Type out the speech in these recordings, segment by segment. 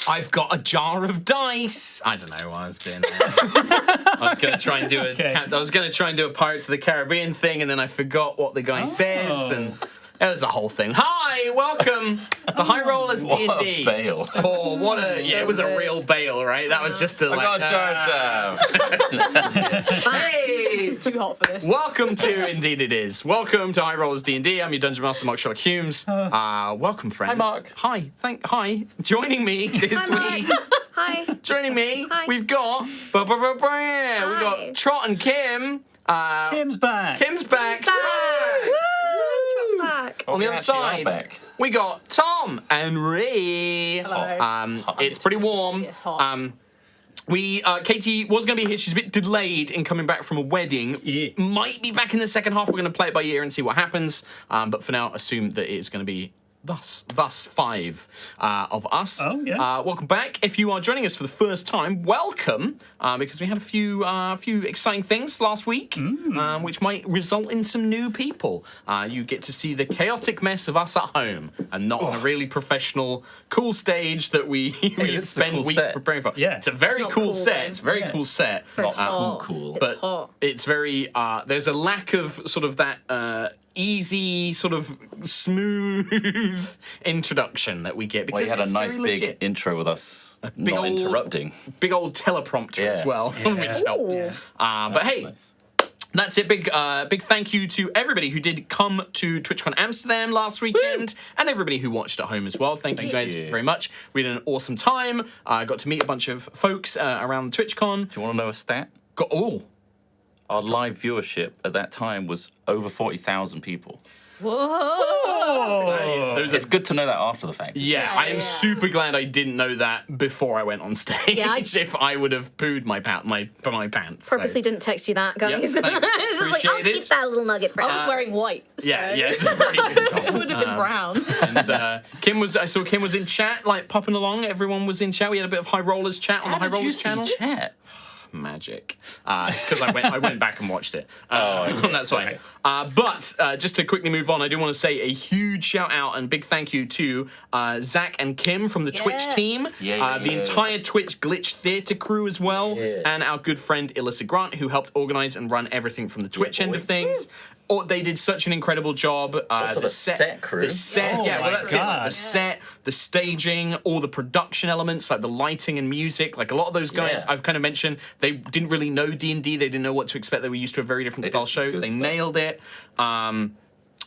I've got a jar of dice. I don't know what I was doing there. I was going to try and do a Pirates of the Caribbean thing, and then I forgot what the guy says, and it was a whole thing. Hi, welcome to High Rollers D&D. What a bail. Oh, what a it was a real bail, right? That was just a I got a jar of Hey, It's too hot for this. welcome to Indeed It Is. Welcome to High Rollers D&D. I'm your Dungeon Master, Mark Sherlock Humes. Welcome, friends. Hi, Mark. Hi. Joining me this week. Hi. Joining me, Hi. we've got we got Trot and Kim. Kim's back. Kim's back. Woo! Trot's back. On the other side, we got Tom and Ree. Hello. It's pretty warm. It's hot. Katie was going to be here. She's a bit delayed in coming back from a wedding. Yeah. Might be back in the second half. We're going to play it by ear and see what happens. But for now, assume that it's going to be thus five of us. Oh, yeah. Welcome back. If you are joining us for the first time, welcome, because we had a few exciting things last week, which might result in some new people. You get to see the chaotic mess of us at home, and not on a really professional, cool stage that we spend cool weeks set. preparing for. Yeah. It's a very not cool cool, set. though. It's a very cool set. Not hot. cool. But It's hot. it's very there's a lack of sort of that easy sort of smooth introduction that we get because Well, you had a it's nice very big legit. intro with us big not old- interrupting. Big old teleprompter as Yeah. well, which helped. Ooh. But hey, Nice. that's it. Big thank you to everybody who did come to TwitchCon Amsterdam last weekend, and everybody who watched at home as well. Thank you guys you. very much. We had an awesome time. I got to meet a bunch of folks around TwitchCon. Do you want to know a stat? Oh, Our live viewership at that time was over 40,000 people. Whoa. those It's are good to know that after the fact. Yeah, I am yeah. super glad I didn't know that before I went on stage. Yeah, if I would have pooed my pants. so- Purposely didn't text you that, guys. Yep, thanks. It's just like, I'll Appreciate keep it. that little nugget for I was now. wearing white. So Yeah, it's a very good It job. would have been brown. And I saw Kim was in chat, like popping along. Everyone was in chat. We had a bit of High Rollers chat on the High Rollers channel. Chat? Magic. It's because I went back and watched it. That's why. But just to quickly move on, I do want to say a huge shout out and big thank you to Zach and Kim from the Twitch team, the entire Twitch Glitch Theatre crew as well, and our good friend Alyssa Grant, who helped organize and run everything from the Twitch end of things. Oh, they did such an incredible job. Also the set crew. The set, Oh yeah, well my that's it. Like, God. the set, the staging, all the production elements, like the lighting and music. Like a lot of those guys, Yeah. I've kind of mentioned, they didn't really know D&D. They didn't know what to expect. They were used to a very different style did some show. good They stuff. nailed it.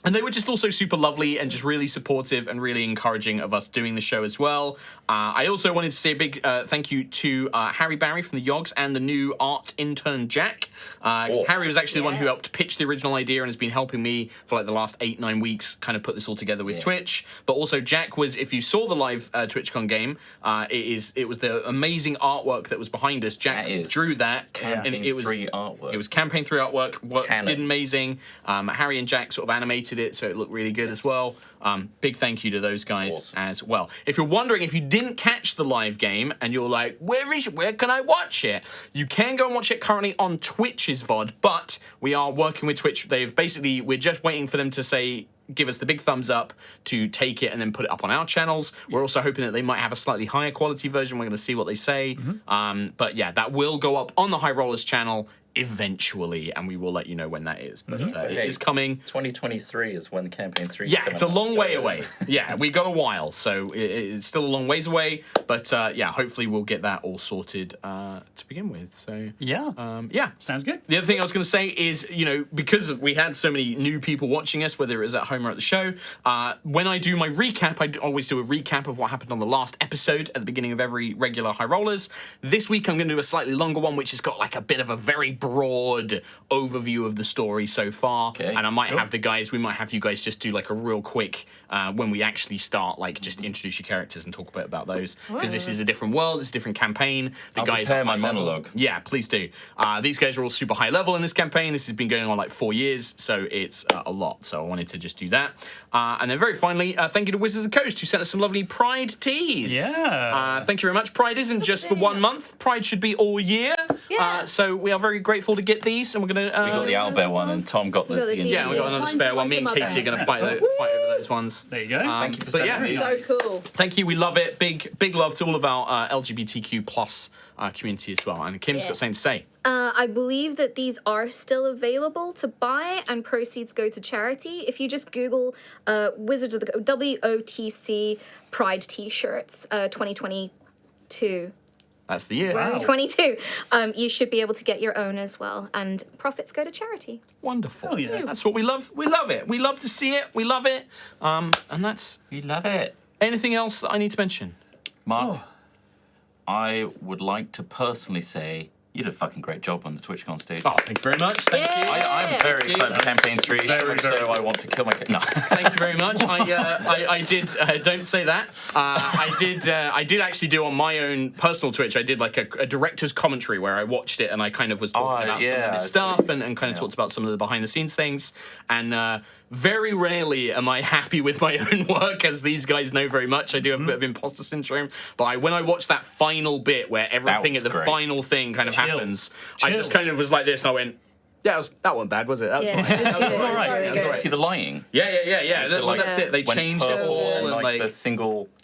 And they were just also super lovely and just really supportive and really encouraging of us doing the show as well. I also wanted to say a big thank you to Harry Barry from the Yogs and the new art intern Jack. 'Cause Harry was actually the one who helped pitch the original idea and has been helping me for like the last 8-9 weeks kind of put this all together with Twitch. But also Jack was, if you saw the live TwitchCon game, it was the amazing artwork that was behind us. Jack That is drew that. Campaign and it was 3 artwork. It was campaign 3 artwork. Canon. Did amazing. Harry and Jack sort of animated it, so it looked really good as well. Big thank you to those guys Awesome. as well. If you're wondering, if you didn't catch the live game and you're like, where can I watch it? You can go and watch it currently on Twitch's VOD, but we are working with Twitch. We're just waiting for them to say, give us the big thumbs up to take it and then put it up on our channels. We're also hoping that they might have a slightly higher quality version. We're going to see what they say. But yeah, that will go up on the High Rollers channel eventually, and we will let you know when that is. But it is coming. 2023 is when campaign 3 is Yeah, coming it's a out, long so- way away. Yeah, we got a while, so it's still a long ways away. But yeah, hopefully we'll get that all sorted to begin with. So Yeah. yeah. Sounds good. The other thing I was going to say is, because we had so many new people watching us, whether it was at home or at the show, when I do my recap, I always do a recap of what happened on the last episode at the beginning of every regular High Rollers. This week I'm going to do a slightly longer one, which has got like a bit of a very broad overview of the story so far. Okay, And I might have we might have you guys just do like a real quick, when we actually start, like just introduce your characters and talk a bit about those. Because this is a different world, it's a different campaign. I'll guys prepare are my high level. monologue. Yeah, please do. These guys are all super high level in this campaign. This has been going on like 4 years, so it's a lot. So I wanted to just do that. And then very finally, thank you to Wizards of the Coast who sent us some lovely Pride teas. Yeah. Thank you very much. Pride isn't just for 1 month. Pride should be all year. Yeah. So we are very grateful to get these, and we're going to... We got the owlbear one, and Tom got the D&D. Yeah, we got another spare one. Me and Katie are going to fight over those ones. There you go. Thank you for but sending yeah, these. So cool. thank you. We love it. Big love to all of our LGBTQ plus community as well. And Kim's got something to say. I believe that these are still available to buy, and proceeds go to charity. If you just Google Wizards of the WOTC Pride T-shirts 2022. That's the year. Wow. 22. You should be able to get your own as well, and profits go to charity. Wonderful. Hell yeah. That's what we love. We love it. We love to see it. We love it. And that's... We love it. Anything else that I need to mention? Mark, I would like to personally say you did a fucking great job on the TwitchCon stage. Oh, thank you very much. Thank you. I'm very excited for Campaign 3. So much so I want to kill my... No. Thank you very much. I did. Don't say that. I did actually do on my own personal Twitch. I did like a director's commentary where I watched it and I kind of was talking about some of this stuff and kind of talked about some of the behind the scenes things. And very rarely am I happy with my own work, as these guys know very much. I do have a bit of imposter syndrome. But when I watched that final bit where everything at the final thing kind of happens, I just kind of was like this and I went, yeah, that wasn't bad, was it? That was fine. That was all right. very good. See the lighting? Yeah. Well, that's it. They Went changed it purple all and and like the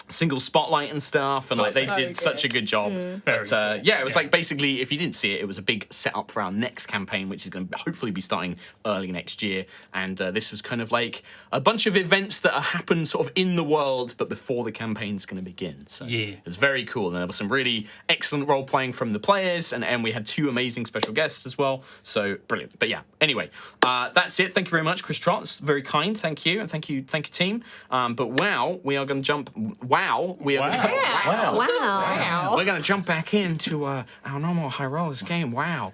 single spotlight and stuff, and like they did such a good job. But yeah, it was like basically, if you didn't see it, it was a big setup for our next campaign, which is going to hopefully be starting early next year. And this was kind of like a bunch of events that happen sort of in the world, but before the campaign's going to begin. So it was very cool. And there was some really excellent role playing from the players, and we had 2 amazing special guests as well. So brilliant. But yeah, anyway, that's it. Thank you very much, Chris Trott. That's very kind. Thank you, and thank you, team. But wow, we are going to jump. Wow, we are. Wow. We're going to jump back into our normal High Rollers game. Wow.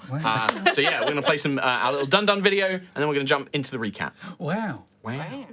So yeah, we're going to play some our little dun video, and then we're going to jump into the recap. Wow. Wow.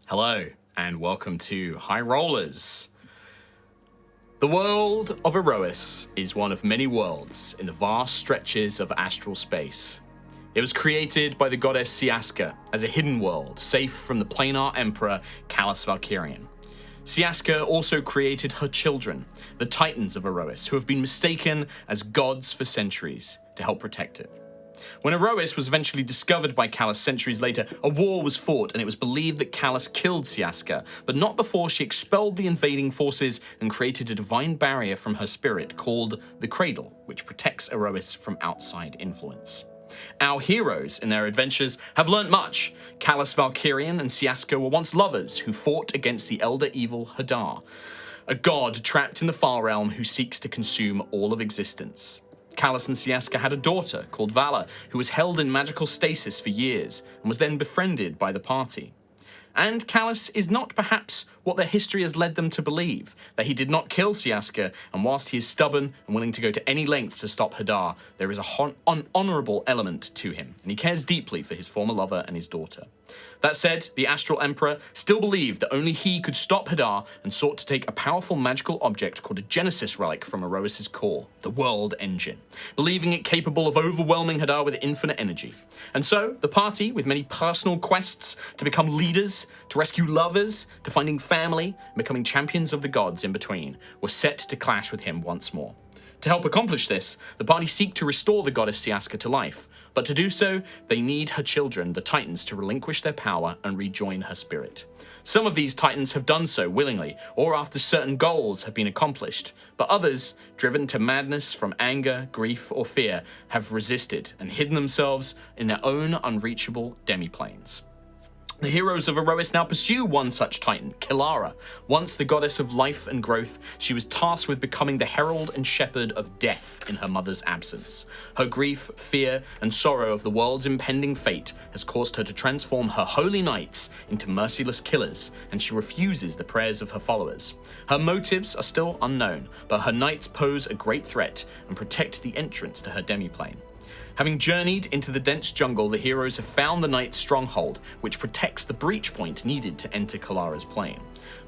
Hello, and welcome to High Rollers. The world of Aerois is one of many worlds in the vast stretches of astral space. It was created by the goddess Siaska as a hidden world, safe from the planar emperor Callus Valkyrian. Siaska also created her children, the Titans of Aerois, who have been mistaken as gods for centuries to help protect it. When Aerois was eventually discovered by Callus centuries later, a war was fought, and it was believed that Callus killed Siaska, but not before she expelled the invading forces and created a divine barrier from her spirit called the Cradle, which protects Aerois from outside influence. Our heroes in their adventures have learnt much. Callus Valkyrian and Siaska were once lovers who fought against the elder evil Hadar, a god trapped in the Far Realm who seeks to consume all of existence. Callus and Siaska had a daughter called Vala, who was held in magical stasis for years and was then befriended by the party. And Callus is not perhaps what their history has led them to believe, that he did not kill Siaska, and whilst he is stubborn and willing to go to any lengths to stop Hadar, there is an honourable element to him, and he cares deeply for his former lover and his daughter. That said, the Astral Emperor still believed that only he could stop Hadar and sought to take a powerful magical object called a Genesis relic from Aerois' core, the World Engine, believing it capable of overwhelming Hadar with infinite energy. And so, the party, with many personal quests to become leaders, to rescue lovers, to finding family, and becoming champions of the gods in between, were set to clash with him once more. To help accomplish this, the party seek to restore the goddess Siaska to life, But to do so, they need her children, the Titans, to relinquish their power and rejoin her spirit. Some of these Titans have done so willingly, or after certain goals have been accomplished, but others, driven to madness from anger, grief, or fear, have resisted and hidden themselves in their own unreachable demiplanes. The heroes of Aerois now pursue one such titan, Kellara. Once the goddess of life and growth, she was tasked with becoming the herald and shepherd of death in her mother's absence. Her grief, fear, and sorrow of the world's impending fate has caused her to transform her holy knights into merciless killers, and she refuses the prayers of her followers. Her motives are still unknown, but her knights pose a great threat and protect the entrance to her demiplane. Having journeyed into the dense jungle, the heroes have found the Knight's stronghold, which protects the breach point needed to enter Kellara's plane.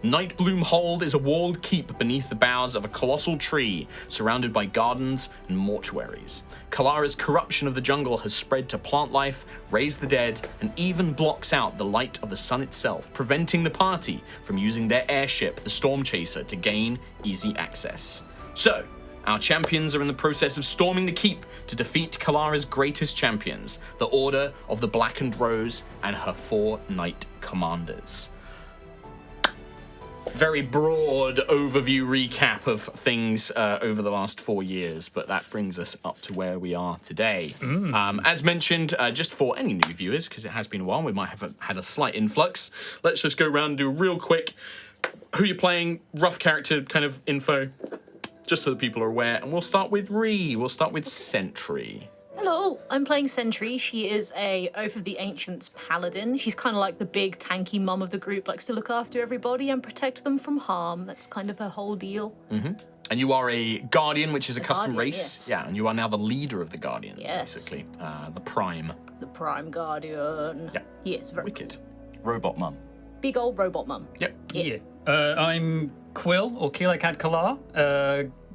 Nightbloom Hold is a walled keep beneath the boughs of a colossal tree, surrounded by gardens and mortuaries. Kellara's corruption of the jungle has spread to plant life, raised the dead, and even blocks out the light of the sun itself, preventing the party from using their airship, the Storm Chaser, to gain easy access. So, our champions are in the process of storming the keep to defeat Kellara's greatest champions, the Order of the Blackened Rose and her 4 knight commanders. Very broad overview recap of things over the last 4 years, but that brings us up to where we are today. As mentioned, just for any new viewers, because it has been a while, we might have had a slight influx. Let's just go around and do real quick who you're playing, rough character kind of info, just so that people are aware. And we'll start with Ree. We'll start with Sentry. Hello, I'm playing Sentry. She is a Oath of the Ancients paladin. She's kind of like the big tanky mum of the group, likes to look after everybody and protect them from harm. That's kind of her whole deal. And you are a Guardian, which is a custom Guardian, race. yes. Yeah, and you are now the leader of the Guardians, Yes. basically. The Prime. The Prime Guardian. Yeah. Yes, very Wicked. Robot mum. big old robot mum. Yep. Yeah. I'm Quill, or Kilakad Kalar,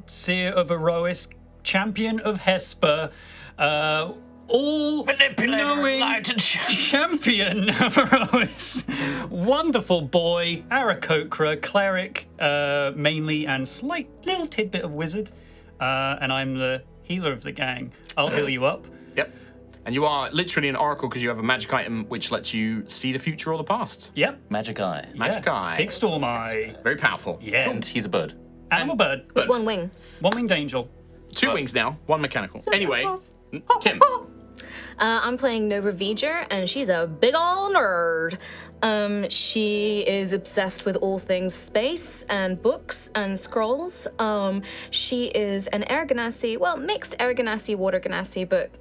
Seer of Aerois, Champion of Hesper, all-knowing champion of Aerois, wonderful boy, Aarakocra, cleric, mainly, and slight little tidbit of wizard, and I'm the healer of the gang. I'll heal you up. Yep. And you are literally an oracle because you have a magic item which lets you see the future or the past. Yep. Magic eye. Magic eye. Big storm eye. Very powerful. Yeah. And he's a bird. Animal bird. With one wing. One-winged angel. 2 wings now, 1 mechanical. Anyway, Kim. I'm playing Nova V'ger, and she's a big ol' nerd. She is obsessed with all things space and books and scrolls. She is an air ganassi, well, mixed air ganassi, water ganassi, but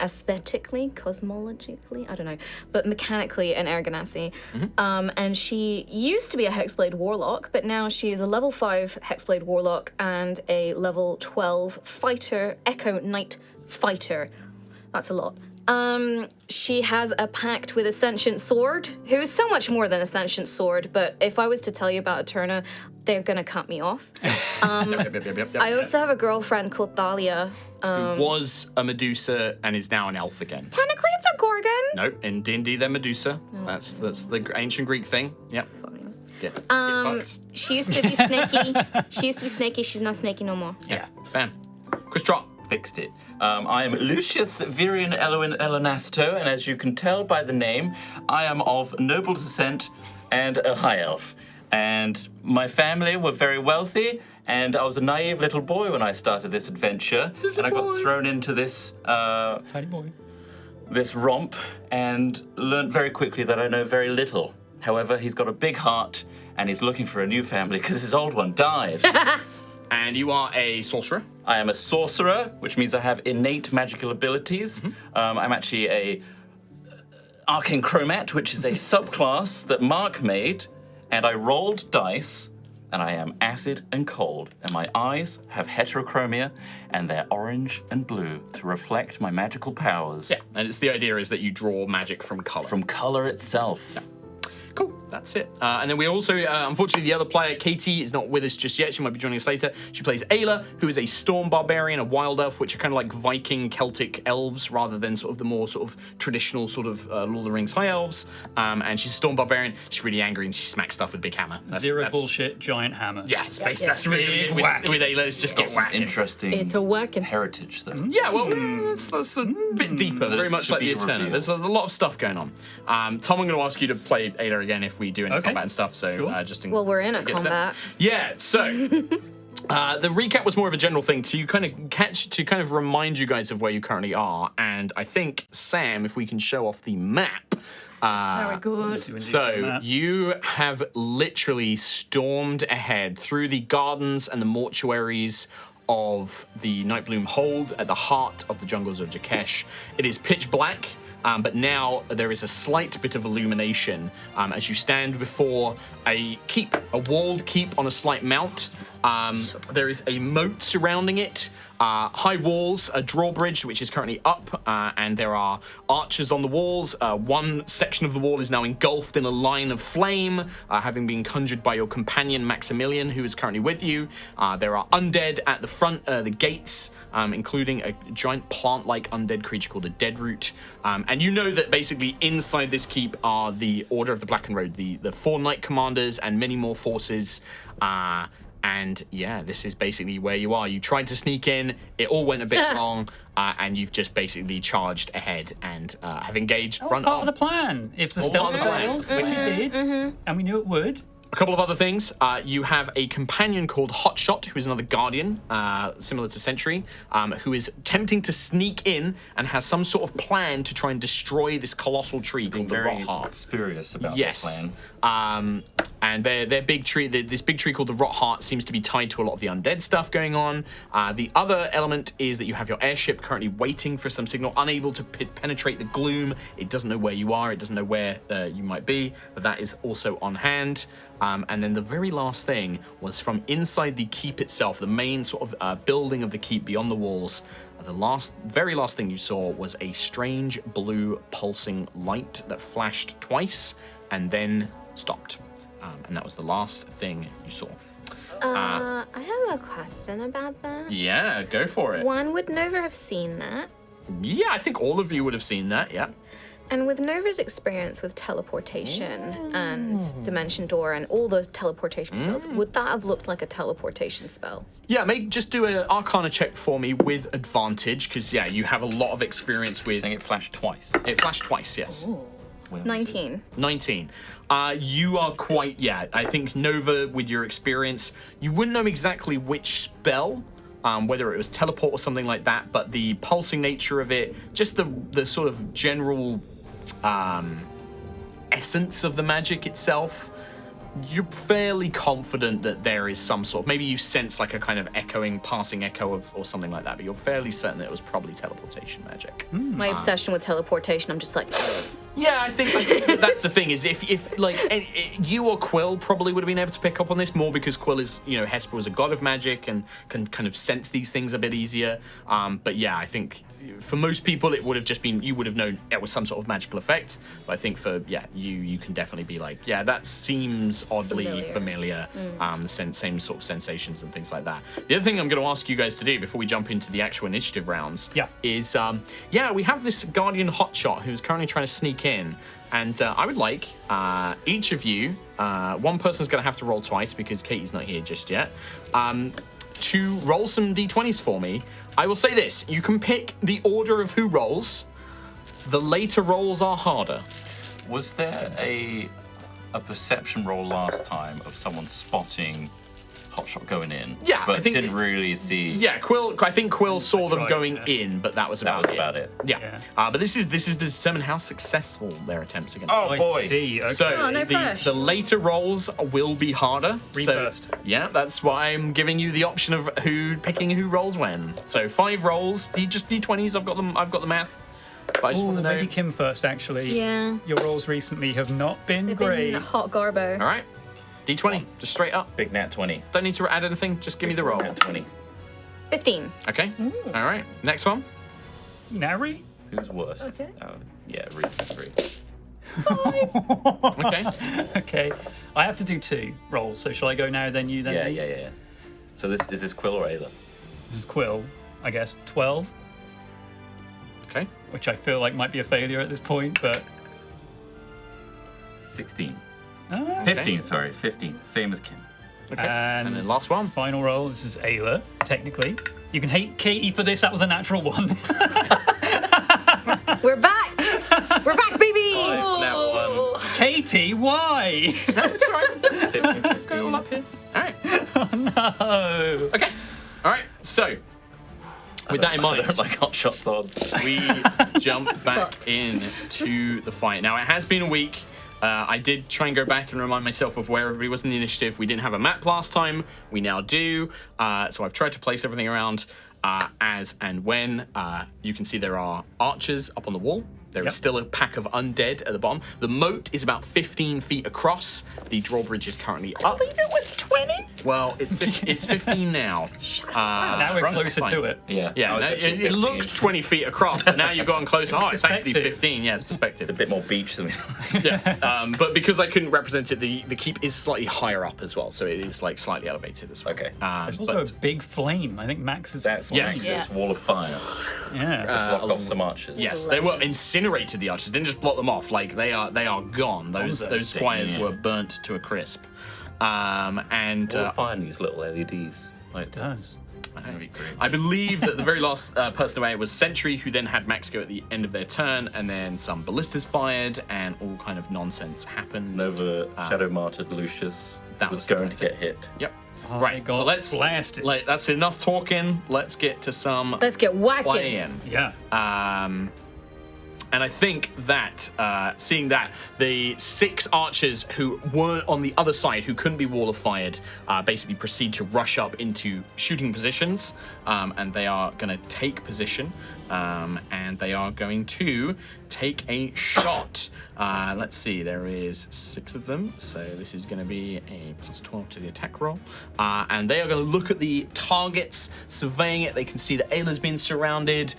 aesthetically, cosmologically, I don't know, but mechanically an air ganassi. And she used to be a Hexblade Warlock, but now she is a level 5 Hexblade Warlock and a level 12 fighter, Echo Knight fighter. That's a lot. She has a pact with a sentient sword, who is so much more than a sentient sword, but if I was to tell you about Eterna, they're gonna cut me off. I also have a girlfriend called Thalia. Who was a Medusa and is now an elf again. Technically, it's a Gorgon. No, in D&D they're Medusa. That's the ancient Greek thing. Yep. Fine. Get fucked. She used to be snaky. She's not snaky no more. Yeah. Bam. Chris Trott. Fixed it. I am Lucius Virian Elwin Elenasto, and as you can tell by the name, I am of noble descent and a high elf. And my family were very wealthy, and I was a naive little boy when I started this adventure, and I got thrown into this Tiny boy. this romp and learned very quickly that I know very little. However, he's got a big heart, and he's looking for a new family because his old one died. And you are a sorcerer. I am a sorcerer, which means I have innate magical abilities. I'm actually a arcane chromat, which is a subclass that Mark made, and I rolled dice, and I am acid and cold, and my eyes have heterochromia, and they're orange and blue to reflect my magical powers. Yeah. And it's the idea is that you draw magic from color. From color itself. Cool. that's it. And then we also, unfortunately, the other player, Katie, is not with us just yet. She might be joining us later. She plays Ayla, who is a storm barbarian, a wild elf, which are kind of like Viking Celtic elves rather than sort of the more sort of traditional sort of Lord of the Rings high elves. And she's a storm barbarian. She's really angry and she smacks stuff with big hammer. Zero bullshit, giant hammer. Yeah, it's basically, that's really with Ayla. It's just get whacking. Interesting. It's a working heritage, though. Yeah, well, that's a bit deeper, very much like the Eterna. There's a lot of stuff going on. Tom, I'm going to ask you to play Ayla again if we do any combat and stuff. So just in, Well, we're in a get set. combat. Yeah, so the recap was more of a general thing to kind of remind you guys of where you currently are. And I think, Sam, if we can show off the map. Very good. So you have literally stormed ahead through the gardens and the mortuaries of the Nightbloom Hold at the heart of the jungles of Jakesh. It is pitch black. But now there is a slight bit of illumination as you stand before a keep, a walled keep on a slight mount. There is a moat surrounding it, high walls, a drawbridge which is currently up, and there are archers on the walls. One section of the wall is now engulfed in a line of flame, having been conjured by your companion Maximilian, who is currently with you. There are undead at the front, the gates, including a giant plant-like undead creature called a deadroot. And you know that basically inside this keep are the Order of the Blackened Road, the 4 knight commanders and many more forces. And yeah, this is basically where you are. You tried to sneak in, it all went a bit wrong, and you've just basically charged ahead and have engaged front Part on. of the plan. If the All part stealth of the plan. failed, which it did, and we knew it would. A couple of other things. You have a companion called Hotshot, who is another guardian, similar to Sentry, who is attempting to sneak in and has some sort of plan to try and destroy this colossal tree called the Very Rotheart. spurious about Yes. the plan. And their big tree, this big tree called the Rotheart, seems to be tied to a lot of the undead stuff going on. The other element is that you have your airship currently waiting for some signal, unable to penetrate the gloom. It doesn't know where you are. It doesn't know where you might be, but that is also on hand. And then the very last thing was from inside the keep itself, the main sort of building of the keep beyond the walls. The very last thing you saw was a strange blue pulsing light that flashed twice and then stopped. And that was the last thing you saw. I have a question about that. Yeah, go for it. One, would Nova have seen that? Yeah, I think all of you would have seen that, yeah. And with Nova's experience with teleportation and Dimension Door and all the teleportation spells, would that have looked like a teleportation spell? Yeah, just do an Arcana check for me with advantage, because, yeah, you have a lot of experience with... Saying it flashed twice. It flashed twice, yes. Where was it? 19. 19. You are quite, I think Nova, with your experience, you wouldn't know exactly which spell, whether it was teleport or something like that, but the pulsing nature of it, just the sort of general essence of the magic itself, you're fairly confident that there is some sort of, maybe you sense like a kind of passing echo of, or something like that, but you're fairly certain that it was probably teleportation magic. My obsession with teleportation, I'm just like, Yeah, I think that's the thing, is if like you or Quill probably would have been able to pick up on this more, because Quill is, Hesper was a god of magic and can kind of sense these things a bit easier. But yeah, I think for most people it would have just been, you would have known it was some sort of magical effect. But I think for you can definitely be like, yeah, that seems oddly familiar. The same sort of sensations and things like that. The other thing I'm going to ask you guys to do before we jump into the actual initiative rounds is we have this Guardian Hotshot who's currently trying to sneak in, and I would like each of you, one person's going to have to roll twice because Katie's not here just yet, to roll some d20s for me. I will say this, you can pick the order of who rolls. The later rolls are harder. Was there a perception roll last time of someone spotting Hotshot going in? Yeah, but I think didn't really see. Yeah, I think Quill saw them tried, going in, but that was about it. Yeah. But this is to determine how successful their attempts are going to be. Oh I boy! see. Okay. So no pressure. the later rolls will be harder. Read So, first. yeah, that's why I'm giving you the option of picking who rolls when. So 5 rolls, just d20s. I've got the math. But I just want to know. Maybe Kim first, actually. Yeah. Your rolls recently have not been they've great. been hot garbo. All right, d20, just straight up. Big nat 20. Don't need to add anything. Just give me the roll. Nat 20. 15. Okay. All right. Next one. Nary? Who's worse? Okay. Yeah, Reed 3. Okay. Okay. I have to do 2 rolls, so shall I go now, then you, then me? Yeah. So is this Quill or Ayla? This is Quill, I guess. 12, Okay. which I feel like might be a failure at this point, but... 16. Ah. 15, sorry. 15. Same as Kim. Okay. And And then last one. final roll, this is Ayla, technically. You can hate Katie for this, that was a natural one. We're back! We're back, baby! Now one. Katie, why? No, it's all right. 15, 15. Go all up here. All right. No. Okay. All right. So, with that in I mind, don't like hot shots odds. we jump back in to the fight. Now, it has been a week. I did try and go back and remind myself of where everybody was in the initiative. We didn't have a map last time. We now do. So I've tried to place everything around as and when. You can see there are archers up on the wall. There is still a pack of undead at the bottom. The moat is about 15 feet across. The drawbridge is currently up. Leave it with 20? Well, it's 15 now. Now we're Right, closer fine. to it. Yeah. Yeah, I no, was actually it 15. looked 20 feet across, but now you've gotten closer. Oh, it's actually Perspective. 15. Yeah, it's perspective. A bit more beach than Yeah, but because I couldn't represent it, the keep is slightly higher up as well, so it is like slightly elevated as well. Okay. There's also But a big flame. I think Max is... That's Yes. Max's wall of fire. Yeah. Block off some archers. yes, they were incinerated. The archers didn't just block them off; like they are gone. Those Gonzo. squires Yeah. were burnt to a crisp. And Wall of fire and these little LEDs. Like, It does. that'd be great. I believe that the very last person away was Sentry, who then had Max go at the end of their turn, and then some ballistas fired, and all kind of nonsense happened. Nova Shadow Martyred Lucius that was was going to surprising. get hit. Yep. I Right. got Well, let's blasted. that's enough talking. Let's get to some Let's get whacking. playing. Yeah. And I think that, seeing that, the 6 archers who were on the other side, who couldn't be wall of fired, basically proceed to rush up into shooting positions, and they are going to take position, and they are going to take a shot. Let's see, there is 6 of them, so this is going to be a +12 to the attack roll, and they are going to look at the targets, surveying it. They can see that Ayla's been surrounded.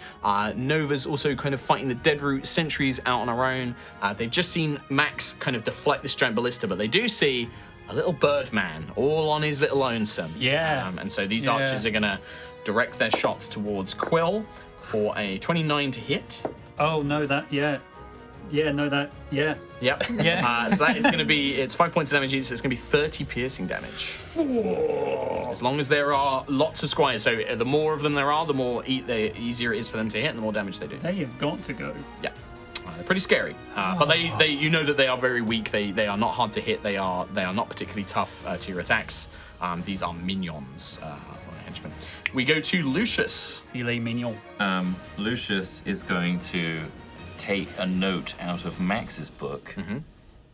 Nova's also kind of fighting the dead root. Sentry's out on her own. They've just seen Max kind of deflect this giant ballista, but they do see a little bird man all on his little lonesome. Yeah. And so these Yeah. archers are going to direct their shots towards Quill for a 29 to hit. Oh, no, that... Yeah. Yeah, no, that... Yeah. Yep. Yeah. So that is going to be, it's 5 points of damage each, so it's going to be 30 piercing damage. As long as there are lots of squires, so the more of them there are, the easier it is for them to hit, and the more damage they do. They have got to go. Yeah. They're pretty scary, but they you know that they are very weak. They are not hard to hit. They are not particularly tough to your attacks. These are minions, or henchmen. We go to Lucius. Filet mignon. Lucius is going to take a note out of Max's book,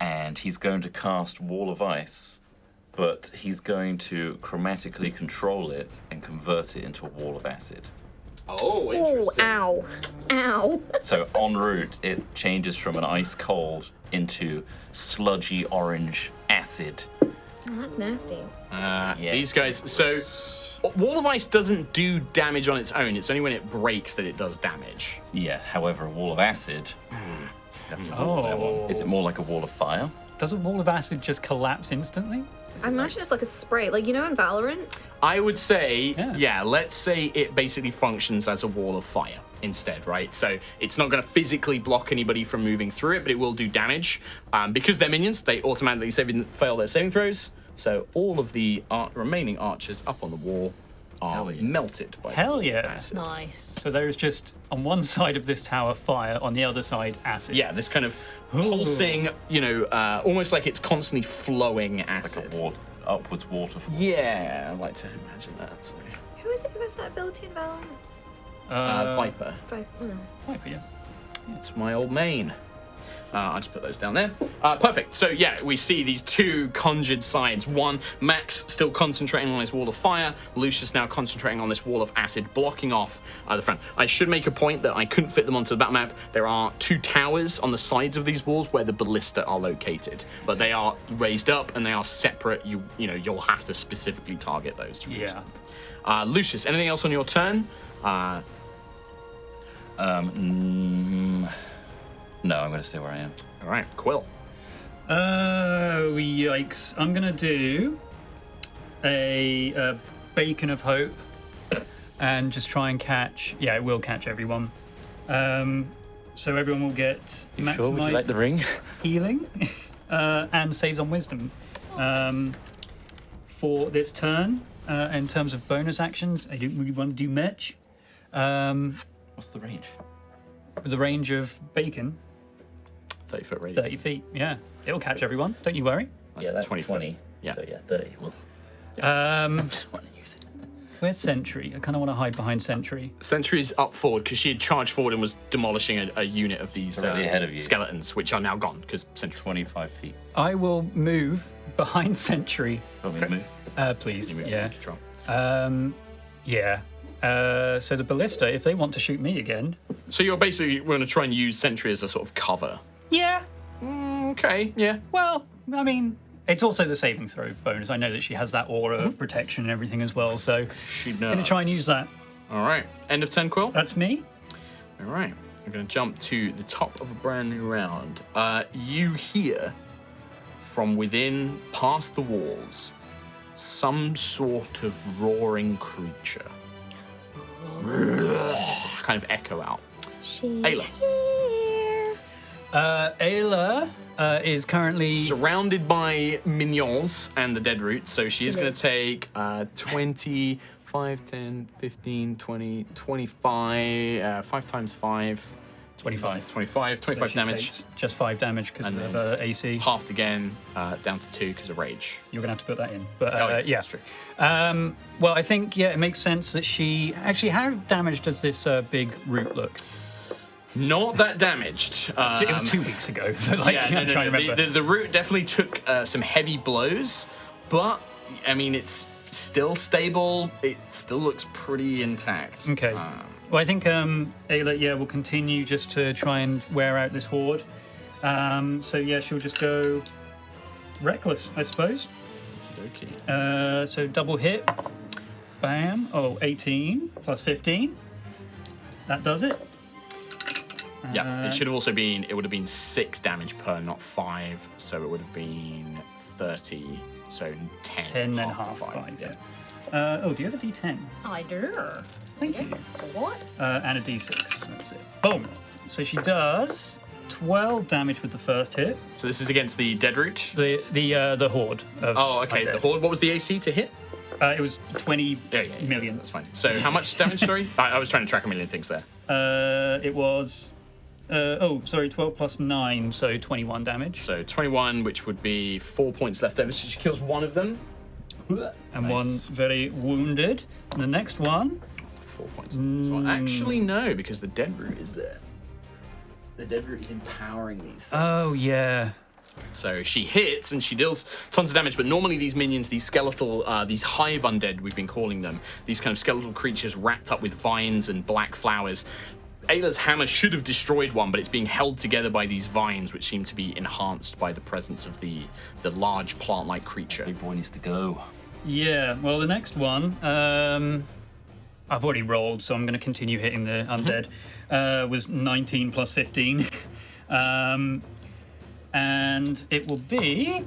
and he's going to cast Wall of Ice, but he's going to chromatically control it and convert it into a Wall of Acid. Oh, Ooh, ow. Ow. So en route, it changes from an ice cold into sludgy orange acid. Oh, that's nasty. These guys. So, Wall of Ice doesn't do damage on its own. It's only when it breaks that it does damage. Yeah, however, a wall of acid. You have to rule that one. Is it more like a wall of fire? Does a wall of acid just collapse instantly? I imagine it's like a spray. Like, you know in Valorant? I would say, Yeah. let's say it basically functions as a wall of fire instead, right? So it's not going to physically block anybody from moving through it, but it will do damage. Because they're minions, they automatically fail their saving throws. So all of the remaining archers up on the wall are melted by Hell yeah. acid. Nice. So there's just, on one side of this tower, fire, on the other side, acid. Yeah, this kind of pulsing, almost like it's constantly flowing acid. Like a upwards waterfall. Yeah, I like to imagine that. So. Who is it who has that ability in Valorant? Viper. Viper, yeah. It's my old main. I'll just put those down there. Perfect. So yeah, we see these 2 conjured sides. One, Max still concentrating on his wall of fire. Lucius now concentrating on this wall of acid, blocking off the front. I should make a point that I couldn't fit them onto the battle map. There are 2 towers on the sides of these walls where the ballista are located, but they are raised up and they are separate. You'll have to specifically target those to reach them. Lucius, anything else on your turn? No, I'm going to stay where I am. All right, Quill. Oh, yikes. I'm going to do a Beacon of Hope and just try and catch. Yeah, it will catch everyone. So everyone will get Sure, would you maximized like the ring? healing and saves on wisdom for this turn. In terms of bonus actions, I don't really want to do much. What's the range? The range of Bacon, 30-foot radius. 30 feet. Yeah, it'll catch everyone. Don't you worry. That's 20 20. foot. Yeah. So yeah, 30. Well, Just want to use it. Where's Sentry? I kind of want to hide behind Sentry. Sentry's up forward because she had charged forward and was demolishing a unit of these Directly ahead of you. skeletons, which are now gone because Sentry. 25 feet. I will move behind Sentry. Want me to move? Please. You move Yeah. control. Yeah. So the ballista, if they want to shoot me again. So you're basically going to try and use Sentry as a sort of cover. Yeah. Okay, yeah. Well, I mean, it's also the saving throw bonus. I know that she has that aura of protection and everything as well. So She knows. going to try and use that. All right. End of 10, Quill. That's me. All right. We're going to jump to the top of a brand new round. You hear from within, past the walls, some sort of roaring creature. Kind of echo out. She's Ayla. here. Ayla is currently... Surrounded by minions and the dead root, so she is going to take 20, 5, 10, 15, 20, 25, 5 times 5. 25. 25 So she damage. takes just 5 damage because And of then AC. Halved again, down to 2 because of rage. You're going to have to put that in. But Yes, yeah. that's true. Well, I think, yeah, it makes sense that she... Actually, how damaged does this big root look? Not that damaged. It was 2 weeks ago, so like, Yeah, I'm trying to remember. The root definitely took some heavy blows, but I mean, it's still stable. It still looks pretty intact. Okay. Well, I think Ayla, yeah, will continue just to try and wear out this horde. So yeah, she'll just go reckless, I suppose. Okay. So double hit. Bam. Oh, 18 plus 15. That does it. Yeah, it should have also been. It would have been 6 damage per, not 5. So it would have been 30. So 10. 10 and half to half. 5. Fine, yeah. Oh, do you have a D10? I do. Thank you. So what? And a D6. That's it. Boom. So she does 12 damage with the first hit. So this is against the dead root. The horde. Of Oh, okay. The undead. horde. What was the AC to hit? It was 20 Yeah, million. That's fine. So how much damage? Sorry, I was trying to track a million things there. It was. 12 plus 9, so 21 damage. So 21, which would be 4 points left over. So she kills one of them. And one very wounded. And the next one. 4 points. Well, actually, no, because the dead root is there. The dead root is empowering these things. Oh, yeah. So she hits and she deals tons of damage, but normally these minions, these skeletal, these hive undead, we've been calling them, these kind of skeletal creatures wrapped up with vines and black flowers. Ayla's hammer should have destroyed one, but it's being held together by these vines, which seem to be enhanced by the presence of the large plant-like creature. Big boy needs to go. Yeah, well, the next one, I've already rolled, so I'm going to continue hitting the undead. Was 19 plus 15. And it will be...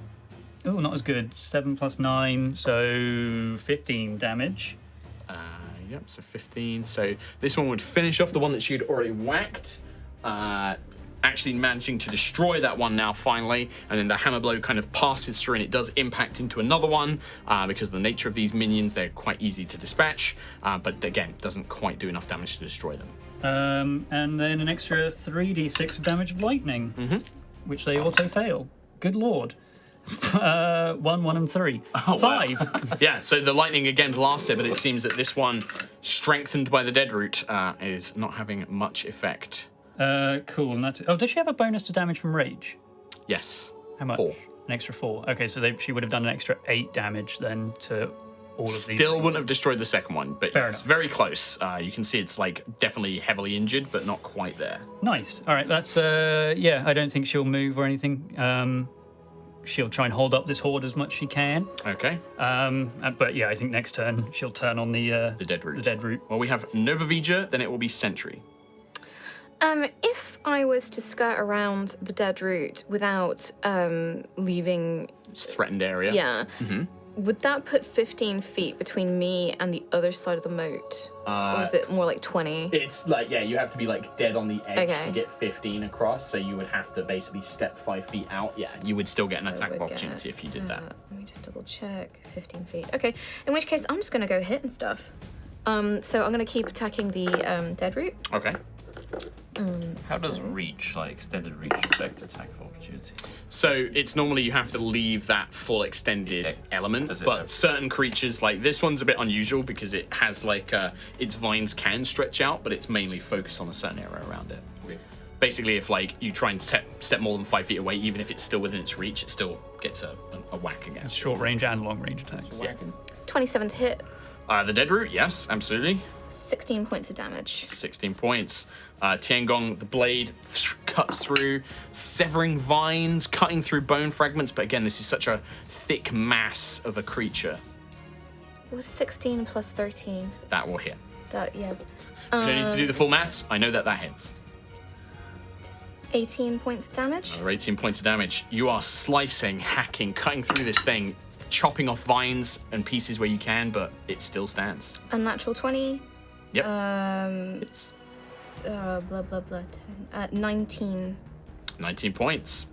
Oh, not as good. 7 plus 9, so 15 damage. Yep, so 15. So this one would finish off the one that she had already whacked. Actually managing to destroy that one now, finally. And then the hammer blow kind of passes through and it does impact into another one because of the nature of these minions. They're quite easy to dispatch. But again, doesn't quite do enough damage to destroy them. And then an extra 3d6 of damage of lightning, which they auto-fail. Good lord. 1, 1, and 3. Oh, 5. wow. Yeah, so the lightning again blasts it, but it seems that this one, strengthened by the dead root, is not having much effect. Cool. And that's... Oh, does she have a bonus to damage from rage? Yes. How much? 4. An extra 4. Okay, so she would have done an extra 8 damage then to all of these. Still things. wouldn't have destroyed the second one, but Fair it's enough. very close. You can see it's like definitely heavily injured, but not quite there. Nice. All right, that's yeah. I don't think she'll move or anything. She'll try and hold up this horde as much as she can. Okay. But yeah, I think next turn she'll turn on the The dead root. The dead root. Well, we have Nova Vija, then it will be Sentry. If I was to skirt around the dead root without leaving, It's a threatened area. yeah, would that put 15 feet between me and the other side of the moat? Or is it more like 20? It's like, yeah, you have to be like dead on the edge Okay. to get 15 across, so you would have to basically step 5 feet out. Yeah, you would still get an So attack of we'd opportunity get, if you did that. Let me just double check. 15 feet. Okay, in which case I'm just gonna go hit and stuff. So I'm gonna keep attacking the dead root. Okay. How does reach, like extended reach, affect attack of opportunity? So it's normally you have to leave that full extended Okay. element, Does it but have- certain creatures, like this one's a bit unusual because it has like, its vines can stretch out, but it's mainly focused on a certain area around it. Basically, if like you try and step more than 5 feet away, even if it's still within its reach, it still gets a whack again. Short range and long range attacks. Yeah. 27 to hit. The dead root, yes, absolutely. 16 points of damage. 16 points. Tiangong, the blade cuts through, severing vines, cutting through bone fragments. But again, this is such a thick mass of a creature It was 16 plus 13. that will hit. That, yeah. You don't need to do the full maths. I know that hits. 18 points of damage. Another 18 points of damage. You are slicing, hacking, cutting through this thing, chopping off vines and pieces where you can, but it still stands. Unnatural 20. Yep. Um, It's blah, blah, blah. 19. 19 points.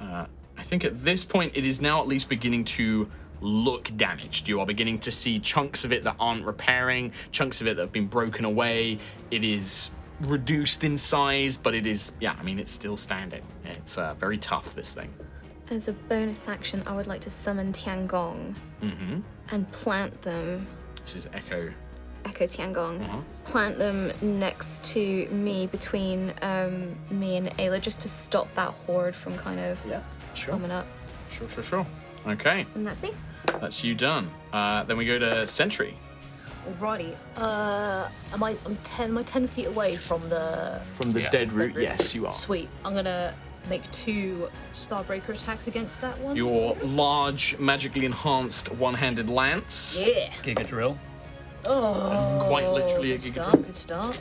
I think at this point it is now at least beginning to look damaged. You are beginning to see chunks of it that aren't repairing, chunks of it that have been broken away. It is reduced in size, but it is, yeah, I mean, it's still standing. It's very tough, this thing. As a bonus action, I would like to summon Tiangong and plant them. This is Echo. Echo Tiangong. Plant them next to me, between me and Ayla, just to stop that horde from kind of Sure. coming up. Sure. Okay, And that's me. that's you done. Then we go to Sentry. Alrighty. Am I 10 feet away from the From the dead root, root? yes, you are. Sweet. I'm gonna make 2 Starbreaker attacks against that one. Your large, magically enhanced one-handed lance. Yeah. Giga drill. Oh. Quite literally a Good giga start.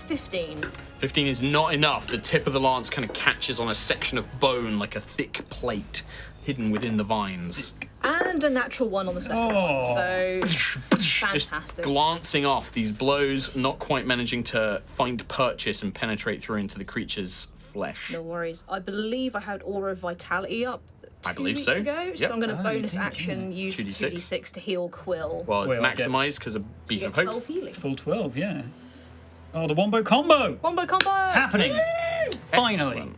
15. 15 is not enough. The tip of the lance kind of catches on a section of bone like a thick plate hidden within the vines. And a natural 1 on the second one. So Just fantastic. glancing off these blows, not quite managing to find purchase and penetrate through into the creature's flesh. No worries. I believe I had Aura of Vitality up I 2 believe weeks so. ago. Yep. So I'm going to Oh, bonus you did, action use 2d6. 2d6 to heal Quill. Well, it's Well, okay. maximized because of You Beacon get of 12 Hope. healing. Full 12, yeah. Oh, the wombo combo! Combo combo! Happening! Finally! Excellent.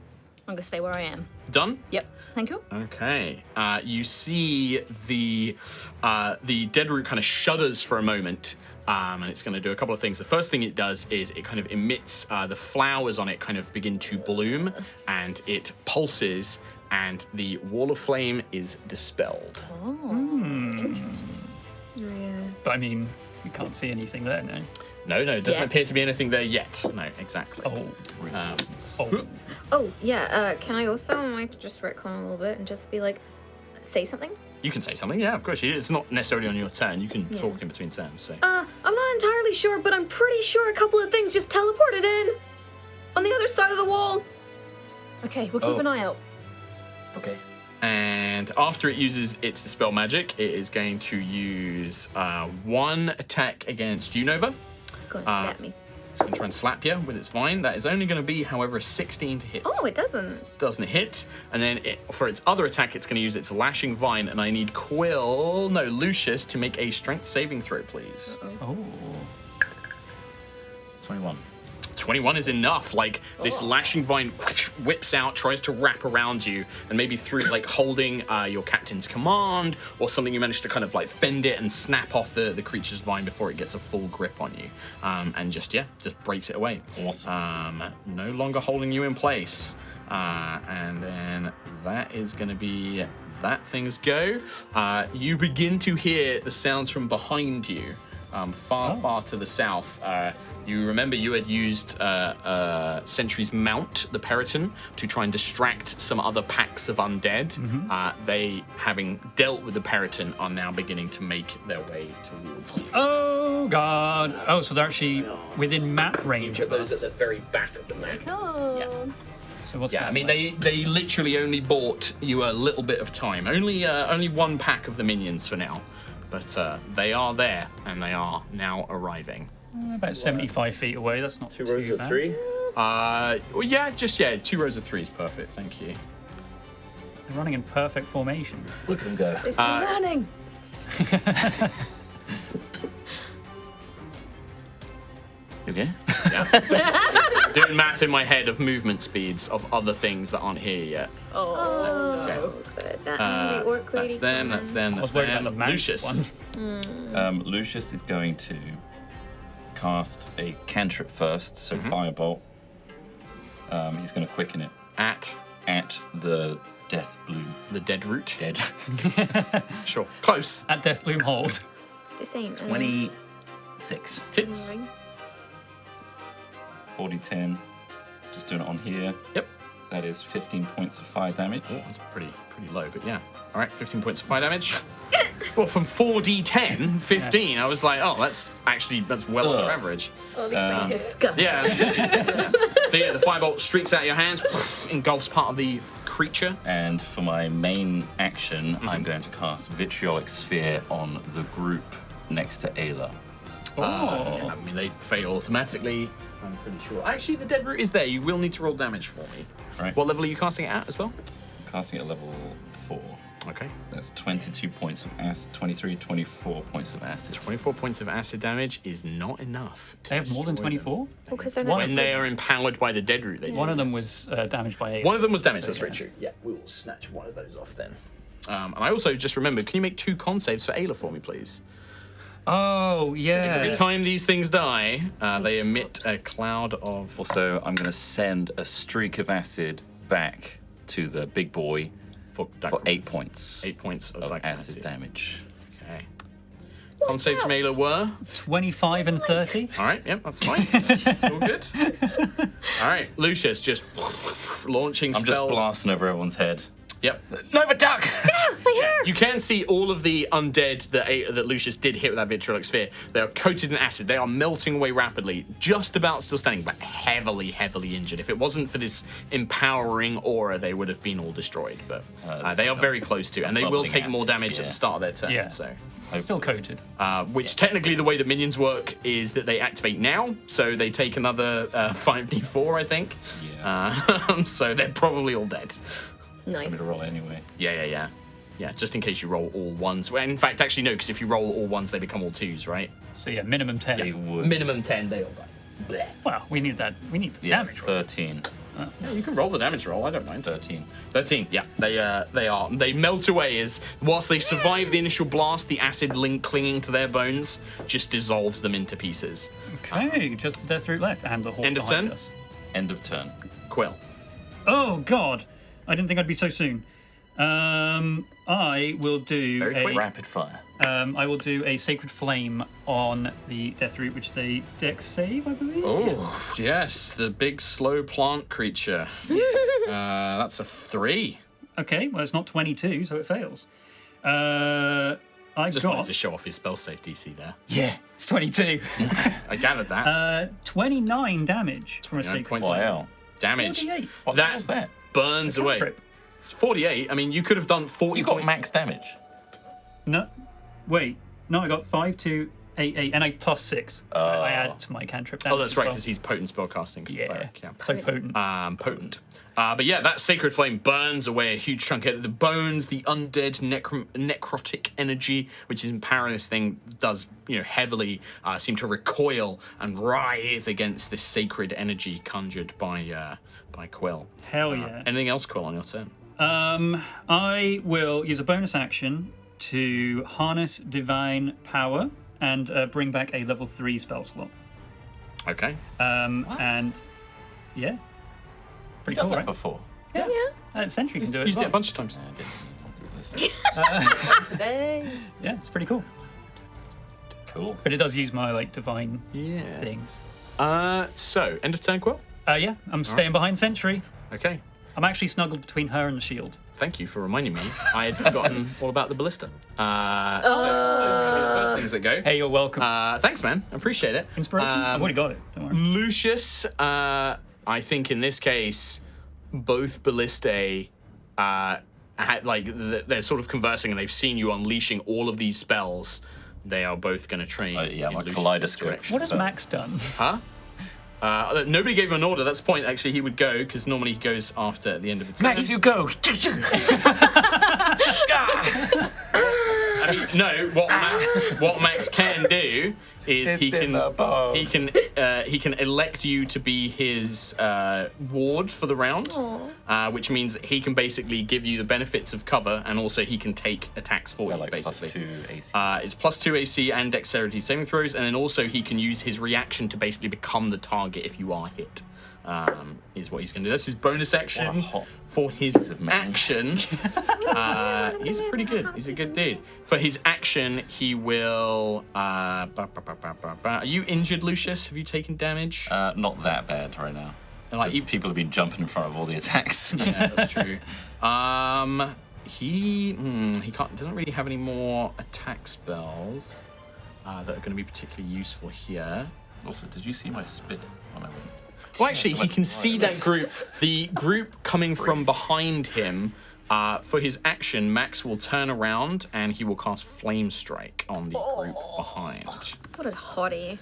I'm going to stay where I am. Done? Yep. Thank you. Okay. You see the dead root kind of shudders for a moment, and it's going to do a couple of things. The first thing it does is it kind of emits the flowers on it kind of begin to bloom, and it pulses, and the wall of flame is dispelled. Yeah. But I mean, we can't see anything there now. No, it doesn't Yet. appear to be anything there yet. No, exactly. Oh. Oh, yeah. Can I also, I might just retcon a little bit and just be like, say something? You can say something, yeah, of course. It's not necessarily on your turn. You can talk in between turns. So. I'm not entirely sure, but I'm pretty sure a couple of things just teleported in on the other side of the wall. Okay, we'll keep an eye out. Okay. And after it uses its Dispel Magic, it is going to use 1 attack against you, Nova. Go and slap me. It's going to try and slap you with its vine. That is only going to be, however, a 16 to hit. Oh, it doesn't. Doesn't hit. And then for its other attack, it's going to use its Lashing Vine. And I need Lucius, to make a Strength saving throw, please. Oh. 21. 21 is enough. Like, this Lashing Vine whips out, tries to wrap around you, and maybe through, like, holding your captain's command or something, you manage to kind of, like, fend it and snap off the creature's vine before it gets a full grip on you. And just breaks it away. Awesome. No longer holding you in place. And then that is going to be that thing's go. You begin to hear the sounds from behind you. Far to the south. You remember you had used Sentry's mount, the Periton, to try and distract some other packs of undead. They, having dealt with the Periton, are now beginning to make their way towards you. Oh, God. Oh, so they're actually within map range of Those at us. the very back of the map. Cool. So what's Yeah, that I mean, like? they literally only bought you a little bit of time. Only one pack of the minions for now. But they are there, and they are now arriving. About 75 feet away. That's not too bad. Well, yeah, 2 rows of 3 is perfect, thank you. They're running in perfect formation. Look at them go. They're still learning. You okay? Doing math in my head of movement speeds of other things that aren't here yet. Oh, good. That angry orc lady. That's them, coming. that's them, I was that's worried about them. the mouse Lucius. one. Lucius is going to cast a cantrip first, so firebolt. He's going to quicken it At at the death bloom. the dead root. Dead. Sure. Close. At Deathbloom Hold. This ain't 26. Hits. 40, 10. Just doing it on here. Yep. That is 15 points of fire damage. Oh, that's pretty low, but yeah. All right, 15 points of fire damage. Well, from 4d10, 15, I was like, oh, that's well under average. Oh, these things disgusting. Yeah. So yeah, the firebolt streaks out your hands, engulfs part of the creature. And for my main action, I'm going to cast Vitriolic Sphere on the group next to Ayla. Yeah, I mean, they fail automatically, I'm pretty sure. Actually, the dead root is there. You will need to roll damage for me. Right. What level are you casting it at as well? Casting at level 4. Okay. That's 22 points of acid, 23, 24 points of acid. 24 points of acid damage is not enough. They have more than 24? Because they're One not. When they are empowered by the dead root, they do. One of them was damaged by 8. One of them was damaged, that's very true. Yeah, we will snatch one of those off then. And I also just remembered, can you make 2 con saves for Ayla for me, please? Oh, yeah. Every time these things die, they emit a cloud of... Also, I'm going to send a streak of acid back to the big boy For, for 8 points 8 points of of acid. acid damage. Okay. Con saves from Ayla were... 25 and 30. All right, yep, that's fine. It's all good. All right, Lucius just launching I'm spells. just blasting over everyone's head. Yep. Nova Duck! You can see all of the undead that Lucius did hit with that vitriolic sphere. They are coated in acid. They are melting away rapidly, just about still standing, but heavily, heavily injured. If it wasn't for this empowering aura, they would have been all destroyed. But they are very close to, and they will bubbling take more acid, damage at yeah. the start of their turn. Yeah. So. Still coated. Which technically the way the minions work is that they activate now, so they take another 5d4, I think. Yeah. So they're probably all dead. I'm Nice. going to roll anyway. Yeah, just in case you roll all ones. Well, in fact, actually, no, because if you roll all ones, they become all twos, right? So yeah, minimum 10. They would. Minimum 10, they all die. Blech. Well, we need that. We need the Yeah, damage roll. 13. Yeah, you can roll the damage roll, I don't mind. 13. 13, yeah. They melt away as, whilst they survive the initial blast, the acid clinging to their bones just dissolves them into pieces. Okay, just the death root left and the horde End of behind turn? us. End of turn. Quill. Oh God, I didn't think I'd be so soon. I will do Very quick. Rapid fire. I will do a sacred flame on the death root, which is a dex save, I believe. Oh, yes, the big slow plant creature. That's a 3. Okay, well it's not 22, so it fails. I Just got wanted to show off his spell save DC there. yeah, it's 22. I gathered that. 29 damage from a 29 sacred points flame. Wow. Damage. 48. What the hell's that? Burns away. Trip. It's 48. I mean, you could have done 40. You got max damage. No, wait, no, I got 5, 2, 8, 8, and I plus 6. I add to my cantrip damage. Oh, that's as right, well. because he's potent spellcasting. 'Cause Yeah, cleric, yeah. so potent. Potent. But yeah, that sacred flame burns away a huge chunk of the bones, the undead necrotic energy, which is empowering this thing, does heavily seem to recoil and writhe against this sacred energy conjured by Quill. Hell yeah. Anything else, Quill, on your turn? I will use a bonus action to harness divine power and bring back a level 3 spell slot. Okay. And yeah, pretty cool, Done that right? before. Yeah. Sentry can do it. Used as it well. a bunch of times. Thanks. Yeah, it's pretty cool. Cool. But it does use my divine Yeah. things. So, end of turn, Quill? Yeah, I'm staying behind Sentry. Okay. I'm actually snuggled between her and the shield. Thank you for reminding me. I had forgotten all about the ballista. So those are going to be the first things that go. Hey, you're welcome. Thanks, man. I appreciate it. Inspiration? I've already got it. Don't worry. Lucius, I think in this case, both ballistae, they're sort of conversing and they've seen you unleashing all of these spells. They are both going to train. Yeah, in my Lucius's kaleidoscope. direction. What has Max done? Huh? Nobody gave him an order. That's the point. Actually, he would go because normally he goes after at the end of the turn. Max, you go. I mean, no. What Max can do is he can elect you to be his ward for the round, which means that he can basically give you the benefits of cover, and also he can take attacks for you. Like basically, +2 AC. it's +2 AC and dexterity saving throws, and then also he can use his reaction to basically become the target if you are hit. Is what he's going to do. That's his bonus action hot for his action. He's pretty good. He's a good dude. For his action, he will. Are you injured, Lucius? Have you taken damage? Not that bad right now. Like People have been jumping in front of all the attacks. yeah, that's true. He doesn't really have any more attack spells that are going to be particularly useful here. Also, did you see my spit when I went? Well, actually, he can see that group. The group coming from behind him. For his action, Max will turn around and he will cast Flame Strike on the group behind. What a hottie.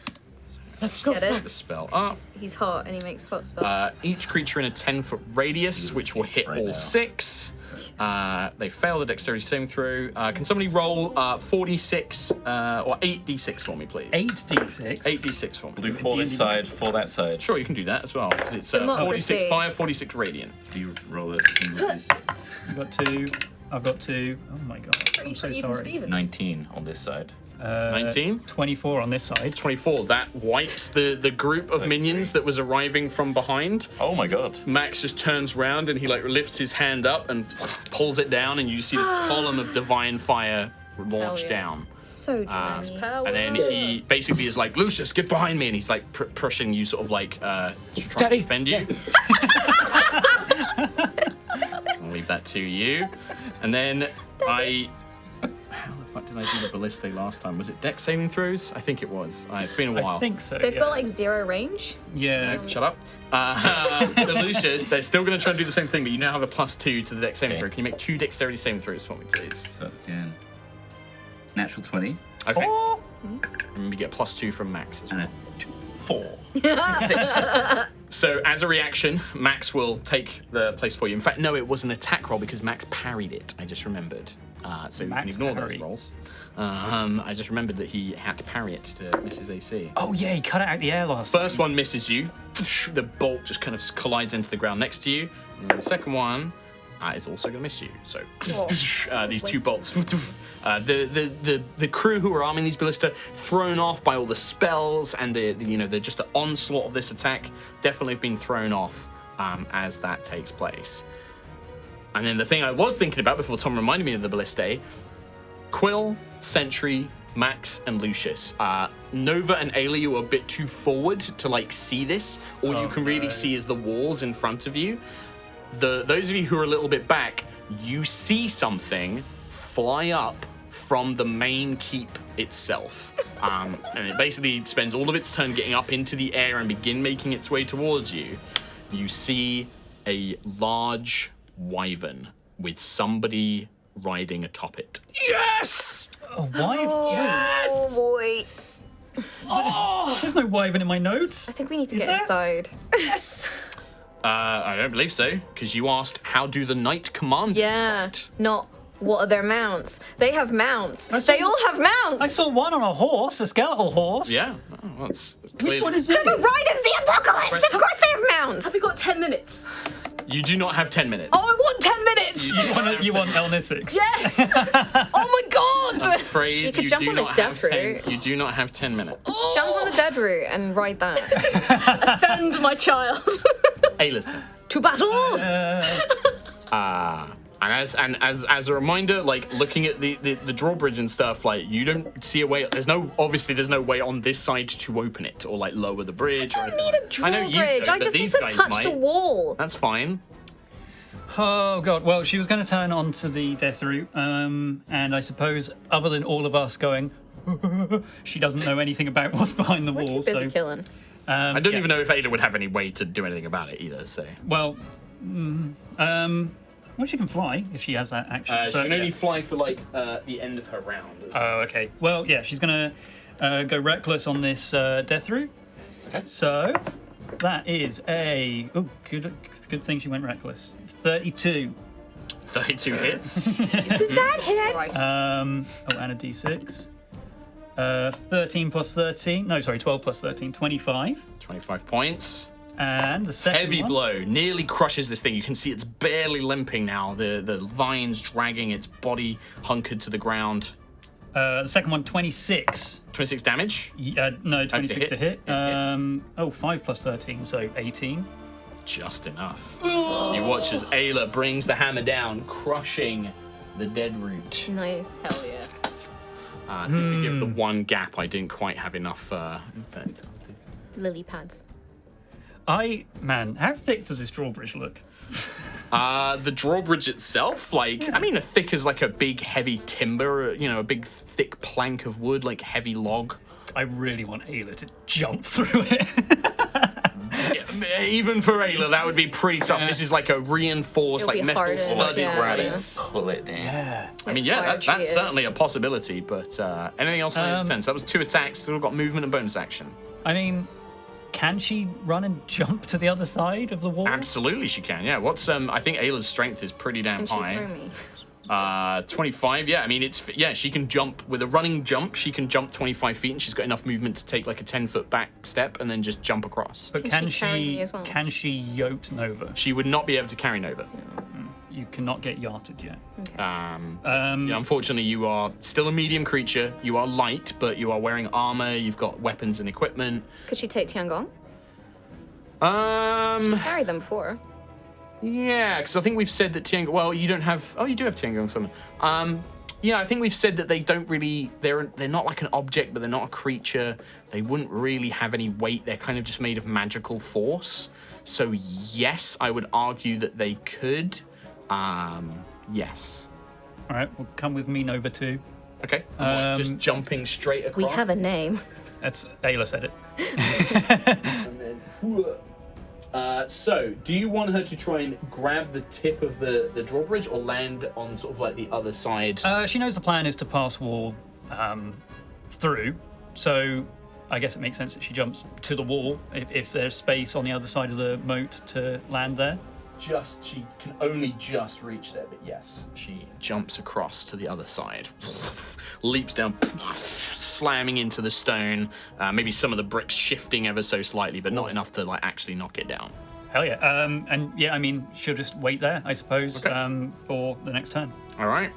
Let's Get it? the spell up. He's hot and he makes hot spells. Each creature in a 10-foot radius, which will hit right all now. 6. They fail the dexterity saving throw. Can somebody roll 4d6 or 8d6 for me, please? 8d6. 8d6 for me. Do 4 this side, 4 that side. Sure, you can do that as well, because it's Democracy. 46 fire, 46 radiant. Do you roll it? I've got 2. I've got 2. Oh my god. I'm so sorry. 19 on this side. 19? 24 on this side. 24. That wipes the group of minions that was arriving from behind. Oh my god. Max just turns round and he lifts his hand up and pulls it down, and you see the column of divine fire launch down. So draining. And then he basically is like, Lucius, get behind me, and he's like pushing you, sort of like to try to defend you. I'll leave that to you. And then how the fuck did I do the ballistae last time? Was it dex saving throws? I think it was. It's been a while. I think so. They've yeah. got like 0 range. Yeah. Shut up. So Lucius, they're still going to try and do the same thing, but you now have a +2 to the dex saving throw. Can you make 2 dexterity saving throws for me, please? So again, natural 20 Okay. And we get +2 from Max as well. and a 4. So as a reaction, Max will take the place for you. In fact, no, it was an attack roll because Max parried it. I just remembered. So you can Max ignore parry. those rolls. I just remembered that he had to parry it to miss his AC. Oh yeah, he cut it out the air last First one misses you. The bolt just kind of collides into the ground next to you. And the second one is also going to miss you. So these 2 bolts. The crew who are arming these ballista, thrown off by all the spells and the just the onslaught of this attack, definitely have been thrown off as that takes place. And then the thing I was thinking about before Tom reminded me of the ballistae, Quill, Sentry, Max, and Lucius. Nova and Ayla, you are a bit too forward to see this. All you can really see is the walls in front of you. Those of you who are a little bit back, you see something fly up from the main keep itself. And it basically spends all of its turn getting up into the air and begin making its way towards you. You see a large wyvern with somebody riding atop it. Yes! A wyvern? Oh boy. There's no wyvern in my notes. I think we need to Is get there? inside. Yes. I don't believe so, because you asked, how do the knight commanders Yeah. fight? Not what are their mounts. They have mounts. saw- They all have mounts. I saw one on a horse, a skeletal horse. Yeah, well, it's Which one clearly- is it? The Riders of the Apocalypse. Of course they have mounts. Have we got 10 minutes? You do not have 10 minutes. Oh, I want 10 minutes! You want Elnithix? Yes! Oh my god! I'm afraid You could jump do on his not death have 10. route. You do not have 10 minutes. Jump on the dead route and ride that. Ascend, my child. Hey, listen. To battle! And as a reminder, looking at the drawbridge and stuff, you don't see a way. There's no way on this side to open it or lower the bridge. I don't need a I know you drawbridge. don't, I but just need these to guys touch might. the wall. That's fine. Oh god. Well, she was going to turn onto the death route, and I suppose, other than all of us going, she doesn't know anything about what's behind the We're wall. too busy So, killing. I don't even know if Ada would have any way to do anything about it either. So well, well, she can fly if she has that action. she but, can only yeah. fly for like the end of her round. Oh, okay. Well, yeah, she's going to go reckless on this death route. Okay. So that is a good thing she went reckless. 32. 32 hits. Does that hit? And a d6. 13 plus 13. No, sorry, 12 plus 13. 25. 25 points. And the second Heavy one, blow. Nearly crushes this thing. You can see it's barely limping now. The vines dragging its body hunkered to the ground. The second one, 26. 26 damage. No, 26 to hit. It hits. 5 plus 13, so 18. Just enough. You watch as Ayla brings the hammer down, crushing the dead root. Nice. Hell yeah. If you give the one gap, I didn't quite have enough effect. Lily pads. How thick does this drawbridge look? The drawbridge itself, I mean, as thick as like a big heavy timber, a big thick plank of wood, like heavy log. I really want Ayla to jump through it. Even for Ayla, that would be pretty tough. This is like a reinforced, It'll be metal hardened, studded yeah. credits. Pull it in. I mean, that's certainly a possibility, but anything else on your turn? So that was 2 attacks, still got movement and bonus action. I mean, can she run and jump to the other side of the wall? Absolutely she can, yeah. I think Ayla's strength is pretty damn Can she high. throw me? 25, yeah. I mean, she can jump with a running jump. She can jump 25 feet, and she's got enough movement to take like a 10-foot back step and then just jump across. But Can she carry me as well? Can she yote Nova? She would not be able to carry Nova. You cannot get yachted yet. Yeah, unfortunately, you are still a medium creature. You are light, but you are wearing armor. You've got weapons and equipment. Could she take Tiangong? Um, Carried them before. yeah, because I think we've said that Tiangong. Well, you don't have. Oh, you do have Tiangong summon. Yeah, I think we've said that they don't really. They're not like an object, but they're not a creature. They wouldn't really have any weight. They're kind of just made of magical force. So yes, I would argue that they could. Yes. All right, well, come with me, Nova 2. Okay. Just jumping straight across. We have a name. That's Ayla said it. And then, so, do you want her to try and grab the tip of the drawbridge or land on sort of like the other side? She knows the plan is to pass wall through, so I guess it makes sense that she jumps to the wall if there's space on the other side of the moat to land there. She can only just reach there, but yes, she jumps across to the other side, leaps down, slamming into the stone. Maybe some of the bricks shifting ever so slightly, but not enough to like actually knock it down. Hell yeah. And yeah, I mean, she'll just wait there, I suppose, Okay. for the next turn. All right,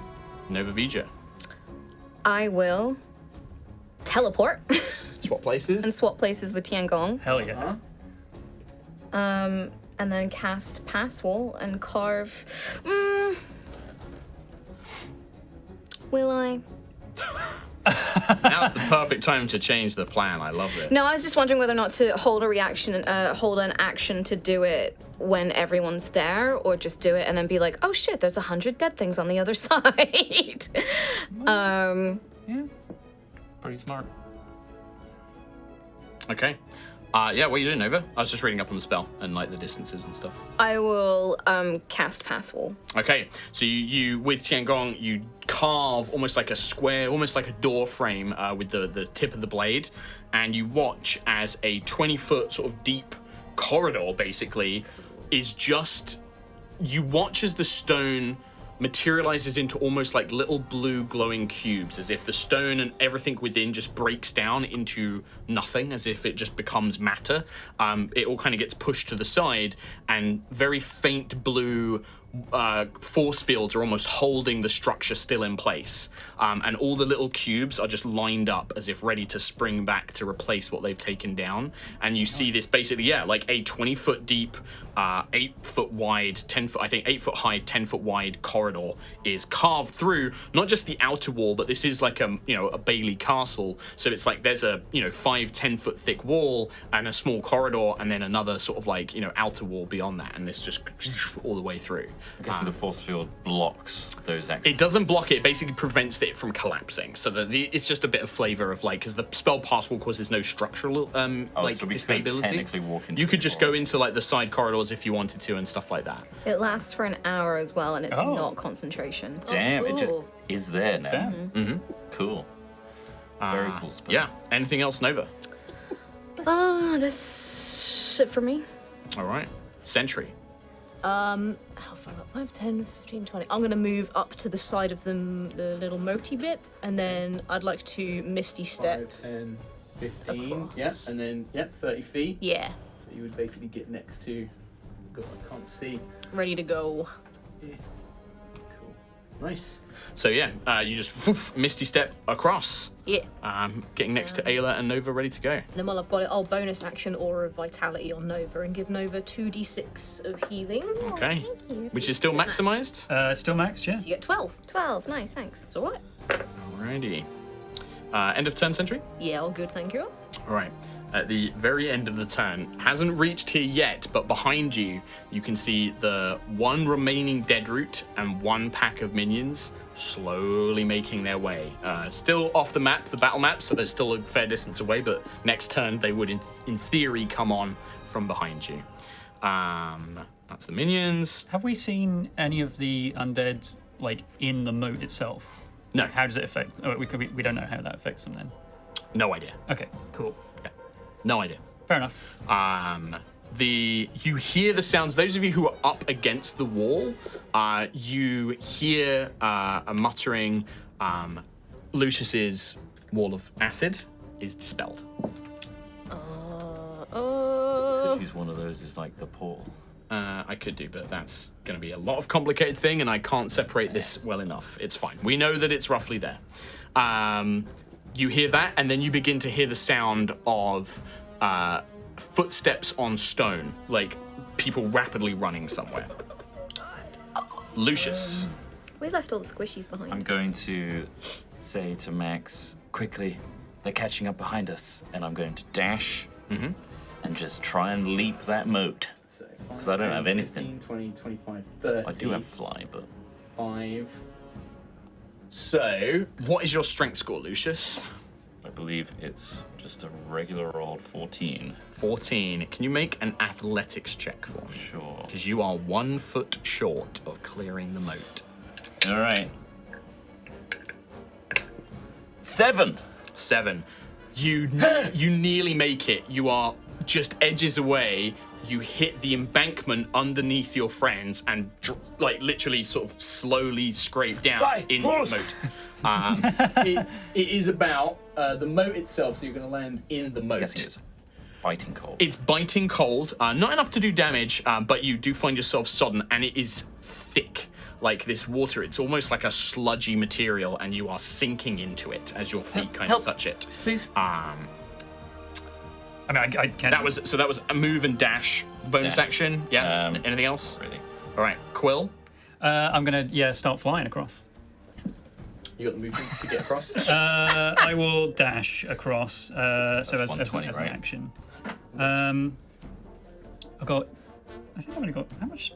Nova Vija. I will teleport Swap places. and swap places with Tiangong. Hell yeah. And then cast Pass Wall and carve. Will I? Now's the perfect time to change the plan. I love it. No, I was just wondering whether or not to hold an action to do it when everyone's there, or just do it and then be like, oh shit, there's 100 dead things on the other side. Yeah, pretty smart. Okay. Yeah, what are you doing, Nova? I was just reading up on the spell and like the distances and stuff. I will cast Pass Wall. Okay, so you with Tiangong, you carve almost like a square, almost like a door frame with the tip of the blade, and you watch as a 20-foot sort of deep corridor basically is just. You watch as the stone materializes into almost like little blue glowing cubes, as if the stone and everything within just breaks down into nothing, as if it just becomes matter. It all kind of gets pushed to the side, and very faint blue force fields are almost holding the structure still in place. And all the little cubes are just lined up as if ready to spring back to replace what they've taken down. And you see this basically, like a 20-foot deep, 8-foot wide, 10-foot, I think 8-foot high, 10-foot wide corridor is carved through not just the outer wall, but this is like a Bailey castle. So it's like there's a 5-10-foot thick wall and a small corridor, and then another sort of like outer wall beyond that, and this just all the way through. I'm guessing the force field blocks those access. It doesn't block it. It basically prevents it from collapsing. So that it's just a bit of flavor of like, because the spell pass wall causes no structural like so we could distability. technically walk into You could the just forest. go into like the side corridors if you wanted to and stuff like that. It lasts for an hour as well, and it's Oh. not concentration. Damn, it just cool. is there now. Damn. Mm-hmm. Cool. Very cool spell. Yeah. Anything else, Nova? That's it for me. All right. Sentry. How far up? 5, 10, 15, 20. I'm gonna move up to the side of the little moaty bit, and then I'd like to Misty Step. 10, 15. Across. Yeah. And then, 30 feet. Yeah, So you would basically get next to. God, I can't see. ready to go. Yeah. Cool. Nice. So yeah, you just woof, Misty Step across. Yeah. Getting next to Ayla and Nova ready to go. And then while I've got it, I'll bonus action Aura of Vitality on Nova and give Nova 2d6 of healing. Okay. Thank you. Which is still maximized. Still maxed, yeah. So you get 12. 12. Nice, thanks. It's alright. Alrighty. End of turn, Sentry. Yeah, all good, thank you. All right. At the very end of the turn, hasn't reached here yet, but behind you, you can see the one remaining dead root and one pack of minions slowly making their way. Still off the map, the battle map, so they're still a fair distance away, but next turn they would, in theory, come on from behind you. That's the minions. Have we seen any of the undead like in the moat itself? No. How does it affect? Oh, we don't know how that affects them then. No idea. Okay, cool. Yeah. No idea. Fair enough. You hear the sounds. Those of you who are up against the wall, you hear a muttering. Lucius's wall of acid is dispelled. Use one of those as like the portal. I could do, but that's going to be a lot of complicated thing, and I can't separate this well enough. It's fine. We know that it's roughly there. You hear that, and then you begin to hear the sound of footsteps on stone, like people rapidly running somewhere. Lucius. We left all the squishies behind. I'm going to say to Max, quickly, they're catching up behind us, and I'm going to dash and just try and leap that moat. Because I don't have anything. 20, 25, 30. I do have fly, but 5. So, what is your strength score, Lucius? I believe it's just a regular old 14. 14. Can you make an athletics check for me? Sure. Because you are 1 foot short of clearing the moat. All right. 7. 7. You nearly make it. You are just edges away. You hit the embankment underneath your friends and like literally sort of slowly scrape down into the moat. It is about the moat itself, so you're going to land in the moat. Guessing it's biting cold. It's biting cold, not enough to do damage, but you do find yourself sodden, and it is thick. Like this water, it's almost like a sludgy material, and you are sinking into it as your feet kind of touch it. Please. I mean, I can't. That was a move and dash bonus Dash. action. Yeah. Um, Anything else? Really. All right, Quill. I'm gonna start flying across. You got the movement to get across. I will dash across. So as 120, an right? action. I've got. I think I've only got how much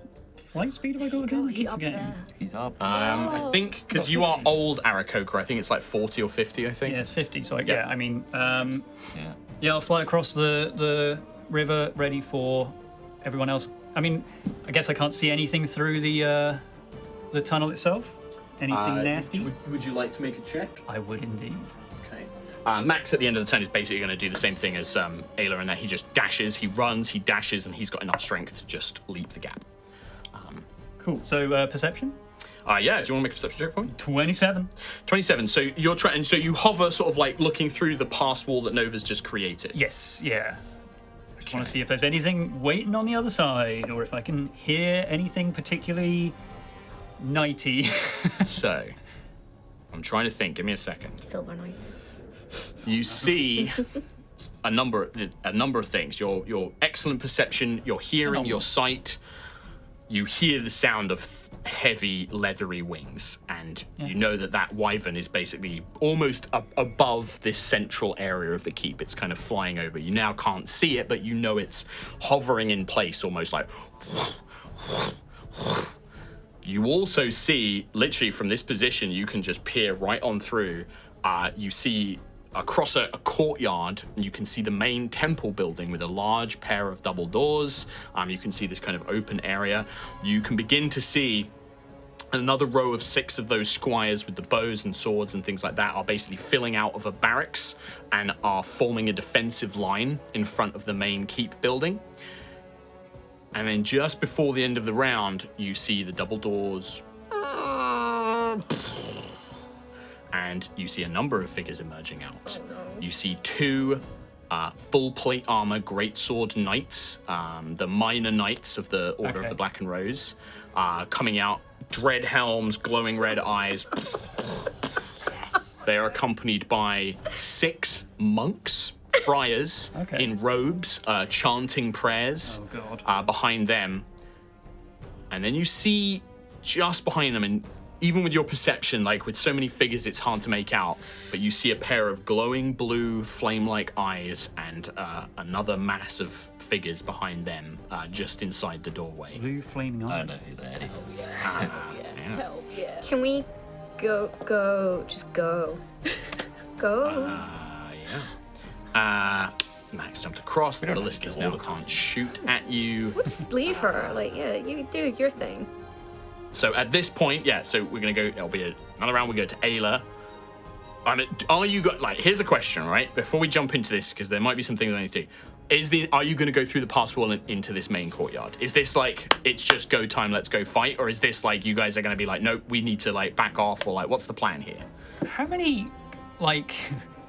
flight speed have I got again? I keep up forgetting. there. He's up. I think because you are old Aarakocra, I think it's like 40 or 50. I think. Yeah, it's 50. So Yeah. I mean, Yeah. yeah, I'll fly across the river, ready for everyone else. I mean, I guess I can't see anything through the tunnel itself. Anything nasty? Would you like to make a check? I would indeed. Okay. Max at the end of the turn is basically going to do the same thing as Ayla in that he just dashes, he runs, he dashes, and he's got enough strength to just leap the gap. Cool. So perception. Yeah. Do you want to make a perception check for me? 27. 27. So you're trying. So you hover, sort of like looking through the pass wall that Nova's just created. Yes. Yeah. I just want to see if there's anything waiting on the other side, or if I can hear anything particularly nighty. So I'm trying to think. Give me a second. Silver Knights. You see a number of things. Your excellent perception, your hearing, your sight. You hear the sound of heavy, leathery wings, and you know that wyvern is basically almost above this central area of the keep. It's kind of flying over. You now can't see it, but you know it's hovering in place, almost like You also see, literally from this position, you can just peer right on through. You see across a courtyard, you can see the main temple building with a large pair of double doors. You can see this kind of open area. You can begin to see another row of 6 of those squires with the bows and swords and things like that are basically filling out of a barracks and are forming a defensive line in front of the main keep building. And then just before the end of the round, you see the double doors. And you see a number of figures emerging out. You see 2 full plate armor greatsword knights, the minor knights of the Order of the Black and Rose, coming out, dread helms, glowing red eyes. Yes. They are accompanied by 6 monks, friars in robes, chanting prayers behind them. And then you see just behind them, and even with your perception, like with so many figures, it's hard to make out, but you see a pair of glowing blue flame-like eyes and another mass of figures behind them just inside the doorway. Blue flaming eyes. I know who that is. Hell yeah. Can we just go? Max jumped across. The ballistas now can't shoot at you. We'll just leave her. Like, yeah, you do your thing. So at this point, so we're gonna go. It'll be another round. We go to Ayla. Are you here's a question, right? Before we jump into this, because there might be some things I need to do. Are you going to go through the pass wall and into this main courtyard? Is this like it's just go time, let's go fight, or is this like you guys are going to be like, nope, we need to like back off, or like what's the plan here? How many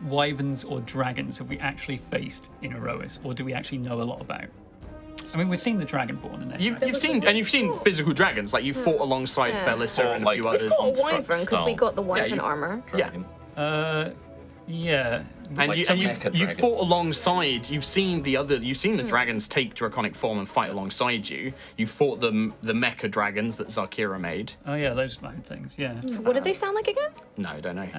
wyverns or dragons have we actually faced in Aerois, or do we actually know a lot about? I mean, we've seen the Dragonborn in there. You've seen physical dragons, like you fought alongside Felissa and a few others. We've got a wyvern because we got the wyvern armor. Dragon. Yeah. And you fought alongside. You've seen the dragons take draconic form and fight alongside you. You fought the mecha dragons that Zarkira made. Oh yeah, those things. Yeah. What did they sound like again? No, I don't know.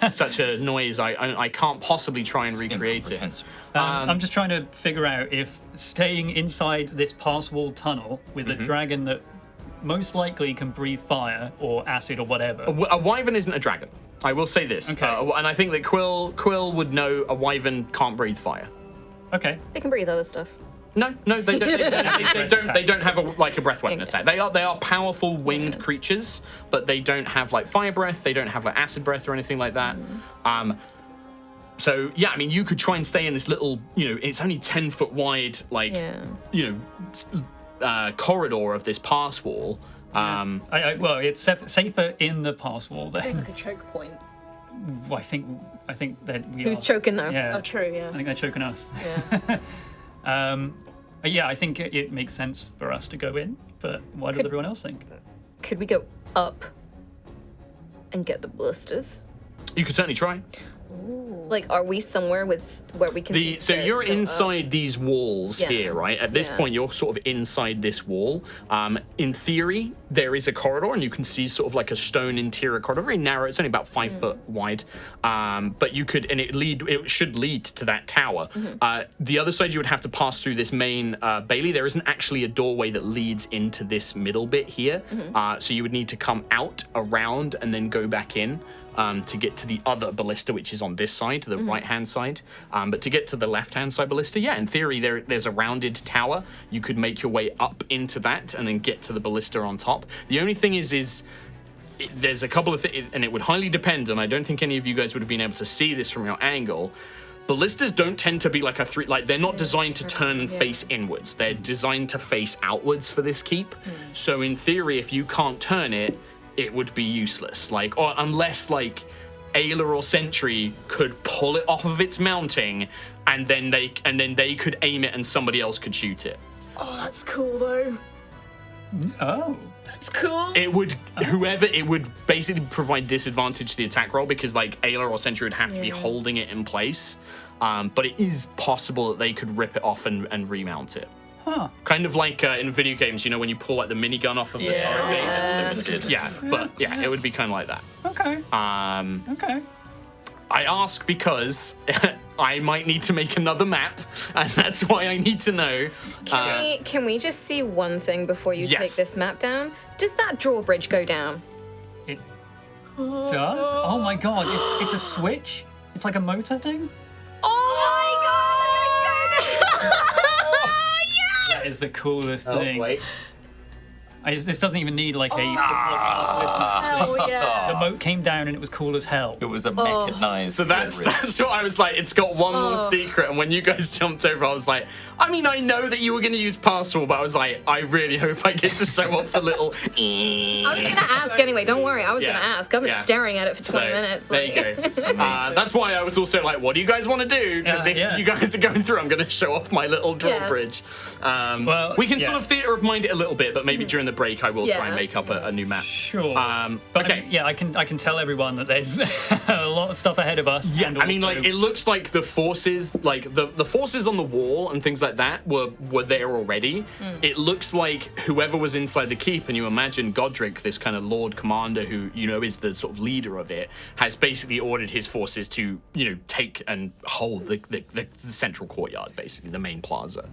Such a noise. I can't possibly try and recreate it. I'm just trying to figure out if staying inside this pass wall tunnel with a dragon that most likely can breathe fire or acid or whatever. A wyvern isn't a dragon. I will say this. Okay. And I think that Quill would know a wyvern can't breathe fire. Okay. They can breathe other stuff. No, they don't. They don't have a breath weapon attack. They are powerful winged creatures, but they don't have like fire breath. They don't have like acid breath or anything like that. So yeah, I mean, you could try and stay in this little, it's only 10 foot wide, corridor of this pass wall. Well, it's safer in the pass wall then. Like a choke point. I think that we Who's are. choking though? Yeah. Oh, true, yeah. I think they're choking us. Yeah. Yeah, I think it makes sense for us to go in, but what does everyone else think? Could we go up and get the ballistas? You could certainly try. Like, are we somewhere where we can see So stairs you're to go up? inside these walls here, right? At this point, you're sort of inside this wall. In theory, there is a corridor, and you can see sort of like a stone interior corridor, very narrow. It's only about 5 foot wide, but you could, and it should lead to that tower. The other side, you would have to pass through this main bailey. There isn't actually a doorway that leads into this middle bit here, so you would need to come out, around, and then go back in. To get to the other ballista, which is on this side, the right-hand side. But to get to the left-hand side ballista, in theory, there's a rounded tower. You could make your way up into that and then get to the ballista on top. The only thing is there's a couple of things, and it would highly depend, and I don't think any of you guys would have been able to see this from your angle. Ballistas don't tend to be like they're not designed to turn and face inwards. They're designed to face outwards for this keep. So in theory, if you can't turn it, it would be useless. Or unless Ayla or Sentry could pull it off of its mounting, and then they could aim it and somebody else could shoot it. Oh, that's cool though. Oh. That's cool. It would basically provide disadvantage to the attack roll because Ayla or Sentry would have to be holding it in place. But it is possible that they could rip it off and remount it. Huh. Kind of like in video games, when you pull the minigun off of the turret base. It would be kind of like that. Okay. Okay. I ask because I might need to make another map, and that's why I need to know. Can we just see one thing before you Yes. take this map down? Does that drawbridge go down? It does? Oh my god, it's a switch? It's like a motor thing? Oh my god! That is the coolest thing. Wait. This doesn't even need like a. Hell yeah. The moat came down and it was cool as hell. It was a mechanized. So that's what I was like. It's got one more secret, and when you guys jumped over, I was like, I mean, I know that you were going to use Passwall, but I was like, I really hope I get to show off the little. I was gonna ask anyway. Don't worry, I was Yeah. gonna ask. I've been Yeah. staring at it for 20 minutes. There you go. That's why I was also like, what do you guys want to do? Because if Yeah. you guys are going through, I'm going to show off my little drawbridge. Well, We can yeah. sort of theatre of mind it a little bit, but maybe during the break I will try and Yeah. make up a new map. Sure. Okay. But I mean, yeah, I can tell everyone that there's a lot of stuff ahead of us. Yeah, and I mean, also- like, it looks like the forces, like, the forces on the wall and things like that were there already. It looks like whoever was inside the keep, and you imagine Godric, this kind of Lord Commander who, you know, is the sort of leader of it, has basically ordered his forces to, you know, take and hold the central courtyard, basically, the main plaza.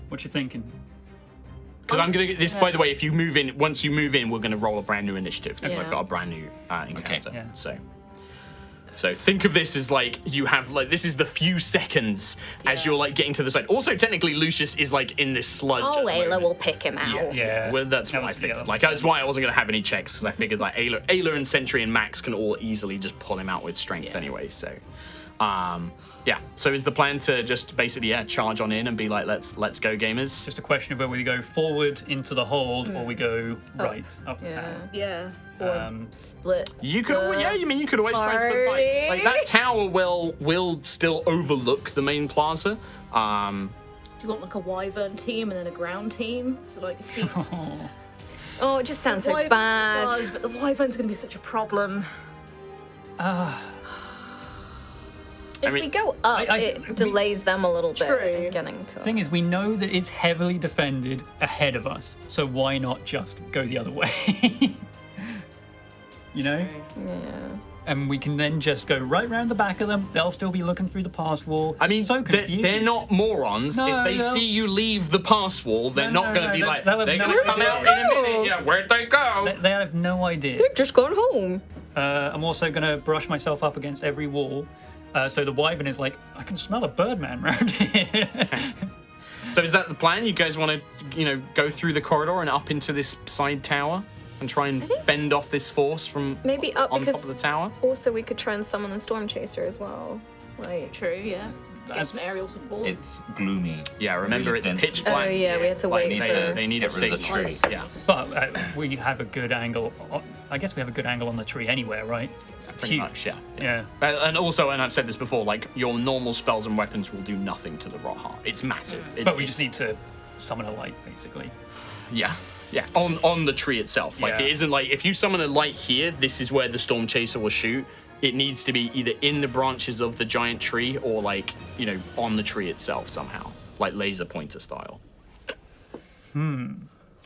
What you thinking? Because I'm going to, this, by the way, if you move in, once you move in, we're going to roll a brand new initiative, because I've Yeah. got a brand new encounter. yeah. So think of this as like you have like this is the few seconds as you're like getting to the side. Also, technically, Lucius is like in this sludge. at the Ayla moment. will pick him out. Yeah. Well, that's That what I was- figured. yeah. Like that's why I wasn't gonna have any checks because I figured like Ayla and Sentry and Max can all easily just pull him out with strength anyway. So, yeah. So is the plan to just basically charge on in and be like let's go gamers? Just a question of whether we go forward into the hold or we go right up the tower. Yeah. Or split. You could, you could always try and split Party. like that tower will still overlook the main plaza. Do you want like a wyvern team and then a ground team? So like a team. Oh, it just sounds so Wyvern bad. does, but the wyvern's gonna be such a problem. If we go up, it delays them a little bit True. in getting to Thing is, we know that it's heavily defended ahead of us, so why not just go the other way? You know? Yeah. And we can then just go right round the back of them. They'll still be looking through the pass wall. I mean, so they're confused. not morons. No, if they no. see you leave the pass wall, they're No, not no, going to no, be they- like, they'll have they're no going to come idea. out in a minute. Yeah, where'd they go? They have no idea. We've just gone home. I'm also going to brush myself up against every wall. So the wyvern is like, I can smell a birdman around here. So is that the plan? You guys want to, go through the corridor and up into this side tower and try and fend off this force from Maybe up on because top of the tower? also we could try and summon the storm chaser as well. Like, True, yeah. Get some That's- aerial support. It's gloomy. Yeah, remember Really it's dense. pitch black. Oh, yeah, we had to Like, wait they need a Get rid of safe the tree. tree. Yeah, But we have a good angle. I guess we have a good angle on the tree anywhere, right? pretty much. Yeah. Yeah. And also, and I've said this before, like your normal spells and weapons will do nothing to the rot heart. It's massive. But we just need to summon a light, basically. Yeah. On the tree itself. Like Yeah. it isn't like if you summon a light here, this is where the storm chaser will shoot. It needs to be either in the branches of the giant tree or like, on the tree itself somehow. Like laser pointer style.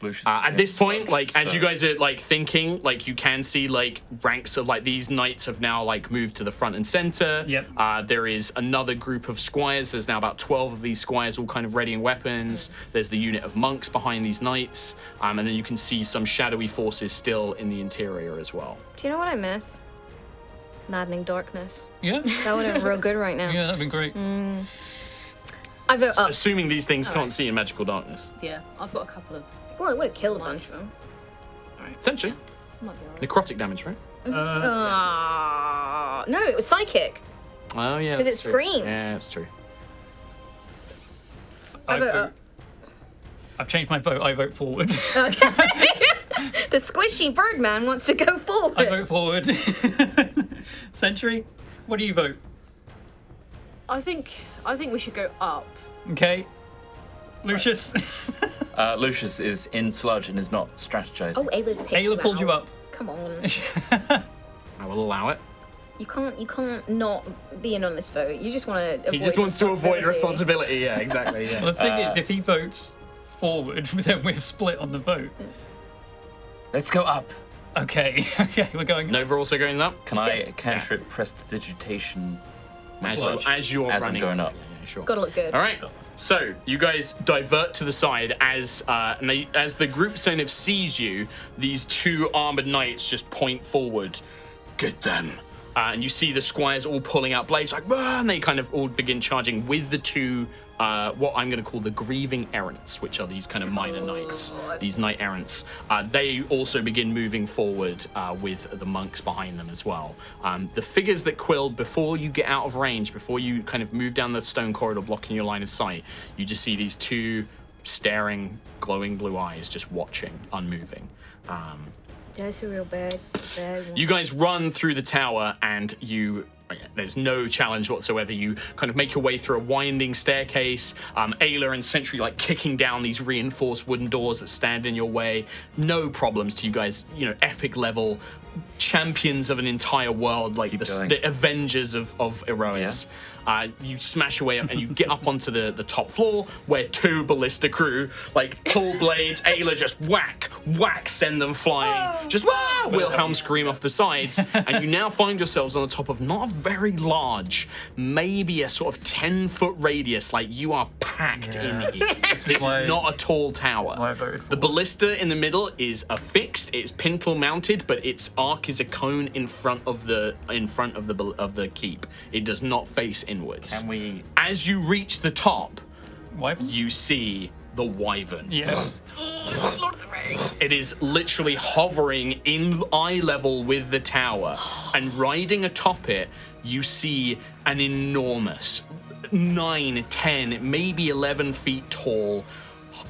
Lucius At is this point, so- like as so- you guys are like thinking, like you can see like ranks of like these knights have now like moved to the front and center. Yep. There is another group of squires. There's now about 12 of these squires all kind of readying weapons. There's the unit of monks behind these knights. And then you can see some shadowy forces still in the interior as well. do you know what I miss? Maddening darkness. Yeah. That would have been real good right now. Yeah, that'd be great. I vote up. Assuming these things can't see in magical darkness. Yeah, I've got a couple of. Well, it would have killed a bunch of them. Potentially. Might be alright. Necrotic damage, right? No, it was psychic. Oh, yeah. 'Cause that's it true. screams. Yeah, that's true. I vote vote- up. I've changed my vote. I vote forward. The squishy birdman wants to go forward. I vote forward. Sentry, what do you vote? I think we should go up. Okay. Lucius. Lucius is in sludge and is not strategizing. Oh, Ayla's picked Ayla pulled you out. up. Come on. I will allow it. You can't not be in on this vote. You just want to avoid He just wants to avoid responsibility. responsibility. Yeah, exactly. Yeah. Well, the thing is, if he votes forward, then we're split on the vote. Let's go up. Okay, okay, we're going. Nova also going up. Can I cantrip prestidigitation As you're as running I'm going up? Yeah, sure. Gotta look good. All right. So you guys divert to the side as as the group kind of sees you. These two armored knights just point forward. Get them. And you see the squires all pulling out blades like, "Rah!" And they kind of all begin charging with the two. What I'm going to call the grieving errants, which are these kind of minor knights, these knight errants. They also begin moving forward with the monks behind them as well. The figures that quilled before you get out of range, before you kind of move down the stone corridor blocking your line of sight, you just see these two staring, glowing blue eyes just watching, unmoving. That's a real bad one. You guys run through the tower and there's no challenge whatsoever. You kind of make your way through a winding staircase. Ayla and Sentry like kicking down these reinforced wooden doors that stand in your way. No problems to you guys. Epic level champions of an entire world, like the Avengers of Aerois. You smash your way up and you get up onto the top floor where two ballista crew like pull blades. Ayla just whack, send them flying. Just wow! Wilhelm scream off the sides. And you now find yourselves on the top of not a very large, maybe a sort of 10-foot radius. Like you are packed in here. This is not a tall tower. The ballista in the middle is affixed. It's pintle mounted, but its arc is a cone in front of the keep. It does not face inwards. Can we? As you reach the top, Wyvern? you see the wyvern. Yeah. It is literally hovering in eye level with the tower, and riding atop it, you see an enormous 9, 10, maybe 11 feet tall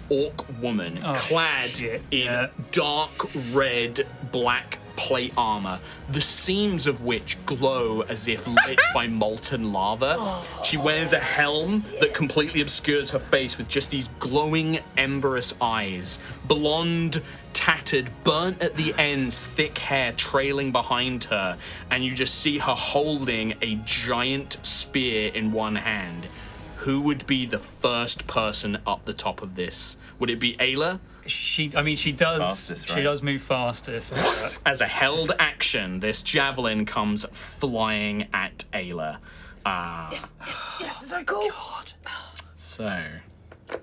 orc woman clad in dark red, black plate armor, the seams of which glow as if lit by molten lava. She wears a helm that completely obscures her face with just these glowing, emberous eyes. Blonde, tattered, burnt at the ends, thick hair trailing behind her, and you just see her holding a giant spear in one hand. Who would be the first person up the top of this? Would it be Ayla? She does. Fastest, right? She does move fastest. As a held action, this javelin comes flying at Ayla. Yes, so cool. God. So,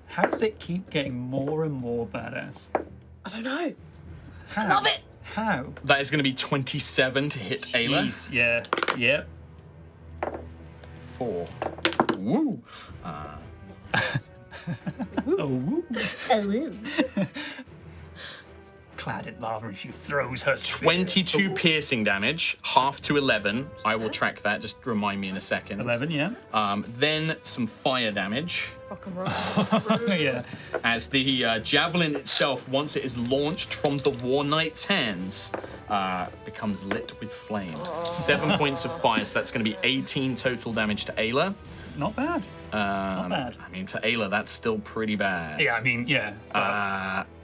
How does it keep getting more and more badass? I don't know. How? Love it. How? that is going to be 27 to hit Ayla. Jeez, yeah. Yep. 4. Woo! Oh. Oh, Clad in lava, and she throws her spear. 22 piercing damage, half to 11. I will track that. Just remind me in a second. 11, yeah. Then some fire damage. Rock and roll. Yeah. As the javelin itself, once it is launched from the War Knight's hands, becomes lit with flame. 7 points of fire, so that's going to be 18 total damage to Ayla. Not bad. Not bad. I mean, for Ayla, that's still pretty bad. Yeah, I mean, yeah.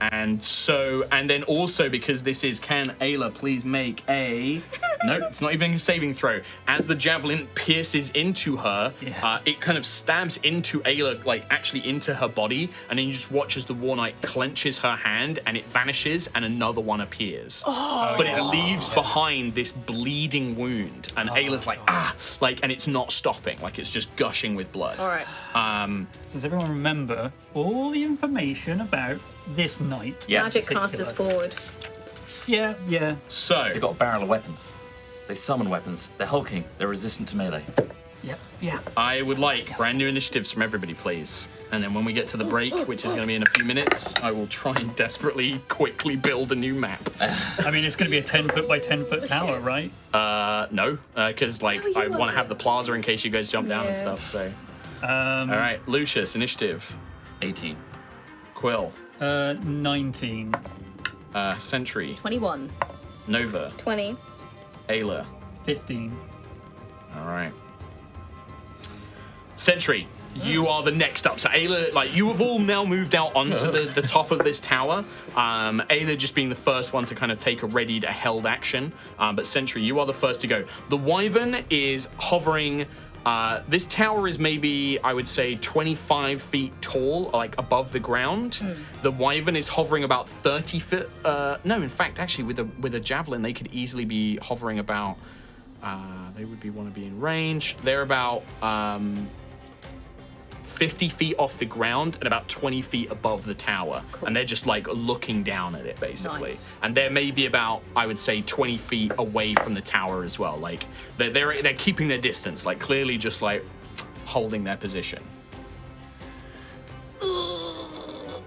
And then also because this is, can Ayla please make a... No, it's not even a saving throw. As the javelin pierces into her, it kind of stabs into Ayla, like actually into her body, and then you just watch as the War Knight clenches her hand and it vanishes and another one appears. But it leaves behind this bleeding wound, and Ayla's like, and it's not stopping, like it's just gushing with blood. All right. Does everyone remember all the information about this knight? Yes. Magic casters forward. Yeah, yeah. So, They've got a barrel of weapons. They summon weapons. They're hulking. They're resistant to melee. Yep, yeah. I would like brand new initiatives from everybody, please. And then when we get to the break, which is going to be in a few minutes, I will try and desperately, quickly build a new map. I mean, it's going to be a 10-foot by 10-foot tower, right? No, because I want to have the plaza in case you guys jump down and Yeah. stuff. So, all right, Lucius, initiative. 18. Quill, 19. Sentry, 21. Nova, 20. Ayla. 15. All right. Sentry, you are the next up. So Ayla, like, you have all now moved out onto the top of this tower. Ayla just being the first one to kind of take a held action. But Sentry, you are the first to go. The Wyvern is hovering This tower is maybe, I would say, 25 feet tall, like above the ground. The wyvern is hovering about 30 feet. No, in fact, actually, with a javelin, they could easily be hovering about. They would want to be in range. They're about 50 feet off the ground and about 20 feet above the tower. Cool. And they're just like looking down at it, basically. Nice. And they're maybe about, I would say, 20 feet away from the tower as well. Like they're keeping their distance, like clearly just like holding their position.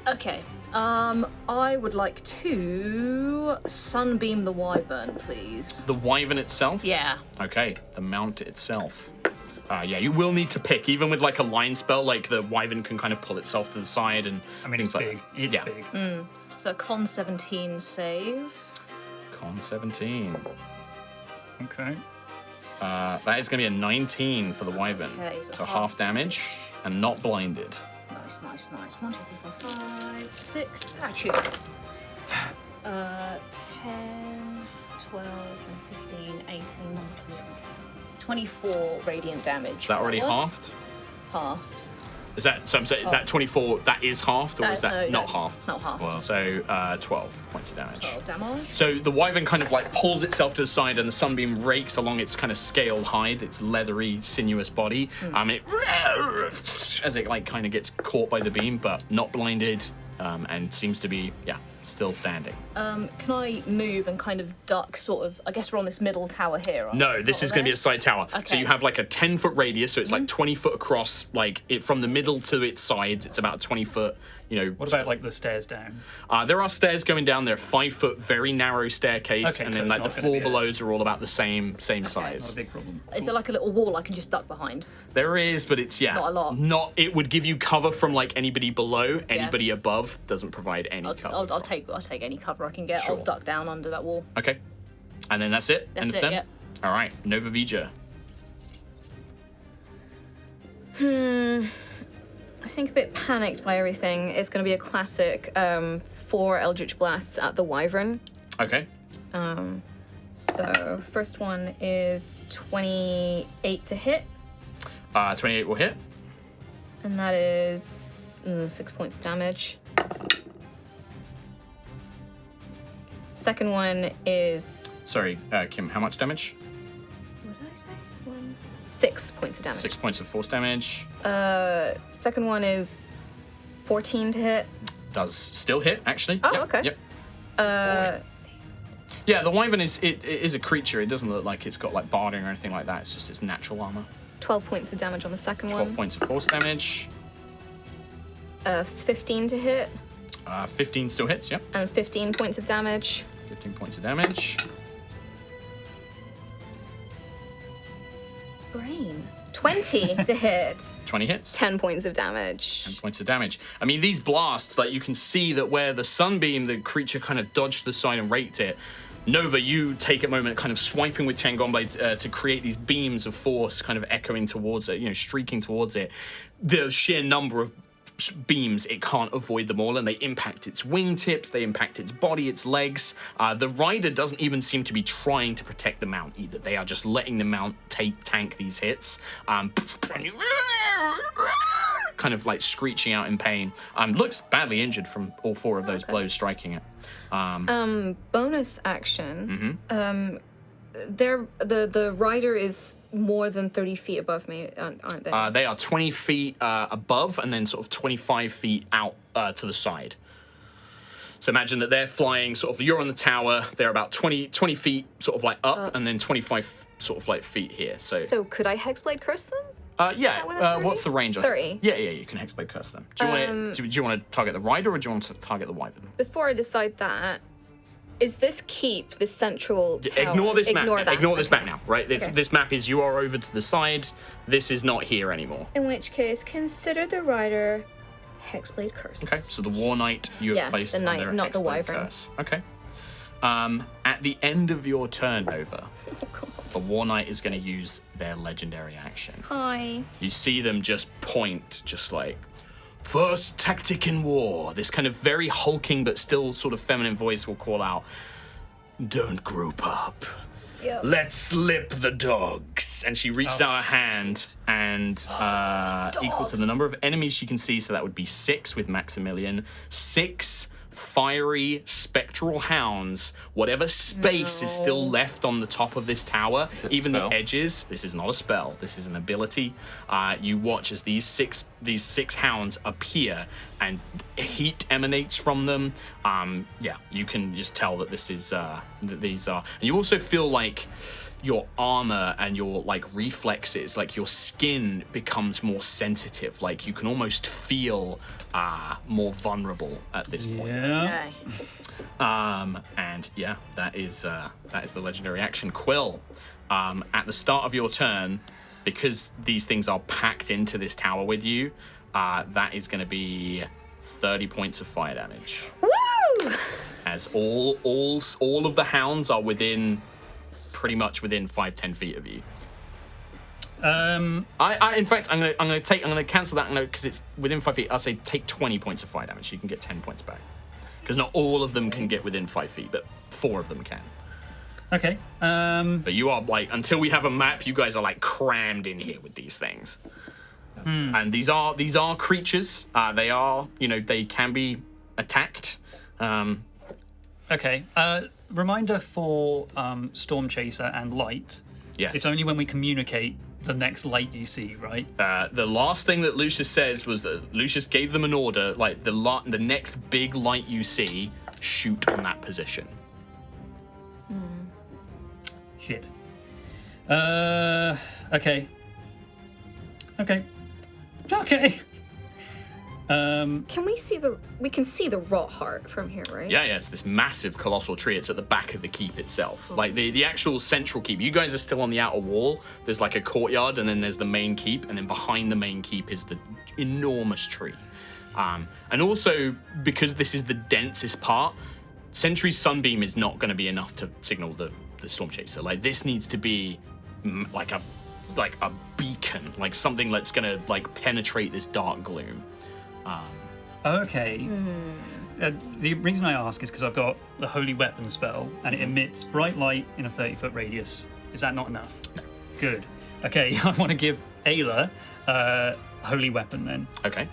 Okay. I would like to sunbeam the wyvern, please. The wyvern itself? Yeah. Okay, the mount itself. Yeah, you will need to pick, even with like a line spell, like the wyvern can kind of pull itself to the side and I mean, things it's like big. that. It's Yeah. big. So con 17 save. Con 17. Okay. That is going to be a 19 for the wyvern. Okay, So half damage and not blinded. Nice. 1, 2, 3, 4, 5, 6. Got you. 10, 12, and 15, 18, 24 radiant damage. Is that already halved? Halved. Is that, so I'm saying that 24, that is halved, or is that not halved? It's not halved. Wow. So 12 points of damage. 12 damage. So the wyvern kind of like pulls itself to the side and the sunbeam rakes along its kind of scaled hide, its leathery, sinuous body. As it like kind of gets caught by the beam, but not blinded, and seems to be, still standing. Can I move and kind of duck sort of, I guess we're on this middle tower here, aren't No, we? this Not is going to be there? a side tower. So Okay. you have like a 10-foot radius, so it's like 20 foot across, like it from the middle to its sides. It's about 20 foot, What about like the stairs down? there are stairs going down. They're 5-foot, very narrow staircase, Okay, and so then it's like the not gonna floor be a- belows are all about the same size. Not a big problem. Is there like a little wall I can just duck behind? There is, but it's Not a lot. It would give you cover from like anybody below, anybody above doesn't provide any cover. I'll take any cover I can get. Sure. I'll duck down under that wall. Okay, and then that's it. That's End of it, turn. yep. All right, Nova Vija. I think a bit panicked by everything. It's going to be a classic 4 Eldritch Blasts at the wyvern. Okay, So first one is 28 to hit, 28 will hit. and that is 6 points of damage. Second one is Sorry, Kim, how much damage? what did I say? 6 points of damage. 6 points of force damage. Second one is 14 to hit. Does still hit, actually. Oh, Yep, okay. Yep. Yeah, the wyvern is it is a creature. It doesn't look like it's got like barding or anything like that. It's just its natural armor. 12 points of damage on the second 12 one. points of force damage. 15 to hit, 15 still hits, yep. and 15 points of damage. 15 points of damage. Brain. 20 to hit, 20 hits. 10 points of damage. Points of damage. I mean, these blasts, like you can see that where the sunbeam, the creature kind of dodged to the side and raked it. Nova, you take a moment, kind of swiping with Tiangong Blade to create these beams of force, kind of echoing towards it, streaking towards it. The sheer number of beams, it can't avoid them all, and they impact its wingtips, they impact its body, its legs. The rider doesn't even seem to be trying to protect the mount either. They are just letting the mount tank these hits. Kind of like screeching out in pain. Looks badly injured from all 4 of those blows striking it. Bonus action. The rider is more than 30 feet above me, aren't they? They are 20 feet above and then sort of 25 feet out to the side. So imagine that they're flying sort of, you're on the tower, they're about 20 feet sort of like up and then 25 sort of like feet here. So could I Hexblade Curse them? Yeah, within 30? what's the range? 30. Yeah, you can Hexblade Curse them. Do you want to target the rider or do you want to target the wyvern? Before I decide that, is this keep, this central tower? Ignore this map. Ignore that. Ignore this Okay. map now, right? Okay. This map is you are over to the side. This is not here anymore. In which case, consider the rider Hexblade Curse. Okay, so the War Knight you have Yeah, placed the knight, under a not the Hexblade wyvern. Curse. Okay. At the end of your turn, Nova, the War Knight is going to use their legendary action. Hi. You see them just point, just like, first tactic in war. This kind of very hulking but still sort of feminine voice will call out, don't group up. Yep. Let's slip the dogs. And she reached out her hand, and equal to the number of enemies she can see, so that would be 6 with Maximilian. 6 fiery spectral hounds. Whatever space is still left on the top of this tower, even the edges. This is not a spell. This is an ability. You watch as these six hounds appear, and heat emanates from them. Yeah, you can just tell that this is that these are. And you also feel like your armor and your like reflexes, like your skin becomes more sensitive. Like you can almost feel more vulnerable at this point. Yeah. And yeah, that is the legendary action. Quill, at the start of your turn, because these things are packed into this tower with you, that is going to be 30 points of fire damage. Woo! As all of the hounds are pretty much within 5-10 feet of you. In fact, I'm gonna cancel that because it's within 5 feet. I'll say take 20 points of fire damage. So you can get 10 points back. Because not all of them can get within 5 feet, but 4 of them can. Okay. But you are like, until we have a map, you guys are like crammed in here with these things. And these are creatures. They are, they can be attacked. Okay. Reminder for Storm Chaser and Light. Yes. It's only when we communicate the next light you see, right? The last thing that Lucius says was that Lucius gave them an order, like the next big light you see, shoot on that position. Shit. Okay. Okay. We can see the rot heart from here, right? Yeah, it's this massive colossal tree. It's at the back of the keep itself. Like the actual central keep. You guys are still on the outer wall. There's like a courtyard, and then there's the main keep, and then behind the main keep is the enormous tree. And also, because this is the densest part, Sentry's Sunbeam is not going to be enough to signal the Storm Chaser. Like this needs to be like a beacon, like something that's going to like penetrate this dark gloom. Okay. The reason I ask is because I've got the Holy Weapon spell, and it emits bright light in a 30-foot radius. Is that not enough? No. Good. Okay, I want to give Ayla Holy Weapon then. Okay.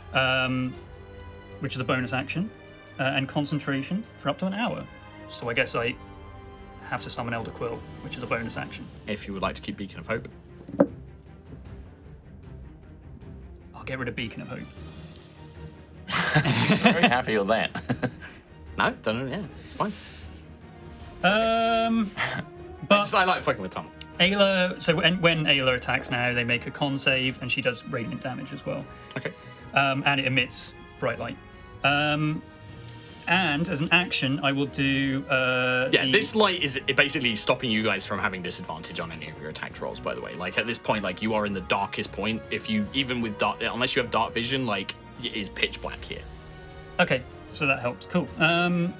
Which is a bonus action, and concentration for up to an hour. So I guess I have to summon Elder Quill, which is a bonus action. If you would like to keep Beacon of Hope. I'll get rid of Beacon of Hope. Very happy with that. No, don't know. Yeah, it's fine. But I like fucking with Tom. Ayla. So when Ayla attacks now, they make a con save, and she does radiant damage as well. Okay. And it emits bright light. And as an action, I will do. This light is basically stopping you guys from having disadvantage on any of your attack rolls. By the way, like at this point, like you are in the darkest point. If you even with unless you have dark vision, like it is pitch black here. Okay, so that helps. Cool. And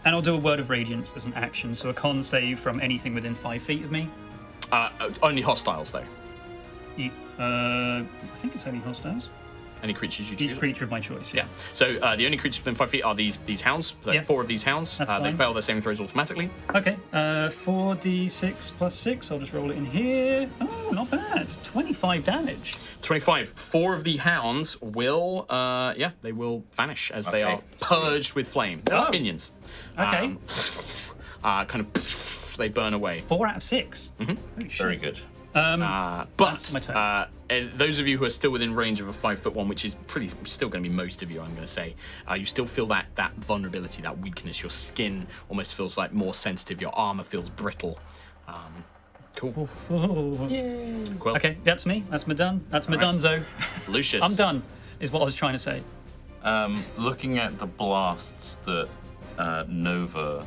I'll do a Word of Radiance as an action, so a con save from anything within 5 feet of me. Only hostiles though. I think it's only hostiles. Any creatures you choose. Each creature of my choice. Yeah. So the only creatures within 5 feet are these hounds. Yeah. 4 of these hounds. That's They fine. fail their saving throws automatically. Okay. 4d6 plus 6. I'll just roll it in here. Oh, not bad. 25 damage. 25. 4 of the hounds will, they will vanish as they are purged with flame. They're like minions. Okay. Kind of, they burn away. 4 out of 6. Mm-hmm. Very good. But That's my turn. and those of you who are still within range of a 5'1", which is still going to be most of you, I'm going to say, you still feel that vulnerability, that weakness. Your skin almost feels like more sensitive. Your armor feels brittle. Cool. Quill. Okay, that's me. That's my done. That's my donezo. Lucius. I'm done, is what I was trying to say. Looking at the blasts that Nova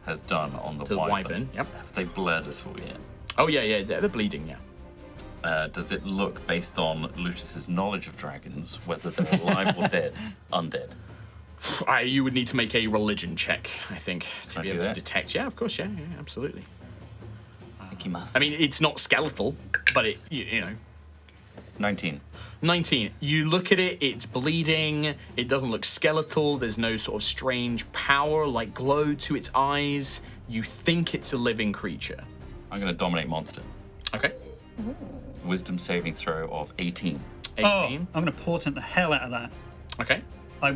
has done on the wyvern, yep. Have they bled at all yet? Oh yeah, they're bleeding. Yeah. Does it look, based on Lucius's knowledge of dragons, whether they're alive or dead? Undead. You would need to make a religion check, I think, to be able to detect. Yeah, of course. Yeah, absolutely. I think you must. I mean, it's not skeletal, but it, 19. 19. You look at it, it's bleeding. It doesn't look skeletal. There's no sort of strange power, like glow to its eyes. You think it's a living creature. I'm going to dominate monster. Okay. Wisdom saving throw of 18. 18. Oh, I'm going to portent the hell out of that. Okay. I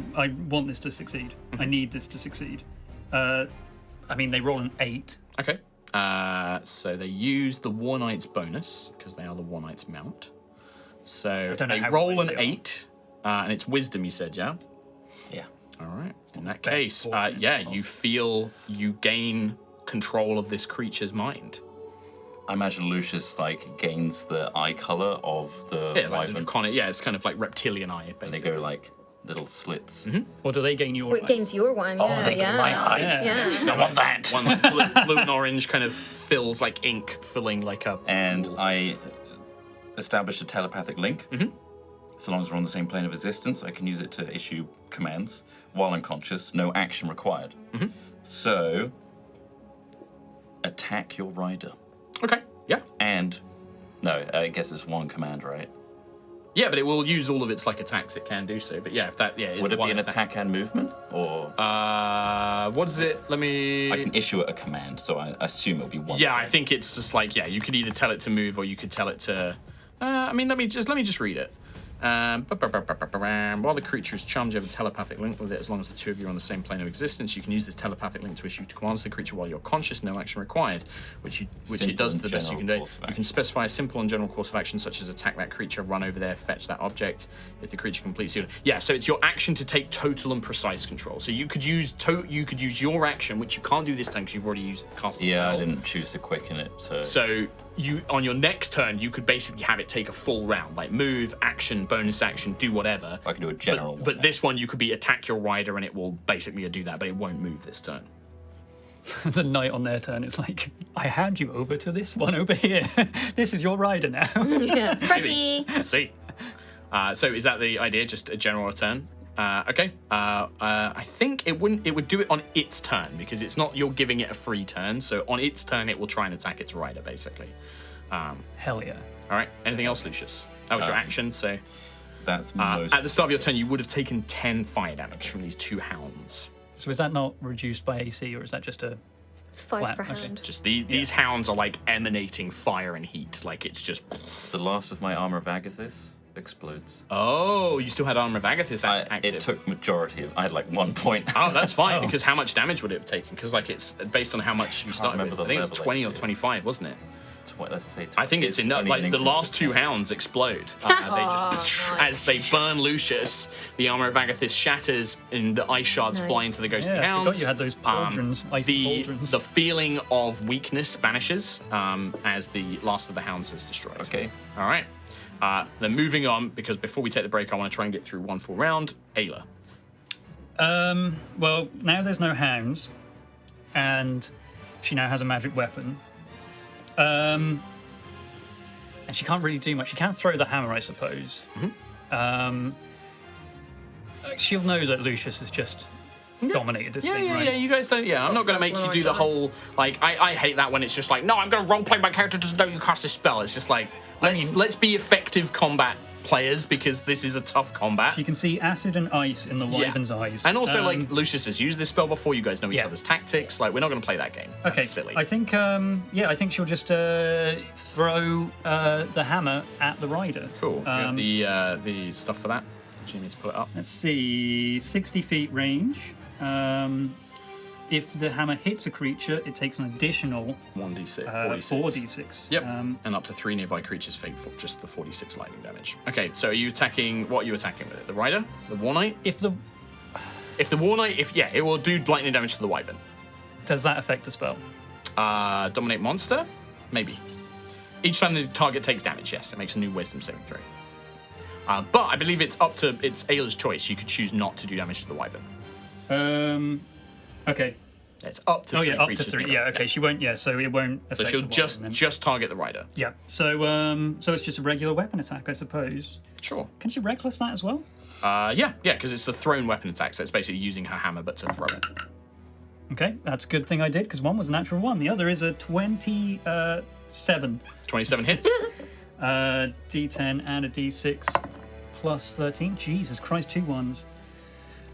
want this to succeed. I need this to succeed. I mean, they roll an 8. Okay. So they use the War Knight's bonus because they are the War Knight's mount. So don't know they how roll wise an they are. 8, and it's wisdom. You said, yeah. Yeah. All right. In that best case, fortune. you feel you gain control of this creature's mind. I imagine Lucius like gains the eye color of the Yeah, like the wyvern. draconic. Yeah, it's kind of like reptilian eye, And they basically. go like little slits. Or do they gain your Wait, eyes? gains your one. Oh, Yeah, they yeah. get my eyes. Yeah. I want that. One like blue and orange kind of fills like ink, filling like a. And I established a telepathic link. So long as we're on the same plane of existence, I can use it to issue commands while unconscious. No action required. So, attack your rider. Okay. Yeah. And no, I guess it's one command, right? Yeah, but it will use all of its like attacks. It can do so. But yeah, if that is Would it one be an attack and movement, or What is it? Let me. I can issue it a command? So I assume it'll be one. Yeah, I think it's just like you could either tell it to move or you could tell it to. I mean, let me just read it. While the creature is charmed, you have a telepathic link with it. As long as the two of you are on the same plane of existence, you can use this telepathic link to issue commands to the creature while you're conscious. No action required, which it does to the best you can do. general course of You can action. specify a simple and general course of action, such as attack that creature, run over there, fetch that object. If the creature completes your so it's your action to take total and precise control. So you could use your action, which you can't do this time because you've already cast the Yeah, I spell. didn't choose to quicken it, so. So you on your next turn, you could basically have it take a full round, like move, action, bonus action, do whatever. I can do a general But one. this one, you could be attack your rider, and it will basically do that, but it won't move this turn. The knight on their turn is like, I hand you over to this one over here. This is your rider now. Yeah. Pressy. We'll see. So is that the idea? Just a general turn? Okay. I think it would do it on its turn because it's not you're giving it a free turn. So on its turn, it will try and attack its rider, basically. Hell yeah. All right. Anything else, Lucius? That was your action. So That's most. at the start of your turn, you would have taken 10 fire damage from these two hounds. So is that not reduced by AC, or is that just a... It's 5 Flat, per okay. hand. Just these hounds are like emanating fire and heat. Like it's just. the last of my armor of Agathis explodes. Oh, you still had Armor of Agathis active. It took majority of. I had like 1 point. Oh, that's fine because how much damage would it have taken? Because like it's based on how much you started with. remember I the think it's level 20 it or did. 25, wasn't it? Let's say. I think it's enough. only Like an the increase last of two 10. hounds explode. They just as they burn Lucius. The Armor of Agathis shatters, and the ice shards fly Nice. into the ghostly Yeah, I hounds. forgot you had those pauldrons, icy pauldrons. The feeling of weakness vanishes as the last of the hounds is destroyed. Okay. All right. Then moving on, because before we take the break, I want to try and get through one full round. Ayla. Well, now there's no hounds, and she now has a magic weapon. And she can't really do much. She can throw the hammer, I suppose. She'll know that Lucius has just dominated this thing, right? Yeah. You guys don't. Yeah, I'm not going to make you do the whole like. I hate that when it's just like, no, I'm going to roleplay my character doesn't know you cast a spell. It's just like let's be effective combat players because this is a tough combat. You can see acid and ice in the wyvern's eyes. And also, like Lucius has used this spell before. You guys know each Yeah. other's tactics. Like we're not going to play that game. Okay, That's silly. I think I think she'll just throw the hammer at the rider. Cool. Do you have the stuff for that? Do you need to pull it up? Let's see, 60 feet range. If the hammer hits a creature, it takes an additional 1d6, 4d6. Yep. And up to 3 nearby creatures fade for just the 46 lightning damage. Okay, so are you attacking? What are you attacking with it? The rider, the War Knight. If the War Knight, it will do lightning damage to the wyvern. does that affect the spell? Dominate monster, maybe. Each time the target takes damage, yes, it makes a new Wisdom saving throw. But I believe it's Ayla's choice. You could choose not to do damage to the wyvern. Okay. It's up to 3 up to creatures 3. nearby. Yeah. Okay. She won't. Yeah. So it won't So affect. she'll the just wyvern then. just target the rider. Yeah. So it's just a regular weapon attack, I suppose. Sure. Can she reckless that as well? Yeah, because it's a thrown weapon attack, so it's basically using her hammer but to throw it. Okay, that's a good thing I did because one was a natural 1. The other is a 27. 27 hits. D10 and a D6 plus 13. Jesus Christ, 2 ones.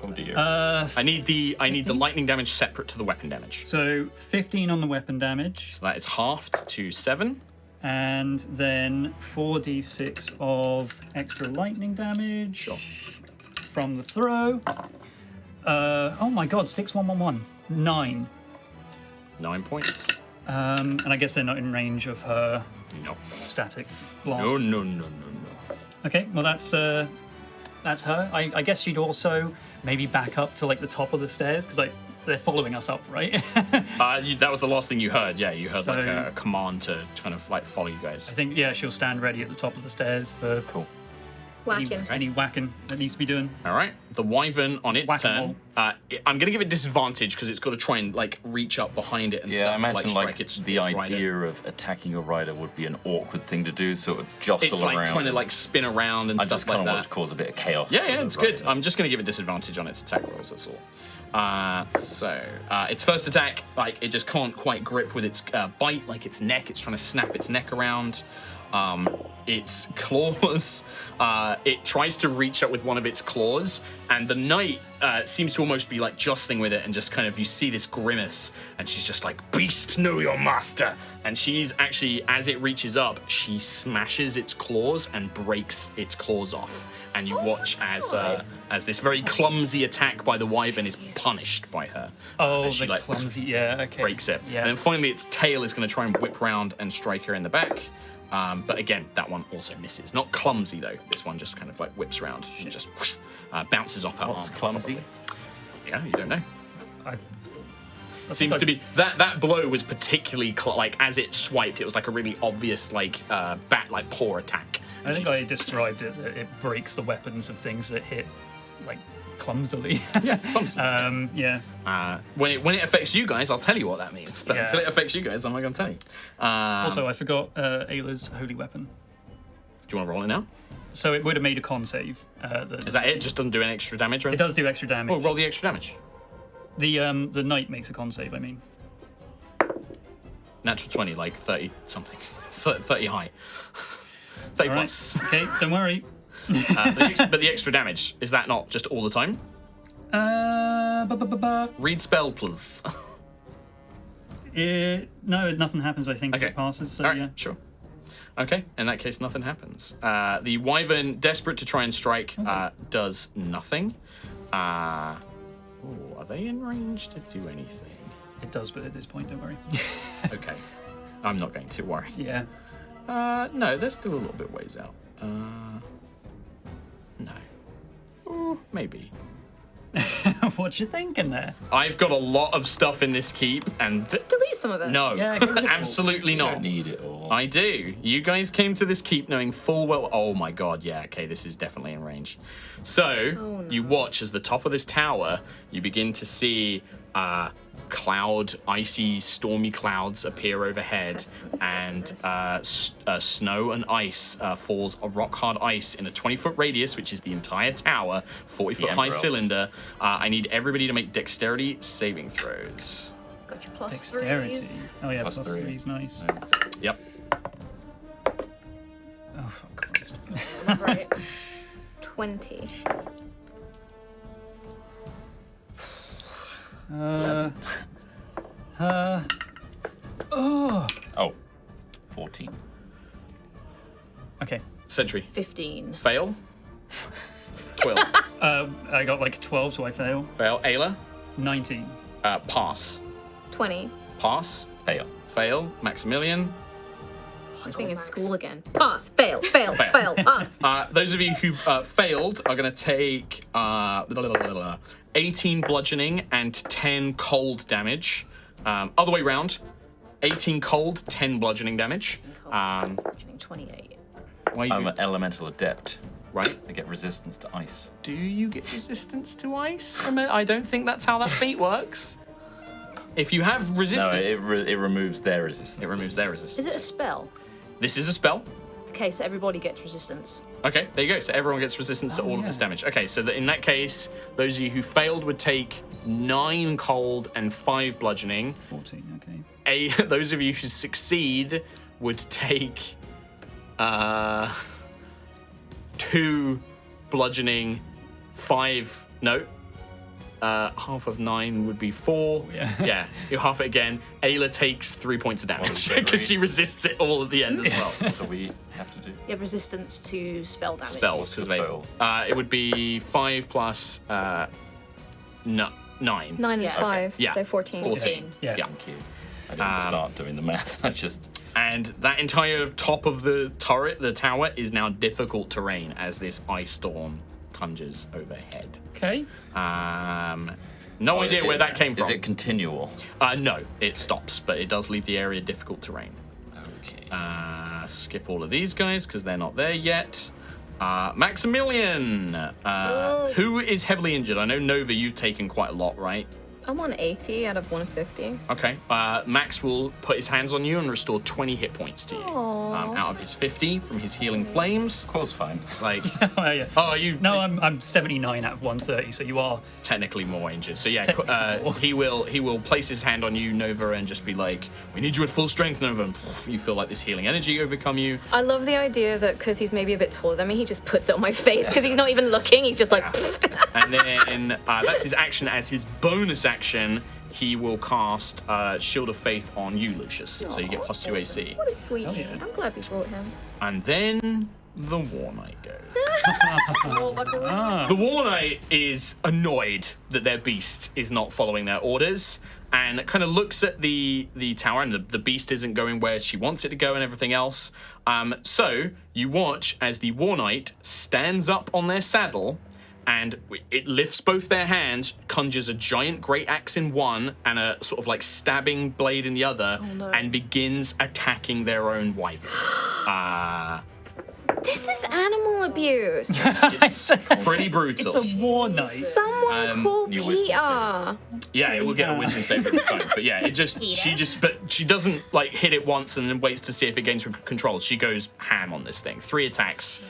Oh dear. I need the lightning damage separate to the weapon damage. So 15 on the weapon damage, So that is halved to 7. and then 4d6 of extra lightning damage Sure. from the throw. Oh my god, 6, 1, 1, 1. 9. 9 points. And I guess they're not in range of her No. static blast. No. Okay, well that's her. I guess she'd also maybe back up to like the top of the stairs because like they're following us up, right? That was the last thing you heard. Yeah, you heard So- like a command to kind of like follow you guys. I think she'll stand ready at the top of the stairs for Cool. Whacking. any whacking that needs to be doing. All right, the wyvern on its Whack-a-mole. turn. I'm gonna give it disadvantage because it's got to try and like reach up behind it and Yeah, I stuff to imagine like like strike its the rider. idea of attacking your rider would be an awkward thing to do, so it would jostle It's like around. trying to like spin around and I stuff just kind like of want that. to cause a bit of chaos. Yeah, for the it's good. rider. I'm just going to give it disadvantage on its attack rolls, that's all. So, its first attack, like, it just can't quite grip with its bite, like its neck. It's trying to snap its neck around. Its claws, it tries to reach up with one of its claws, and the knight seems to almost be like jostling with it, and just kind of, you see this grimace, and she's just like, "Beast, know your master!" And she's actually, as it reaches up, she smashes its claws and breaks its claws off. And you watch as this very clumsy attack by the wyvern is punished by her. Oh, as she, the like, clumsy. Yeah, okay. breaks it. Yeah. And then finally its tail is going to try and whip round and strike her in the back. But again, that one also misses. Not clumsy though. This one just kind of like whips round and just whoosh, bounces off her What's arm. clumsy? Yeah, you don't know. I Seems to be that blow was particularly like as it swiped, it was like a really obvious like paw attack. I think I described it that it breaks the weapons of things that hit like clumsily. Yeah, clumsy. Yeah. When it affects you guys, I'll tell you what that means. But Yeah. until it affects you guys, I'm not going to tell you. Also, I forgot Ayla's holy weapon. Do you want to roll it now? So it would have made a con save. Is that it? Just doesn't do any extra damage or It anything? does do extra damage. Oh, roll the extra damage. The knight makes a con save, I mean. Natural 20, like 30 something. 30 high. 30 All right. plus. Okay, don't worry. But the extra damage, is that not just all the time? Read spell, please. No, nothing happens, I think, if Okay. it passes. So, All right, yeah. sure. Okay, in that case, nothing happens. The wyvern, desperate to try and strike, does nothing. Are they in range to do anything? It does, but at this point, don't worry. Okay, I'm not going to worry. Yeah. No, they're still a little bit ways out. No. Ooh, maybe. What you thinking there? I've got a lot of stuff in this keep, and Delete some of it. no, Yeah, get rid of it all. absolutely You not. don't need it all. I do. You guys came to this keep knowing full well. Oh my god, yeah, okay, this is definitely in range. So, you watch as the top of this tower, you begin to see icy, stormy clouds appear overhead, and snow and ice falls, rock hard ice in a 20-foot radius, which is the entire tower, 40-foot high Emperor. cylinder. I need everybody to make dexterity saving throws. Got your plus Dexterity. threes. Oh, yeah, Plus plus three. three's nice. Yep. Oh, fuck Christ. Right. 20. Oh. Oh, 14. Okay. Sentry. 15. Fail. Quill. I got like 12, so I fail. Fail. Ayla. 19. Pass. 20. Pass. Fail. Fail. Maximilian. I'm being in school again. Pass. Fail. Fail. Fail. Pass. Those of you who failed are going to take 18 bludgeoning and 10 cold damage. Other way round. 18 cold, 10 bludgeoning damage. Bludgeoning 28. Why you I'm an elemental adept. right? I get resistance to ice. Do you get resistance to ice from it? I don't think that's how that feat works. If you have No, resistance, it removes their resistance. it removes their resistance. Is it a spell? This is a spell. Okay, so everybody gets resistance. Okay, there you go. So everyone gets resistance to all of this damage. Okay, so in that case, those of you who failed would take 9 cold and 5 bludgeoning. 14, okay. Those of you who succeed would take 2 bludgeoning, 5. No, half of 9 would be 4. Yeah, you half it again. Ayla takes 3 points of damage because she resists it all at the end as well. What do we have to do? You have resistance to spell damage. Spells, because total? it would be 5 plus 9. 9 is 5, Yeah. so 14. 14. Yeah. Thank you. I didn't start doing the math. I just. And that entire top of the turret, the tower, is now difficult terrain as this ice storm conjures overhead. Okay. No idea where that came from. Is it continual? No, it stops, but it does leave the area difficult terrain. Okay. Skip all of these guys because they're not there yet. Maximilian, who is heavily injured? I know, Nova, you've taken quite a lot, right? I'm on 80 out of 150. Okay. Max will put his hands on you and restore 20 hit points to you out of his 50 from his healing flames. Cole's fine. It's like, Oh, yeah. oh, you No, I'm 79 out of 130, so you are. technically more injured. So yeah, Technically more. he will place his hand on you, Nova, and just be like, "We need you at full strength, Nova." And you feel like this healing energy overcome you. I love the idea that because he's maybe a bit taller than me, he just puts it on my face because he's not even looking. He's just like. And then that's his action. As his bonus action, he will cast Shield of Faith on you, Lucius. So you get plus 2 AC. What a sweetie. yeah. I'm glad we brought him. And then the War Knight goes. Oh, like a- The War Knight is annoyed that their beast is not following their orders and kind of looks at the tower, and the beast isn't going where she wants it to go and everything else. So you watch as the War Knight stands up on their saddle and it lifts both their hands, conjures a giant great axe in one and a sort of like stabbing blade in the other, and begins attacking their own wyvern. This is animal abuse. It's pretty brutal. It's a war night. Someone call you wisdom Peter. Yeah, it will get a wisdom save every time. But yeah, she doesn't like hit it once and then waits to see if it gains control. She goes ham on this thing. 3 attacks.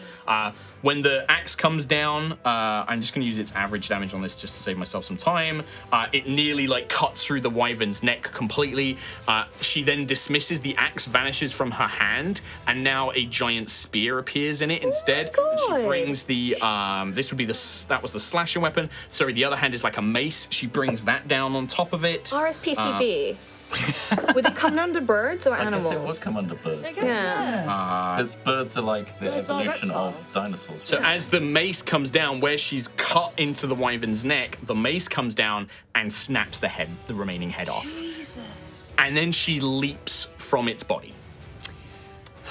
When the axe comes down, I'm just going to use its average damage on this just to save myself some time. It nearly like cuts through the wyvern's neck completely. She then dismisses, the axe vanishes from her hand, and now a giant spear appears in it instead. And she God. brings the that was the slasher weapon. Sorry, the other hand is like a mace. She brings that down on top of it. RSPCB. Would it come under birds or I guess animals? it would come under birds. Yeah. Because birds are like the Birds are evolution of reptiles. dinosaurs. So as the mace comes down, where she's cut into the wyvern's neck, the mace comes down and snaps the remaining head off. Jesus. And then she leaps from its body.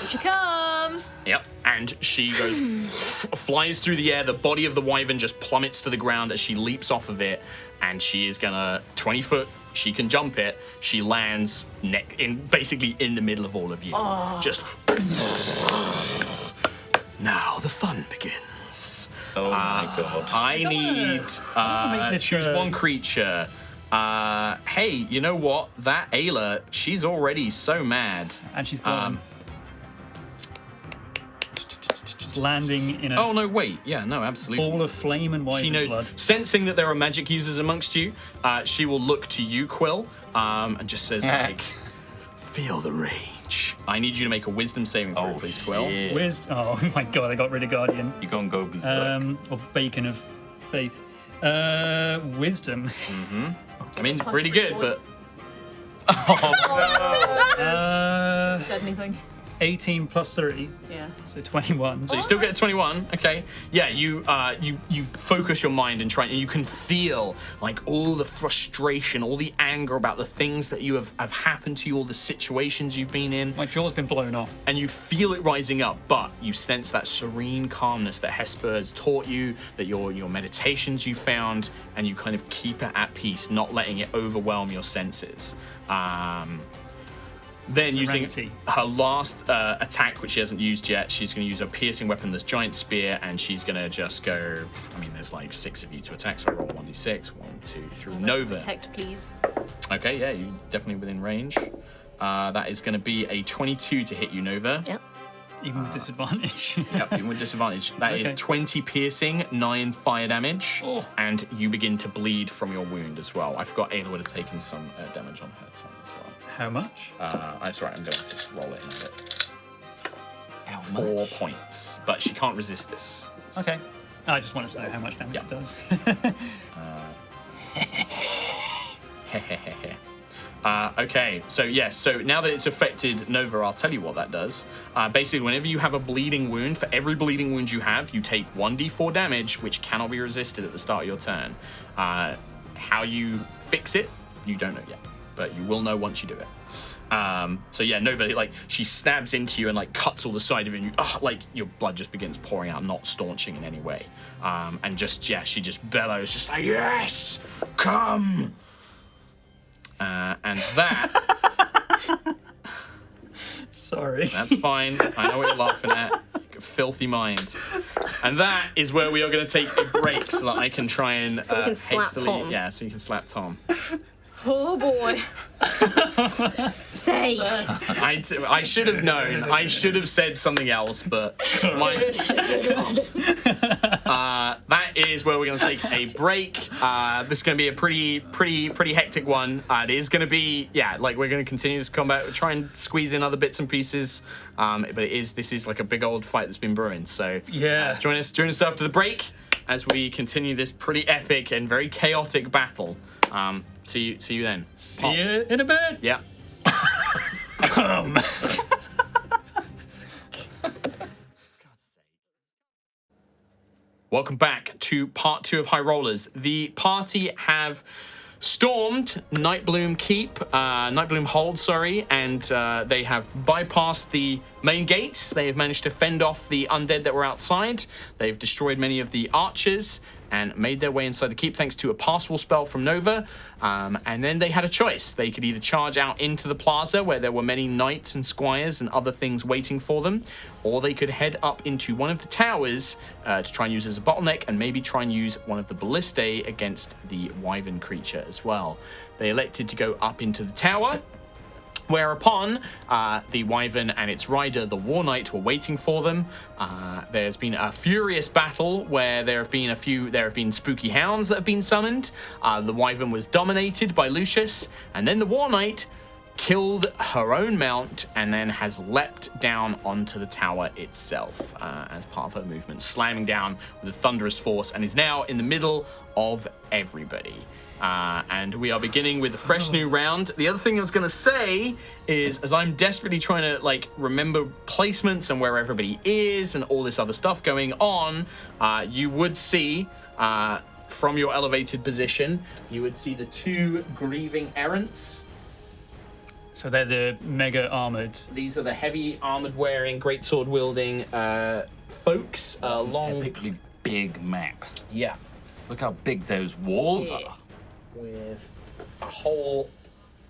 Here she comes. Yep. And she goes, flies through the air. The body of the wyvern just plummets to the ground as she leaps off of it. And she is gonna 20 foot. She can jump it. She lands basically in the middle of all of you. Just. Now the fun begins. Oh my god. I need make this, choose one creature. Hey, you know what? That Ayla, she's already so mad. And she's landing in a Oh no, wait. Yeah, no, absolutely. ball of flame and white She knows, blood. sensing that there are magic users amongst you, she will look to you, Quill, and just says like, "Feel the rage." I need you to make a Wisdom saving throw, please, Quill. shit. Oh my god, I got rid of Guardian. You gonna go berserk. Or Bacon of Faith. Wisdom. I mean, really good, but Said anything? 18 plus 3, Yeah. so 21. so you still get a 21. Okay, yeah, you focus your mind and you can feel like all the frustration, all the anger about the things that you have happened to you, all the situations you've been in. My jaw's been blown off. And you feel it rising up, but you sense that serene calmness that Hesper has taught you, that your meditations you found, and you kind of keep it at peace, not letting it overwhelm your senses. Then using Serenity. her last attack, which she hasn't used yet, she's going to use her piercing weapon, this giant spear, and she's going to just go. I mean, there's like 6 of you to attack, so I roll 1d6. 1, 2, 3. Nova. Protect, please. Okay, yeah, you're definitely within range. That is going to be a 22 to hit you, Nova. Yep. Even with disadvantage. Yep, even with disadvantage. That is Okay. 20 piercing, 9 fire damage, Oh. and you begin to bleed from your wound as well. I forgot Ayla would have taken some damage on her turn as well. How much? That's right, I'm going to just roll it in a bit. How 4 much? points, but she can't resist this. Okay. I just wanted to know how much damage Yeah. it does. Okay, so yes, so now that it's affected Nova, I'll tell you what that does. Basically, whenever you have a bleeding wound, for every bleeding wound you have, you take 1d4 damage, which cannot be resisted at the start of your turn. How you fix it, you don't know yet, but you will know once you do it. So yeah, Nova, like, she stabs into you and like cuts all the side of it, and you, like, your blood just begins pouring out, not staunching in any way. And just, yeah, she just bellows, just like, yes, come. And that... Sorry. That's fine. I know what you're laughing at. Filthy mind. And that is where we are going to take a break so that I can try and So we can slap hastily... Tom. Yeah, so you can slap Tom. Oh boy. Say. I should have known. I should have said something else, but that is where we're going to take a break. This is going to be a pretty hectic one. It is going to be, yeah, like, we're going to continue this combat. We'll try and squeeze in other bits and pieces, but this is like a big old fight that's been brewing. So Yeah. join us after the break as we continue this pretty epic and very chaotic battle. See you then. See you in a bit. Yeah. Come. Welcome back to part 2 of High Rollers. The party have stormed Nightbloom Hold, sorry, and they have bypassed the main gates. They have managed to fend off the undead that were outside. They've destroyed many of the archers and made their way inside the keep thanks to a pass wall spell from Nova. And then they had a choice. They could either charge out into the plaza where there were many knights and squires and other things waiting for them, or they could head up into one of the towers to try and use as a bottleneck and maybe try and use one of the ballistae against the wyvern creature as well. They elected to go up into the tower, whereupon the wyvern and its rider, the war knight, were waiting for them. There's been a furious battle where there have been spooky hounds that have been summoned. The wyvern was dominated by Lucius, and then the war knight killed her own mount and then has leapt down onto the tower itself as part of her movement, slamming down with a thunderous force, and is now in the middle of everybody. And we are beginning with a fresh new round. The other thing I was going to say is, as I'm desperately trying to, like, remember placements and where everybody is and all this other stuff going on, you would see, from your elevated position, you would see the 2 grieving errants. So they're the mega armored. These are the heavy armored wearing, greatsword wielding folks. Long... Epically big map. Yeah. Look how big those walls are. With a whole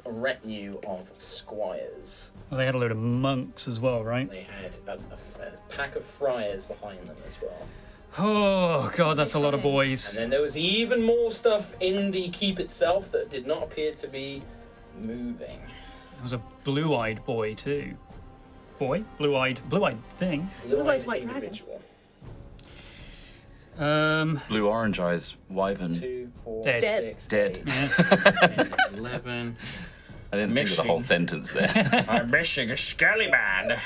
retinue of squires. Well, they had a load of monks as well, right? They had a pack of friars behind them as well. Oh god, that's a lot of boys. And then there was even more stuff in the keep itself that did not appear to be moving. There was a blue-eyed boy too. Blue-eyed thing. Blue-eyed white dragon. individual. Blue orange eyes wyvern. 2, 4, Dead. 6, Dead. 8, 11. I didn't think of the whole sentence there. I'm missing a skelly man. Leave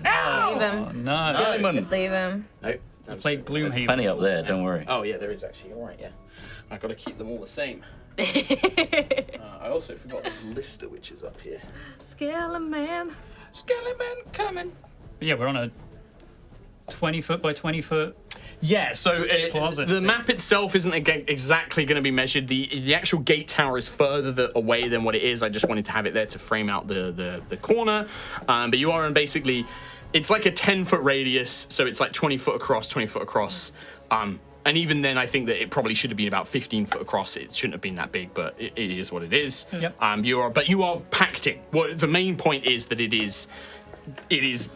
Oh him. no. Just leave him. Nope. I played Gloomhaven. Plenty up there, don't worry. Oh yeah, there is actually. You're right. Yeah, I've got to keep them all the same. I also forgot the Lister, which is up here. Skeleton man. Skelly man coming. But yeah, we're on a 20-foot by 20-foot. Yeah, so Plaza the thing. map itself isn't exactly going to be measured. The actual gate tower is further away than what it is. I just wanted to have it there to frame out the corner. But you are in basically, it's like a 10-foot radius, so it's like 20 foot across, 20 foot across. And even then, I think that it probably should have been about 15 foot across. It shouldn't have been that big, but it is what it is. Yep. You are packed in. The main point is that it is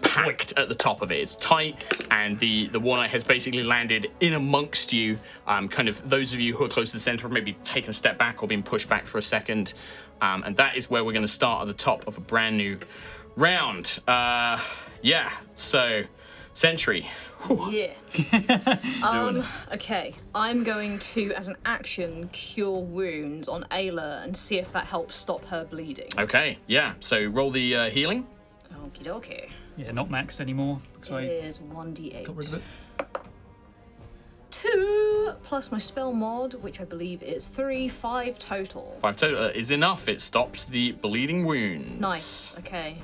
packed at the top of it. It's tight, and the war knight has basically landed in amongst you. Kind of those of you who are close to the center have maybe taken a step back or been pushed back for a second. And that is where we're going to start at the top of a brand new round. Yeah, so Sentry. Yeah. Okay. I'm going to, as an action, cure wounds on Ayla and see if that helps stop her bleeding. Okay, yeah. So roll the healing. Okie dokie. Yeah, not maxed anymore. It is 1d8. Got rid of it. 2. plus my spell mod, which I believe is 3, 5 total. 5 total is enough. It stops the bleeding wounds. Nice. Okay.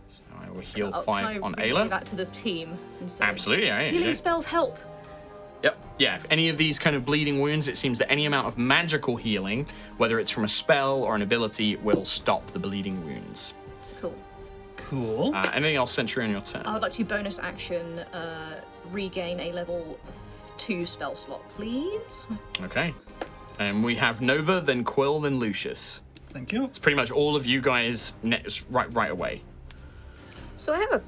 So I will heal Oh, 5 can I on relay Ayla. that to the team and say, Absolutely. Yeah, healing spells help. Yep. Yeah, if any of these kind of bleeding wounds, it seems that any amount of magical healing, whether it's from a spell or an ability, will stop the bleeding wounds. Cool. Cool. Anything else, Sentry, on your turn? I would like to bonus action regain a level 2 spell slot, please. Okay. And we have Nova, then Quill, then Lucius. Thank you. It's pretty much all of you guys right away. So I have a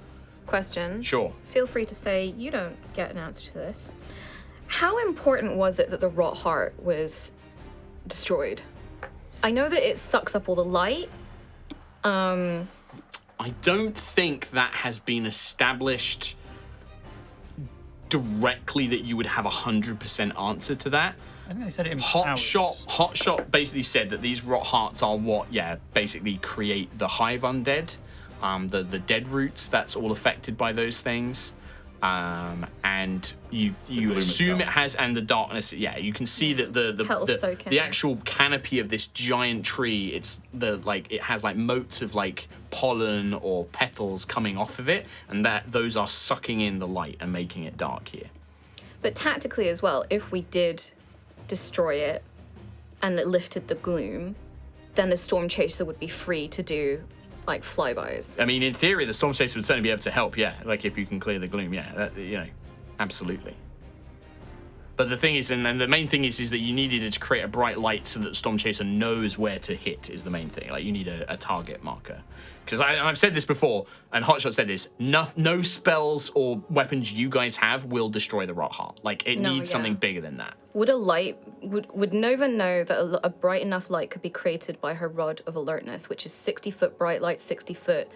question. Sure. Feel free to say you don't get an answer to this. How important was it that the Rot Heart was destroyed? I know that it sucks up all the light. I don't think that has been established directly that you would have 100% answer to that. I think they said it in powers. Hotshot basically said that these rot hearts are what, basically create the hive undead. The dead roots, that's all affected by those things. And you assume itself. it has, and the darkness, you can see that the actual canopy of this giant tree, it has like motes of like pollen or petals coming off of it, and those are sucking in the light and making it dark here. But tactically as well, if we did destroy it and it lifted the gloom, then the Storm Chaser would be free to do like flybys. I mean, in theory, the Storm Chaser would certainly be able to help, like if you can clear the gloom, absolutely. But the thing is, and the main thing is that you needed it to create a bright light so that the Storm Chaser knows where to hit is the main thing. Like, you need a target marker. Because I've said this before, and Hotshot said this, no spells or weapons you guys have will destroy the Rot Heart. Like, it needs something bigger than that. Would Nova know that a bright enough light could be created by her Rod of Alertness, which is 60-foot bright light, 60-foot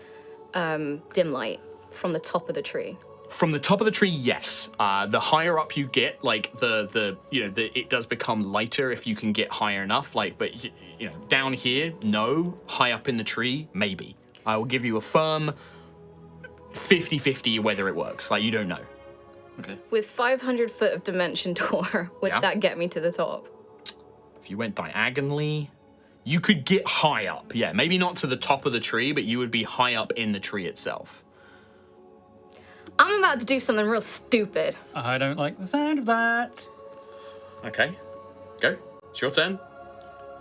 dim light from the top of the tree? From the top of the tree, yes. The higher up you get, like it does become lighter if you can get higher enough. Like, but down here, no. High up in the tree, maybe. I will give you a firm 50-50 whether it works. Like, you don't know. Okay. With 500 foot of dimension door, would that get me to the top? If you went diagonally, you could get high up. Yeah, maybe not to the top of the tree, but you would be high up in the tree itself. I'm about to do something real stupid. I don't like the sound of that. Okay, go. It's your turn.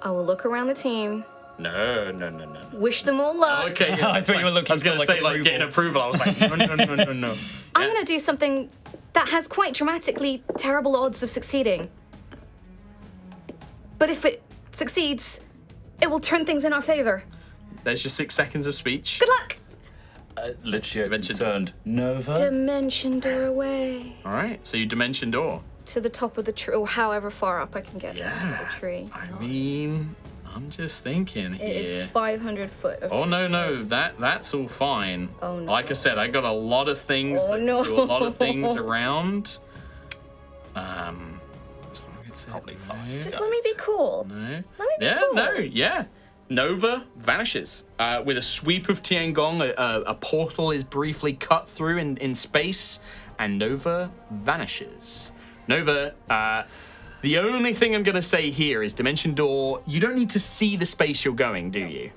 I will look around the team, No. wish them all luck. Okay, I thought you were looking I was going for, to say, approval. getting approval. I was like, no. I'm going to do something that has quite dramatically terrible odds of succeeding. But if it succeeds, it will turn things in our favor. There's your 6 seconds of speech. Good luck! Literally concerned. Nova? Dimension door away. All right, so you dimension door. To the top of the tree, or however far up I can get to the tree. I mean, I'm just thinking here. It is 500 foot of Oh, tree. no, that's all fine. Oh, no. Like I said, I got a lot of things Oh, that no. do a lot of things around. So I'm gonna say Probably fine. Just let me be cool. No. Let me be cool. Nova vanishes. With a sweep of Tiangong, a portal is briefly cut through in space, and Nova vanishes. Nova, the only thing I'm going to say here is Dimension Door, you don't need to see the space you're going, do you?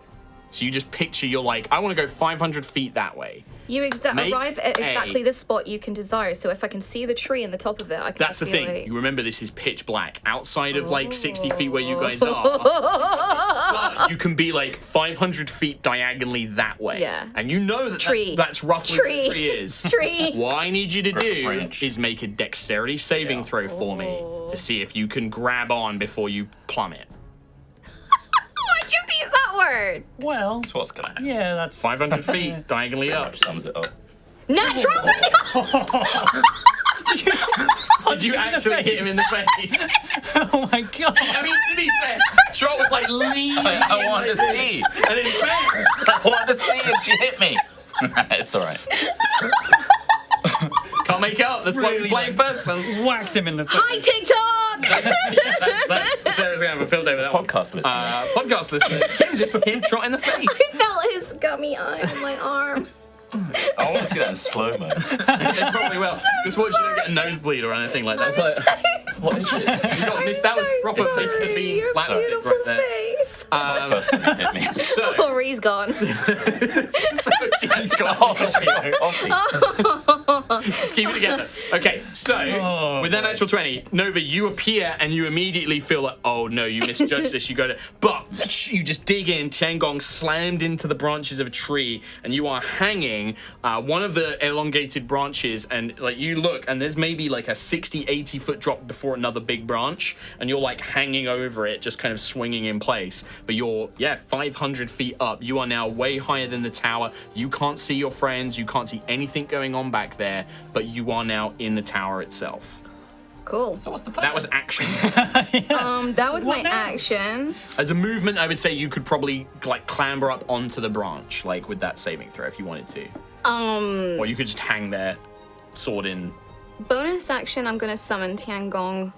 So you just picture, you're like, I want to go 500 feet that way. You Make arrive at a- exactly the spot you can desire. So if I can see the tree in the top of it, I can That's the be thing. like- You remember this is pitch black. Outside of like 60 feet where you guys are, but you can be like 500 feet diagonally that way. Yeah. And you know that Tree. that's roughly Tree. what the tree is. Tree. What I need you to do Branch. is make a dexterity saving throw for me to see if you can grab on before you plummet. Why'd you have to use that word? Well, That's what's gonna happen. yeah, that's 500 feet diagonally Pretty up. much sums it up. Natural 20! Did you actually hit him in the face? Oh my god. I mean, to be fair, Trot was like leaning. I wanted to see. And then bang! I wanted to see and she hit me. It's alright. Can't make out. That's why we Really play in person. Whacked him in the face. Hi, TikTok! That's Sarah's gonna have a field day with that one. Podcast listener. Podcast listener. Kim just hit Trot in the face. I felt his gummy eye on my arm. I want to see that in slow-mo. They probably will. Just watch you don't get a nosebleed or anything like that. It's like, What is it? You got missed. That was proper Mr. Bean Your slapstick beautiful right there. face. First time it hit me. So, Corey's gone. just keep it together. Okay, so with that natural 20, Nova, you appear and you immediately feel like, oh no, you misjudged this. You go to, but you just dig in. Tiangong slammed into the branches of a tree, and you are hanging one of the elongated branches. And like you look, and there's maybe like a 60, 80 foot drop before another big branch, and you're like hanging over it, just kind of swinging in place. But you're 500 feet up. You are now way higher than the tower. You can't see your friends. You can't see anything going on back there. But you are now in the tower itself. Cool. So what's the plan? That was action. That was my now? action. As a movement, I would say you could probably like clamber up onto the branch, like with that saving throw if you wanted to. Or you could just hang there, sword in. Bonus action, I'm gonna summon Tiangong.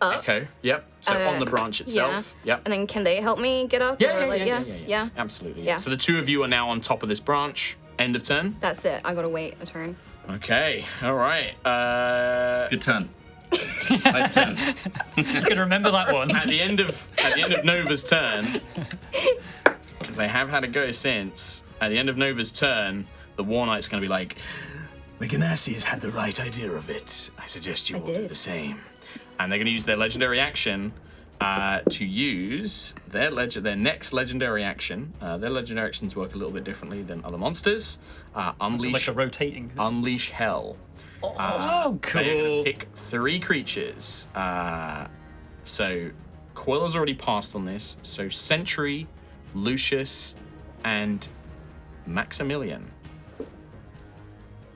Okay. Yep. So on the branch itself. Yeah. Yep. And then can they help me get up? Or, like, Yeah. Absolutely. Yeah. So the two of you are now on top of this branch. End of turn. That's it. I gotta wait a turn. Okay. All right. Good turn. Nice turn. I'm gonna remember that one. At the end of Nova's turn, because they have had a go since. At the end of Nova's turn, the War Knight's going to be like, the Ganassi's had the right idea of it. I suggest you all do did. the same. And they're going to use their legendary action to use their next legendary action. Their legendary actions work a little bit differently than other monsters. Unleash, Like a rotating thing. Unleash Hell. Oh, They're going cool. to pick 3 creatures. So Quilla's already passed on this. So Sentry, Lucius, and Maximilian.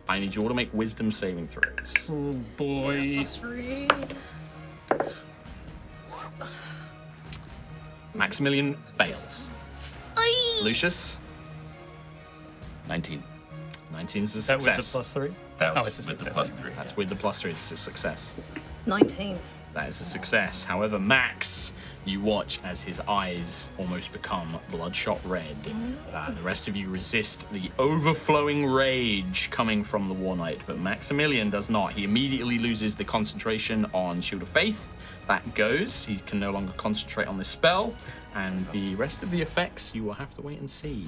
I need you all to make wisdom saving throws. Oh boy. +3. Maximilian fails. Lucius, 19. 19's a That with the success. +3. That Oh, was it's a with the success. +3. That's with the +3, it's a success. 19. That is a success. However, Max, you watch as his eyes almost become bloodshot red. The rest of you resist the overflowing rage coming from the War Knight, but Maximilian does not. He immediately loses the concentration on Shield of Faith. That goes. He can no longer concentrate on this spell, and the rest of the effects you will have to wait and see.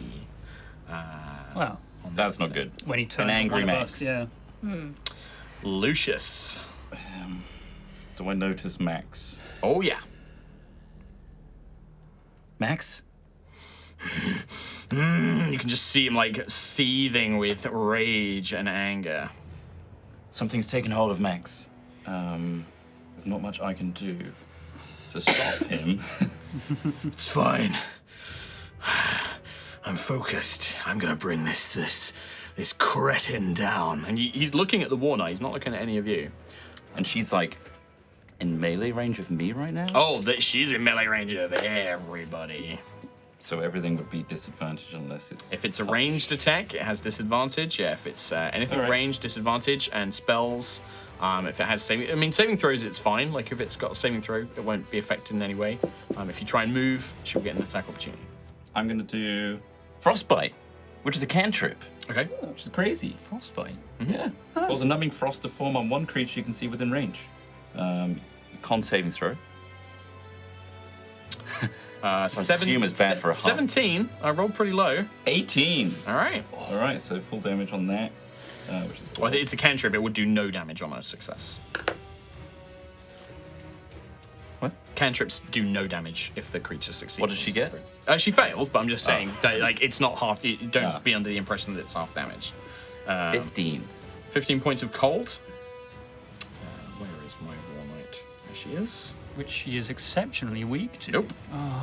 Wow. That's not good. When he turns An angry on one of Max. us, yeah. Lucius. Do I notice Max? Oh, yeah. Max? You can just see him like seething with rage and anger. Something's taken hold of Max. There's not much I can do to stop him. It's fine. I'm focused. I'm gonna bring this cretin down. And he's looking at the War Knight. He's not looking at any of you. And she's like in melee range of me right now? Oh, she's in melee range of everybody. So everything would be disadvantage unless it's... If it's a ranged attack, it has disadvantage. Yeah, if it's anything Alright. ranged, disadvantage, and spells, if it has saving throws, it's fine. Like if it's got a saving throw, it won't be affected in any way. If you try and move, she'll get an attack opportunity. I'm going to do Frostbite, which is a cantrip, Okay. which is crazy. Frostbite. Yeah. Cause a numbing frost to form on one creature you can see within range. Con saving throw. assume it's bad for a half. 17. I rolled pretty low. 18. All right. All right, so full damage on that, which is... Well, it's a cantrip. It would do no damage on a success. What? Cantrips do no damage if the creature succeeds. What does she get? She failed, but I'm just saying that, like, it's not half. Don't Ah. be under the impression that it's half damage. 15. 15 points of cold. Where is my War Knight? There she is. Which she is exceptionally weak to. Nope.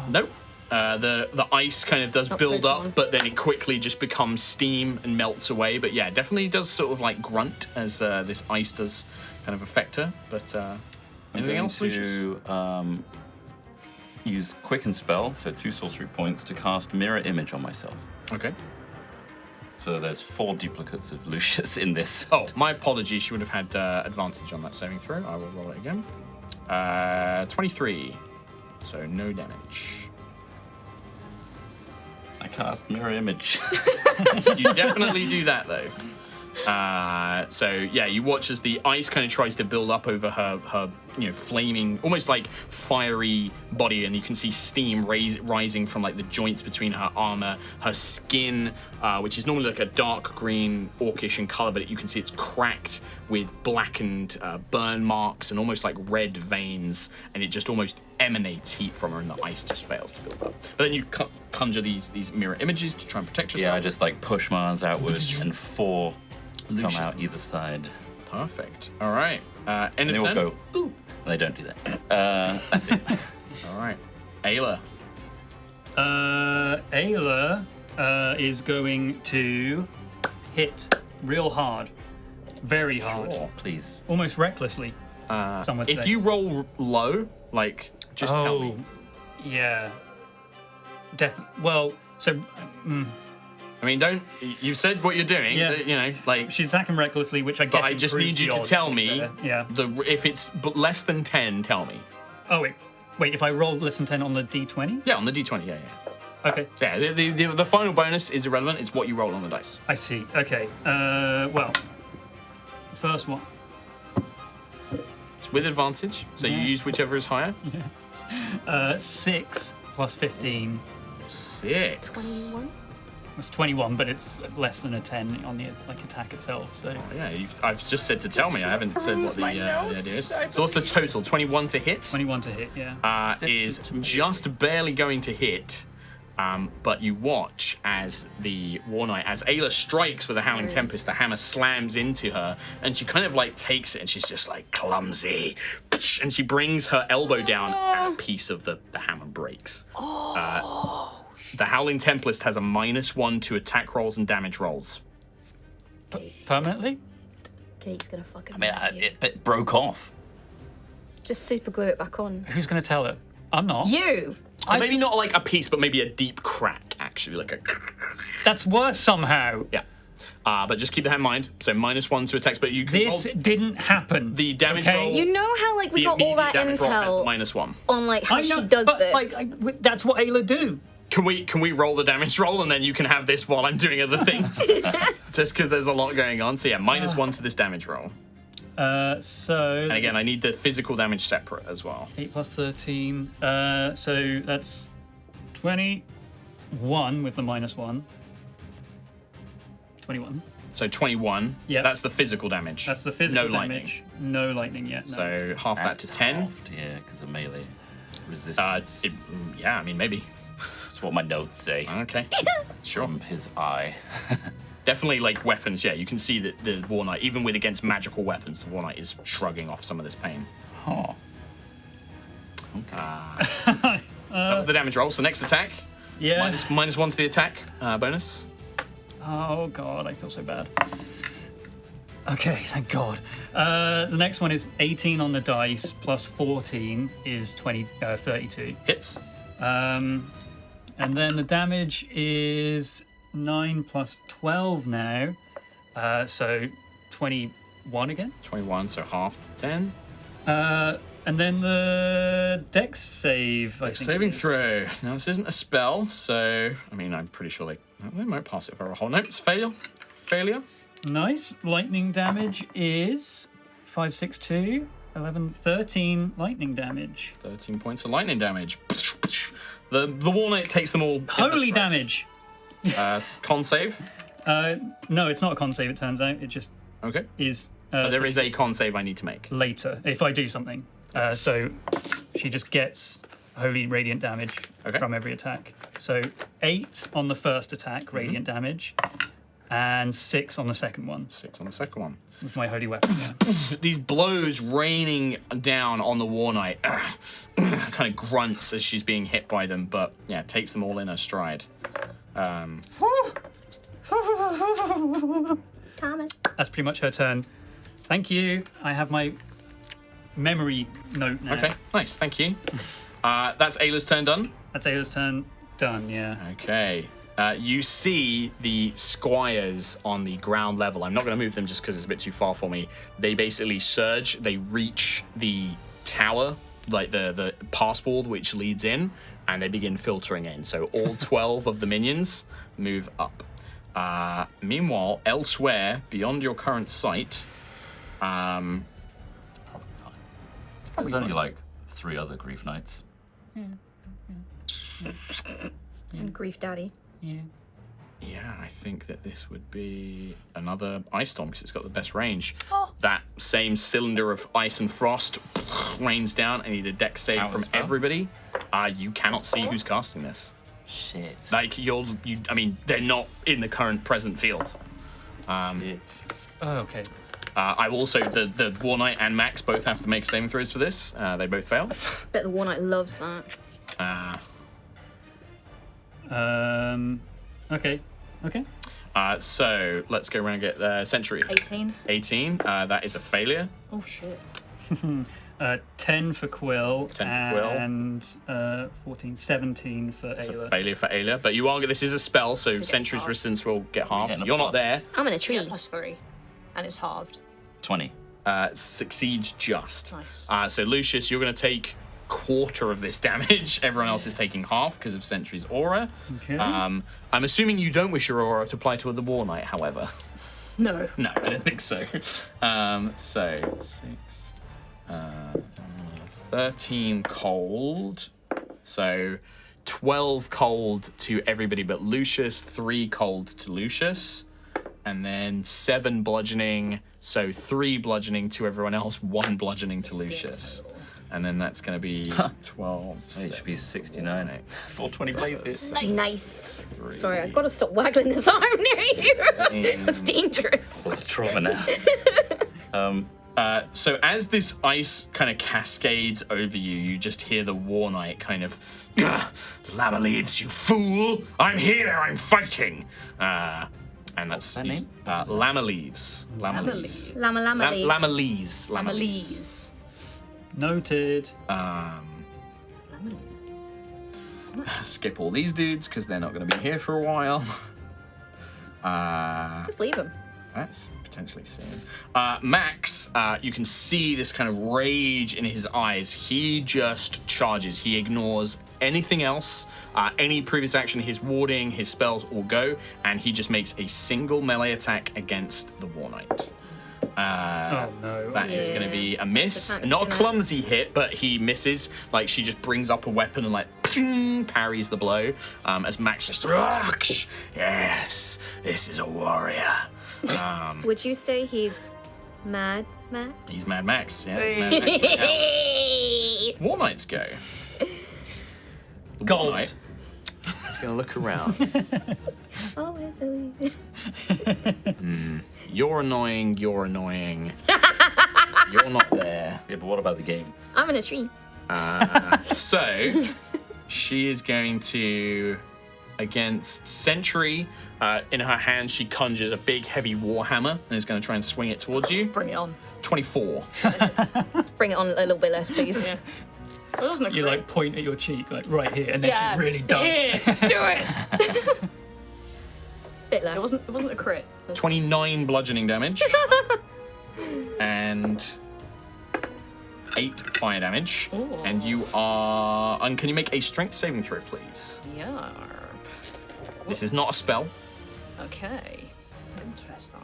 Nope. The ice kind of does Not build very up, long. but then it quickly just becomes steam and melts away. But yeah, definitely does sort of like grunt as this ice does kind of affect her. But anything else, Lucius? to use Quicken Spell, so 2 sorcery points, to cast Mirror Image on myself. Okay. So there's 4 duplicates of Lucius in this. Oh, my apologies. She would have had advantage on that saving throw. I will roll it again. 23. So no damage. I cast Mirror Image. You definitely do that, though. So yeah, you watch as the ice kind of tries to build up over her flaming, almost like fiery body, and you can see steam rising from like the joints between her armor, her skin, which is normally like a dark green, orcish in color, but you can see it's cracked with blackened burn marks and almost like red veins, and it just almost emanates heat from her, and the ice just fails to build up. But then you conjure these mirror images to try and protect yourself. Yeah, I just like push my arms outward, and 4 come out either side. Perfect. All right. End And of they all turn. go, ooh. They don't do that. That's it. All right. Ayla. Ayla is going to hit real hard. Very hard. Sure, please. Almost recklessly. Some would If say. you roll low, like, just tell me. Yeah. Well, so I mean, don't. You've said what you're doing. Yeah. Like. she's attacking recklessly, which I guess. But I just improves need you the to odds, tell be me. fair. Yeah. If it's less than 10, tell me. Oh wait. If I roll less than 10 on the d20. Yeah, on the d20. Yeah. Okay. Yeah. The final bonus is irrelevant. It's what you roll on the dice. I see. Okay. Well, first one. It's with advantage, so you use whichever is higher. 6 plus 15 6. 21. was 21, but it's less than a 10 on the attack itself. So Yeah, I've just said to tell me. I haven't said what the idea is. So what's the total? 21 to hit. 21 to hit. Yeah. Is just barely going to hit. But you watch as the War Knight, as Ayla strikes with a Howling Tempest, the hammer slams into her, and she kind of like takes it, and she's just like clumsy, and she brings her elbow down, and a piece of the hammer breaks. The Howling Tempest has a -1 to attack rolls and damage rolls. Permanently? Kate's gonna fucking. I mean, murder you. it broke off. Just super glue it back on. Who's going to tell her? I'm not. You. Or maybe not like a piece, but maybe a deep crack, actually, like a. That's worse somehow. Yeah. But just keep that in mind. So -1 to attacks, but you can This didn't happen. the damage okay? roll. You know how like we the got all immediate that damage roll has the intel -1. on like how I know, she does but this. like that's what Ayla do. Can we roll the damage roll, and then you can have this while I'm doing other things? Just because there's a lot going on. So yeah, -1 to this damage roll. So. And again, I need the physical damage separate as well. 8 plus 13. So that's 21 with the -1. 21. So 21. Yeah. That's the physical damage. That's the physical No damage. No lightning yet. No. So half that to 10. Halved, yeah, because of melee resistance. Yeah, I mean maybe. That's what my notes say. Okay. Sure. From his eye. Definitely like weapons. Yeah, you can see that the War Knight, even with against magical weapons, the War Knight is shrugging off some of this pain. Huh. That was the damage roll. So next attack. Yeah. -1 to the attack bonus. Oh god, I feel so bad. Okay, thank God. The next one is 18 on the dice plus 14 is 32. Hits. And then the damage is 9 plus 12 now, so 21 again. 21, so half to 10. And then the dex save. I think Saving it is. throw. Now this isn't a spell, so I mean I'm pretty sure they might pass it for a whole. Nope, it's failure. Failure. Nice. Lightning damage is 5, 6, 2, 11, 13 lightning damage. 13 points of lightning damage. The War Knight takes them all. in the Holy stride. damage! Con save. No, it's not a con save, it turns out. It just Okay. is. There is a con save I need to make. Later, if I do something. So she just gets holy radiant damage Okay. from every attack. So 8 on the first attack, radiant damage, and 6 on the second one 6 on the second one. with my holy weapon. Yeah. These blows raining down on the War Knight. Kind of grunts as she's being hit by them, but yeah, takes them all in her stride. Thomas. That's pretty much her turn. Thank you. I have my memory note now. Okay, nice, thank you. That's Ayla's turn done. That's Ayla's turn. Done, yeah. Okay. You see the squires on the ground level. I'm not going to move them just because it's a bit too far for me. They basically surge. They reach the tower, like the pass wall which leads in, and they begin filtering in. So all 12 of the minions move up. Meanwhile, elsewhere, beyond your current sight, Probably fine. There's only like 3 other grief knights. And Grief Daddy. Yeah. yeah, I think that this would be another Ice Storm because it's got the best range. Oh. That same cylinder of ice and frost rains down. I need a dex save Counter from spell? everybody. You cannot see who's casting this. Shit. Like, I mean, they're not in the current present field. Shit. Oh, okay. I will also, the War Knight and Max both have to make saving throws for this. They both fail. Bet the War Knight loves that. Okay. Okay. So let's go around and get Sentry. 18. 18. That is a failure. Oh shit. 10 for Quill. 10 for Quill. And 14, 17 for It's a Ayla. failure for Ayla. But you are. This is a spell, so gets Sentry's halved. resistance will get halved. getting a You're not plus. there. I'm in a tree. Yeah, +3. And it's halved. 20. Succeeds just. Nice. So Lucius, you're going to take quarter of this damage. Everyone else is taking half because of Sentry's aura. Okay. I'm assuming you don't wish your aura to apply to the War Knight, however. No. No, I don't think so. So 6, 13 cold. So 12 cold to everybody but Lucius, 3 cold to Lucius, and then 7 bludgeoning. So 3 bludgeoning to everyone else, 1 bludgeoning to Lucius. And then that's going to be 12. HP 69. 420 blazes. Nice. Sorry, I've got to stop waggling this arm near you. That's dangerous. Trauma now. So as this ice kind of cascades over you, you just hear the War Knight kind of, Lama leaves, you fool! I'm here, I'm fighting! And that's that name? Lama leaves. Lama leaves. Llama leaves. Lama leaves. Lama leaves. Amelie's. Noted. Skip all these dudes because they're not going to be here for a while. Just leave him. That's potentially soon. Max, you can see this kind of rage in his eyes. He just charges. He ignores anything else, any previous action, his warding, his spells all go, and he just makes a single melee attack against the War Knight. Oh no. That is going to be a miss. attack's Not a gonna- clumsy hit, but he misses. Like, she just brings up a weapon and, like, ping, parries the blow. As Max just, yes, this is a warrior. Would you say he's mad, Matt? He's Mad Max. Yeah, he's Mad Max. Now, War Knights go. The War Gold. Knight is going to look around. Always believe. You're annoying. You're annoying. You're not there. Yeah, but what about the game? I'm in a tree. So, she is going to, against Sentry, in her hand, she conjures a big, heavy warhammer and is going to try and swing it towards you. Bring it on. 24. Bring it on a little bit less, please. Yeah. So it wasn't a You crit. like point at your cheek, like right here, and then Yeah. she really does. Here, do it. Bit less. It wasn't a crit. So 29 bludgeoning damage. And 8 fire damage. Ooh. And you are... And can you make a strength saving throw, please? yeah. This is not a spell. Okay. Interesting.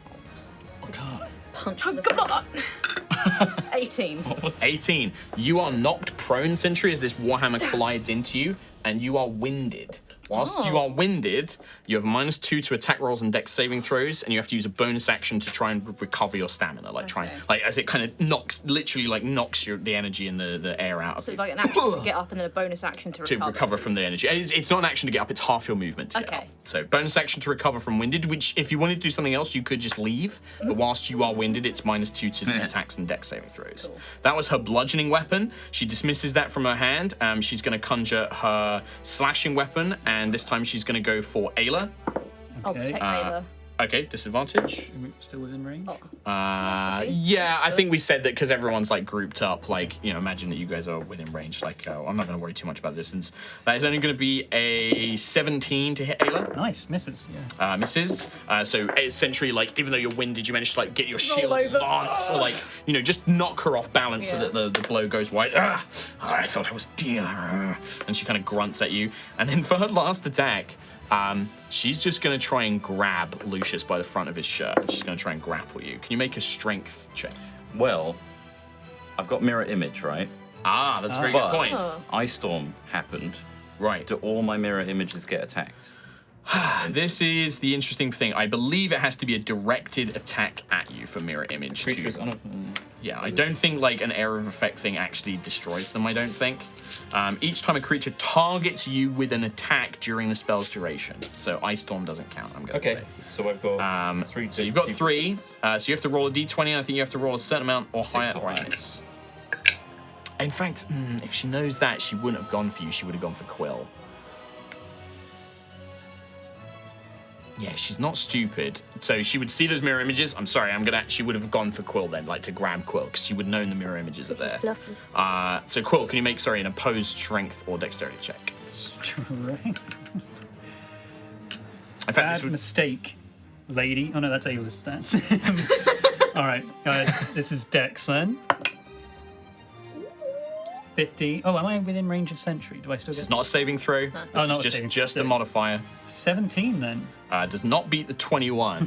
Punch in the face. 18. 18. You are knocked prone, Sentry, as this warhammer collides into you, and you are winded. Whilst you are winded, you have -2 to attack rolls and dex saving throws, and you have to use a bonus action to try and recover your stamina. Like try and, Okay. like as it kind of knocks, literally like knocks the energy and the air out of So you it's like an action to get up and then a bonus action to to recover. recover from the energy. And it's not an action to get up; it's half your movement to get Okay. up. So bonus action to recover from winded. Which, if you wanted to do something else, you could just leave. But whilst you are winded, it's -2 to attacks and dex saving throws. Cool. That was her bludgeoning weapon. She dismisses that from her hand. She's going to conjure her slashing weapon, and this time she's going to go for Ayla. Oh, Okay. protect Ayla. Okay, disadvantage. Still within range. Oh. Yeah, I think we said that because everyone's like grouped up. Like, you know, imagine that you guys are within range. Like, I'm not going to worry too much about the distance. That is only going to be a 17 to hit Ayla. Nice, misses. Yeah. Misses. So essentially, like, even though you're winded, you manage to like get your shield over. lance, or like, you know, just knock her off balance so Yeah. that the blow goes wide. I thought I was dear. And she kind of grunts at you. And then for her last attack, She's just going to try and grab Lucius by the front of his shirt. And she's going to try and grapple you. Can you make a strength check? Well, I've got mirror image, right? Ah, that's a very good But point. Ice Storm happened. Right. Do all my mirror images get attacked? This is the interesting thing. I believe it has to be a directed attack at you for mirror image. Creatures To, yeah, I don't think like an area of effect thing actually destroys them, I don't think. Each time a creature targets you with an attack during the spell's duration. So Ice Storm doesn't count, I'm going to say. So I've got 3. So you've got 3. So you have to roll a d20, and I think you have to roll a certain amount or 6 higher. or Or higher. less. In fact, if she knows that, she wouldn't have gone for you. She would have gone for Quill. Yeah, she's not stupid. So she would see those mirror images. I'm sorry, she would have gone for Quill then, like to grab Quill, because she would have known the mirror images are there. Fluffy. So Quill, can you make, an opposed strength or dexterity check? Strength. In fact, Bad this would... mistake, lady. Oh no, that's A-list stats. All right, this is Dex then. 50. Oh, am I within range of Sentry? Do I still This get is not a saving throw. This Oh, is not a saving just a throw. modifier. 17 then? Does not beat the 21.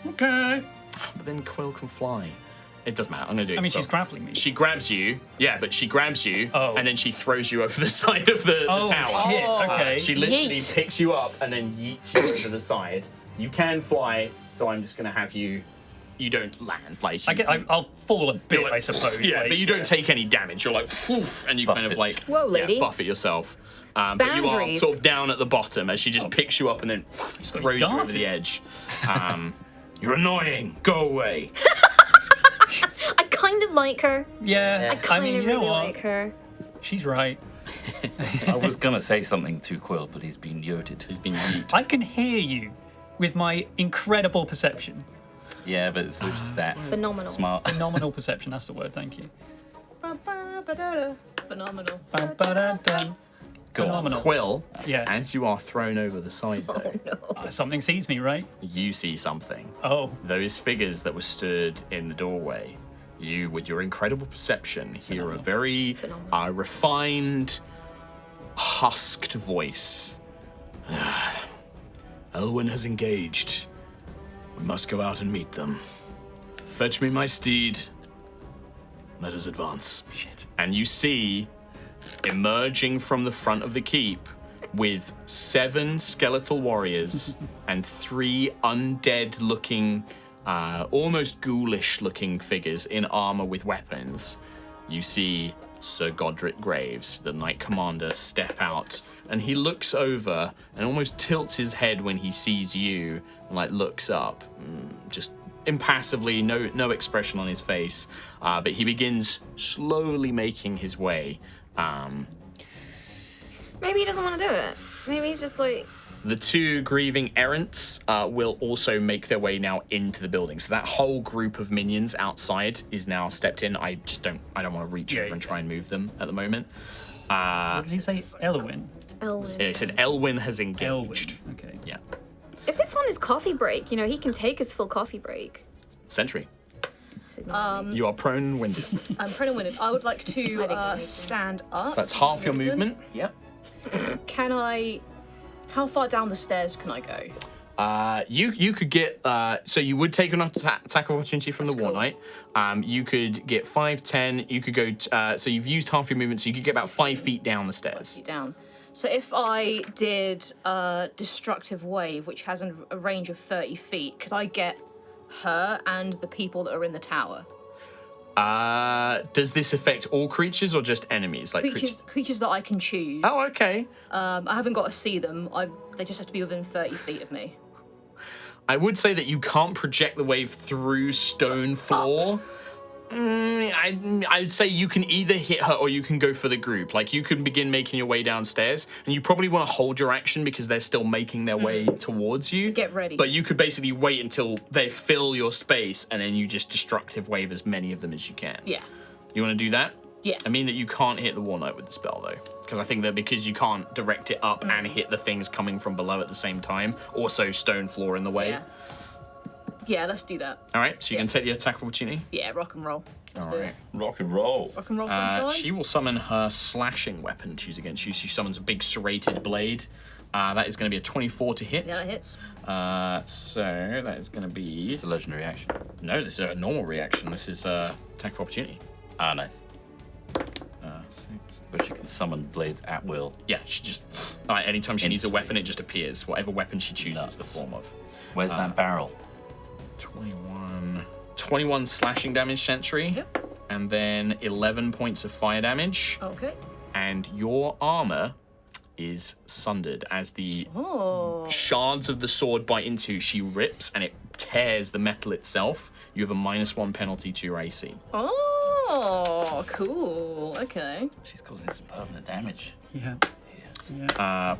Okay. But then Quill can fly. It doesn't matter. I'm going to do it. I mean, for she's Quill. grappling me. She grabs you. Yeah, but she grabs you, Oh. and then she throws you over the side of the tower. Shit. Okay. She literally Yeet. picks you up and then yeets you over the side. You can fly, so I'm just going to have you... You don't land. Like I'll fall a bit, you're like, I suppose. Yeah, like, but you don't take any damage. You're like, "Poof," and you kind of Buffet. like... Whoa, lady. Yeah, buffet yourself. But you are Boundaries. sort of down at the bottom as she just picks you up and then throws you over darted. the edge. You're annoying. Go away. I kind of like her. Yeah, I I kind mean, of you know really what? like her. She's right. I was going to say something to Quill, but he's been yoted. He's been yeet. I can hear you with my incredible perception. Yeah, but it's just that. Phenomenal. Smart. Phenomenal perception, that's the word, thank you. Phenomenal. Ba-ba-da-dum. Go on. Phenomenal. Quill, Yeah. as you are thrown over the side, though, Something sees me, right? you see something. Oh. Those figures that were stood in the doorway, you, with your incredible perception, hear a very refined, husked voice. Elwyn has engaged. We must go out and meet them. Fetch me my steed. Let us advance. Shit. And you see, emerging from the front of the keep, with 7 skeletal warriors and 3 undead-looking, almost ghoulish-looking figures in armor with weapons. You see Sir Godric Graves, the Knight Commander, step out, and he looks over and almost tilts his head when he sees you, and like looks up, just impassively, no expression on his face, but he begins slowly making his way. Maybe he doesn't want to do it. Maybe he's just like... The 2 grieving errants will also make their way now into the building. So that whole group of minions outside is now stepped in. I don't want to reach over and try and move them at the moment. What did he say? Elwyn. Elwyn. It said Elwyn has Elwyn. engaged. Okay. Yeah. If it's on his coffee break, he can take his full coffee break. Sentry. Just ignore me. You are prone and winded. I'm pretty winded. I would like I didn't to need to. stand up. That's half your movement. Yep. Can I... How far down the stairs can I go? You could get so you would take an attack of opportunity from the War cool. Knight. You could get 5, 10. You could go. So you've used half your movement, so you could get about 5 feet down the stairs. Down. So if I did Destructive Wave, which has a range of 30 feet, could I get her and the people that are in the tower? Does this affect all creatures or just enemies? Like Creatures that I can choose. Oh, okay. I haven't got to see them. They just have to be within 30 feet of me. I would say that you can't project the wave through stone floor. I'd say you can either hit her or you can go for the group. Like, you can begin making your way downstairs, and you probably want to hold your action because they're still making their way towards you. Get ready. But you could basically wait until they fill your space, and then you just destructive wave as many of them as you can. Yeah. You want to do that? Yeah. I mean that you can't hit the War Knight with the spell, though. Because I think that because you can't direct it up and hit the things coming from below at the same time, also stone floor in the way. Yeah. Yeah, let's do that. All right, so you can take the attack of opportunity. Yeah, rock and roll. Let's All do right. it. Rock and roll. Rock and roll, sunshine. She will summon her slashing weapon to use against you. She summons a big serrated blade. That is going to be a 24 to hit. Yeah, that hits. So that is going to be... It's a legendary action. No, this is a normal reaction. This is attack of opportunity. Ah, nice. 6. But she can summon blades at will. Yeah, she just... anytime she needs a weapon, it just appears. Whatever weapon she chooses the form of. Where's that barrel? 21 slashing damage, Sentry. Yep. And then 11 points of fire damage. Okay. And your armor is sundered as the shards of the sword bite into. She rips and it tears the metal itself. You have a -1 penalty to your AC. Oh, cool. Okay. She's causing some permanent damage. Yeah.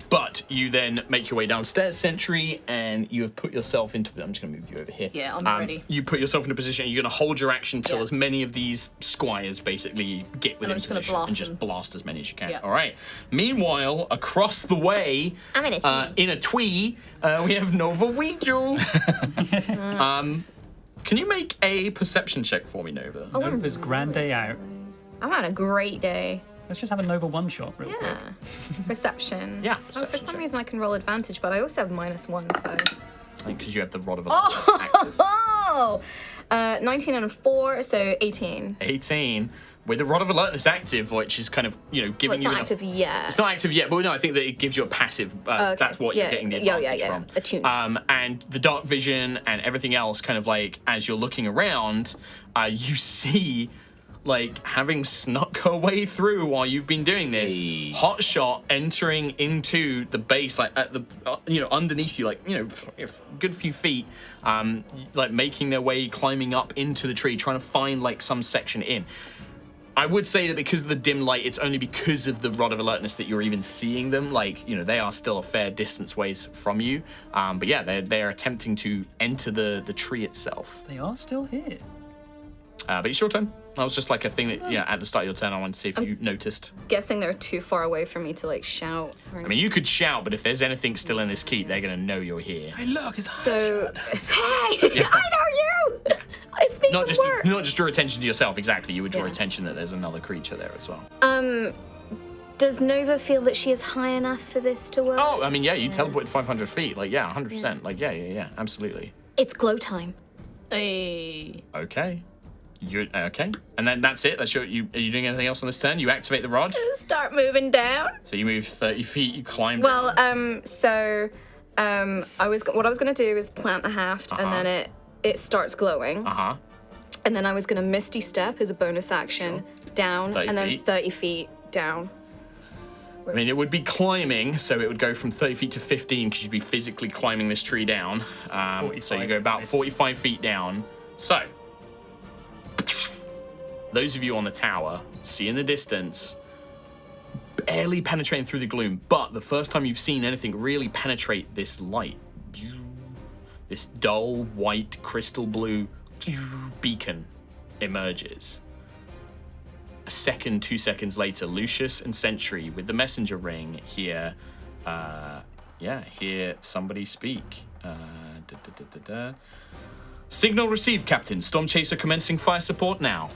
But you then make your way downstairs, Sentry, and you have put yourself into... I'm just going to move you over here. Yeah, I'm ready. You put yourself in a position, you're going to hold your action till Yeah. as many of these squires basically get within just gonna position blast and just them. blast as many as you can. Yeah. All right. Meanwhile, across the way, I'm in a twee. in a twee, we have Nova Ouija. Can you make a perception check for me, Nova? Nova's grand day out. I'm on a great day. Let's just have a Nova one-shot real quick. Yeah. Perception. Yeah, For perception some check. reason, I can roll advantage, but I also have -1, so. I think because you have the Rod of Alertness active. Oh! 19 and 4, so 18. 18. With the Rod of Alertness active, which is kind of, Well, giving it's you not enough... active yet. It's not active yet, but no, I think that it gives you a passive. Okay. That's what you're Yeah, getting the yeah, advantage yeah. from. Attuned. And the dark vision and everything else, kind of like as you're looking around, you see, like having snuck her way through while you've been doing this, Hey. Hotshot entering into the base, like at the, underneath you, like a good few feet, like making their way, climbing up into the tree, trying to find like some section in. I would say that because of the dim light, it's only because of the Rod of Alertness that you're even seeing them. Like, they are still a fair distance ways from you. But yeah, they're attempting to enter the tree itself. They are still here. But it's your turn. That was just like a thing that, at the start of your turn, I wanted to see if you noticed. Guessing they're too far away for me to, like, shout. Or I mean, you could shout, but if there's anything still in this keep, they're going to know you're here. Hey, look, it's So, hey! I know you! It's me Not from just work. not just draw attention to yourself, exactly. You would draw Yeah. attention that there's another creature there as well. Does Nova feel that she is high enough for this to work? Oh, I mean, yeah, you teleported 500 feet. Like, yeah, 100%. Like, yeah, absolutely. It's glow time. Hey. Okay. Okay. And then that's it. Are you doing anything else on this turn? You activate the rod. Start moving down. So you move 30 feet, you climb Well, down. what I was gonna do is plant the haft, and then it starts glowing, Uh-huh. and then I was gonna misty step as a bonus action down, 30 and then feet. 30 feet down. I mean, it would be climbing, so it would go from 30 feet to 15 because you'd be physically climbing this tree down. So you go about 45 feet down. So, those of you on the tower see in the distance, barely penetrating through the gloom, but the first time you've seen anything really penetrate this light, this dull white crystal blue beacon emerges. A second, 2 seconds later, Lucius and Sentry with the messenger ring hear somebody speak. Signal received, Captain. Storm Chaser commencing fire support now.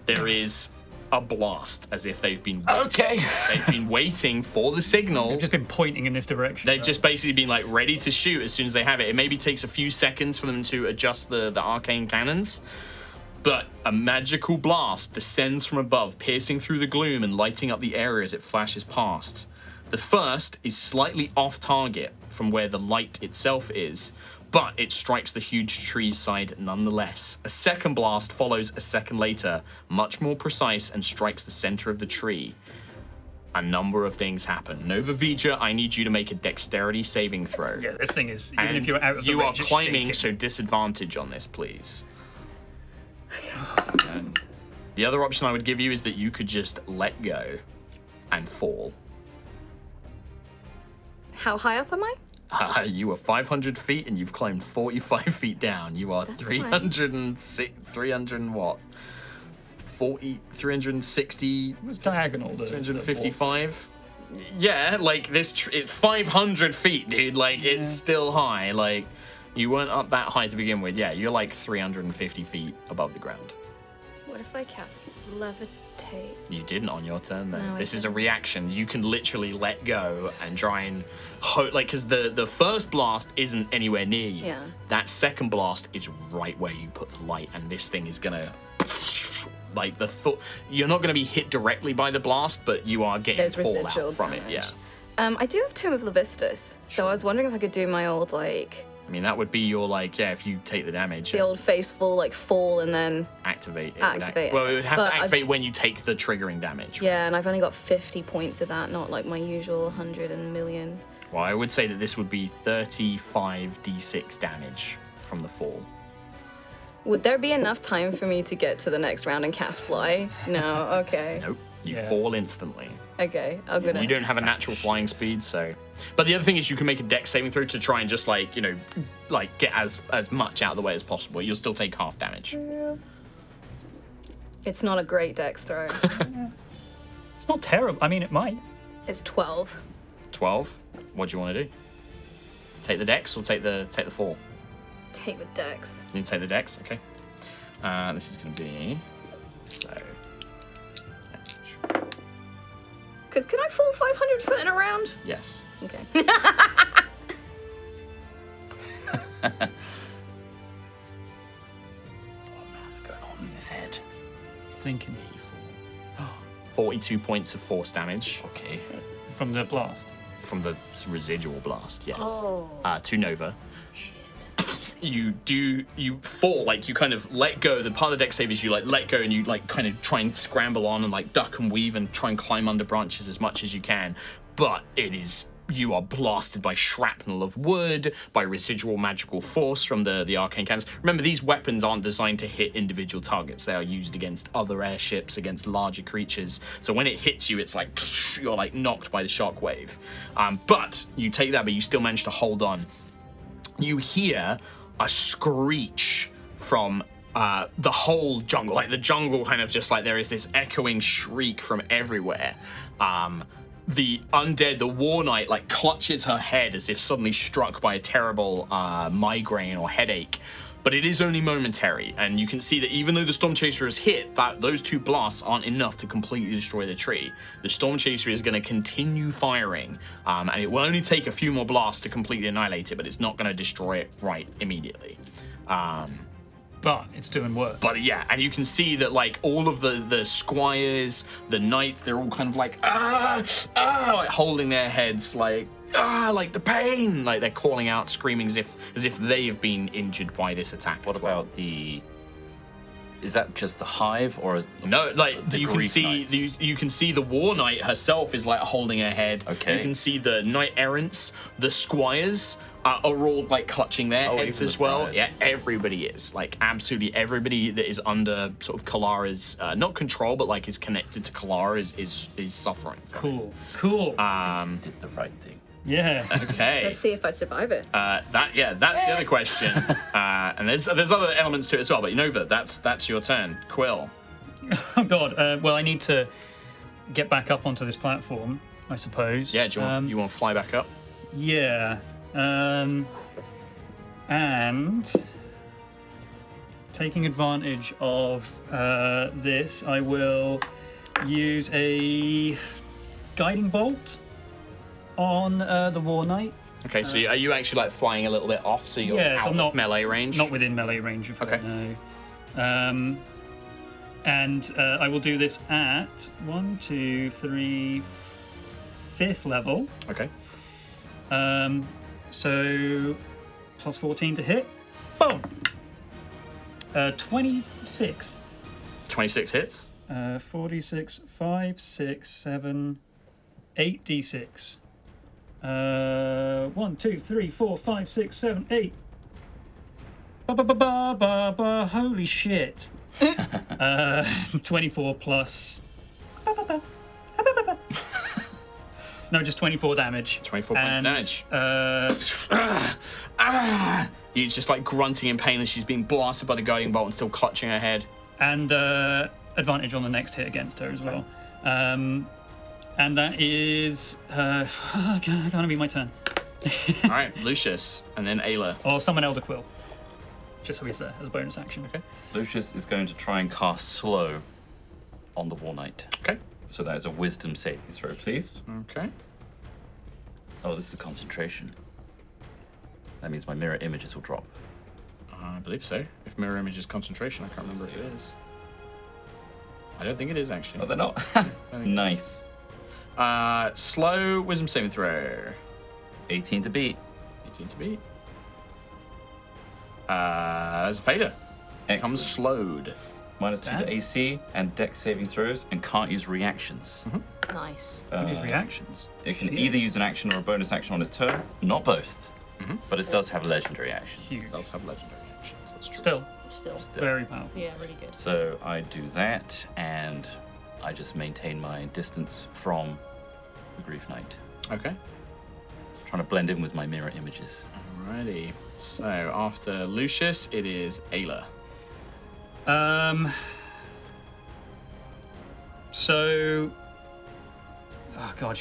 There is a blast, as if they've been waiting. Okay. They've been waiting for the signal. They've just been pointing in this direction. They've just basically been like ready to shoot as soon as they have it. It maybe takes a few seconds for them to adjust the arcane cannons, but a magical blast descends from above, piercing through the gloom and lighting up the area as it flashes past. The first is slightly off target from where the light itself is, but it strikes the huge tree's side nonetheless. A second blast follows a second later, much more precise, and strikes the center of the tree. A number of things happen. Nova Vija, I need you to make a dexterity saving throw. Yeah, this thing is. Even And if you're out of the you are range, it's climbing, shaking. so disadvantage on this, please. And the other option I would give you is that you could just let go and fall. How high up am I? You are 500 feet and you've climbed 45 feet down. You are 300 and what? 360, It was diagonal. The 355? Yeah, like this, it's 500 feet, dude. Like, it's still high. Like, You weren't up that high to begin with. Yeah, you're like 350 feet above the ground. What if I cast levitate? You didn't on your turn, though. No, I This is a didn't. reaction. You can literally let go and try and hope, like, because the first blast isn't anywhere near you. Yeah. That second blast is right where you put the light, and this thing is gonna, like, you're not gonna be hit directly by the blast, but you are getting There's fallout residual from damage. it. Yeah. I do have Tomb of Levistus, so I was wondering if I could do my old, like, I mean, that would be your, like, yeah, if you take the damage. the old faithful, like, fall and then... Activate. It would Activate it. Well, it would have But to activate when you take the triggering damage. Yeah, and I've only got 50 points of that, not like my usual 100 and million. Well, I would say that this would be 35 d6 damage from the fall. Would there be enough time for me to get to the next round and cast fly? No, okay. Nope. You Yeah. fall instantly. Okay, I'm gonna... You don't have a natural flying speed, so. But the other thing is, you can make a dex saving throw to try and just like like get as much out of the way as possible. You'll still take half damage. It's not a great dex throw. It's not terrible. I mean, it might. It's 12. 12. What do you want to do? Take the dex or take the fall? Take the dex. You can take the dex. Okay. This is going to be so. Yeah, sure. Because can I fall 500 foot in a round? Yes. Okay. What's going on in his head? Thinking 42 points of force damage Okay. from the blast. from the residual blast. Yes. Oh. To Nova. You fall, like you kind of let go. The part of the deck save is you like let go and you like kind of try and scramble on and like duck and weave and try and climb under branches as much as you can. But you are blasted by shrapnel of wood, by residual magical force from the arcane cannons. Remember, these weapons aren't designed to hit individual targets. They are used against other airships, against larger creatures. So when it hits you, it's like you're like knocked by the shockwave. But you take that, but you still manage to hold on. You hear a screech from the whole jungle. Like the jungle kind of just like there is this echoing shriek from everywhere. The undead, the War Knight, like clutches her head as if suddenly struck by a terrible migraine or headache. But it is only momentary, and you can see that even though the Storm Chaser is hit, those two blasts aren't enough to completely destroy the tree. The Storm Chaser is going to continue firing, and it will only take a few more blasts to completely annihilate it, but it's not going to destroy it right immediately. But it's doing work. But yeah, and you can see that like all of the squires, the knights, they're all kind of like like holding their heads like the pain, like they're calling out, screaming as if they have been injured by this attack. What about the? Is that just the hive, or is No, like the you can Greek see knights? you can see the War Knight herself is like holding her head. Okay. You can see the knight errants, the squires are all like clutching their heads even as the well. squires. Yeah, everybody is like absolutely everybody that is under sort of Kellara's not control, but like is connected to Kellara is suffering. Cool. did the right thing? Yeah. Okay. Let's see if I survive it. That's the other question. And there's other elements to it as well, but Nova, that's your turn. Quill. Oh God. Well, I need to get back up onto this platform, I suppose. Yeah, do you want to fly back up? Yeah. And taking advantage of this, I will use a guiding bolt on the War Knight. Okay, so are you actually like flying a little bit off, so you're Yeah, so out I'm not- of melee range? Not within melee range of her, Okay. no. And I will do this at 1, 2, 3, 5th level. Okay. So plus 14 to hit. Boom! 26. 26 hits. 46, 5, 6, 7, 8 d6. 1, 2, 3, 4, 5, 6, 7, 8. Holy shit. 24 plus. No, just 24 damage. 24 points of damage. Uh, You're just like grunting in pain as she's being blasted by the guiding bolt and still clutching her head. and advantage on the next hit against her as well. And that is going to be my turn. All right, Lucius, and then Ayla. Or summon Elder Quill. Just so he's there as a bonus action. Okay. Lucius is going to try and cast Slow on the War Knight. Okay. So that is a Wisdom saving throw, please. Okay. Oh, this is a concentration. That means my mirror images will drop. I believe so. If mirror image is concentration, I can't remember if it is. I don't think it is actually. Oh, they're not. Nice. Slow wisdom saving throw. 18 to beat. 18 to beat. There's a failure. Becomes Excellent. slowed. -2 to AC and Dex saving throws, and can't use reactions. Nice. His reactions. It can either use an action or a bonus action on its turn, not both. But it does have legendary actions. Huge. It does have legendary actions. That's true. Still, Still. very powerful. Yeah, really good. So I do that, and I just maintain my distance from the Grief Knight. Okay. Trying to blend in with my mirror images. Alrighty. So after Lucius, it is Ayla. So, oh god,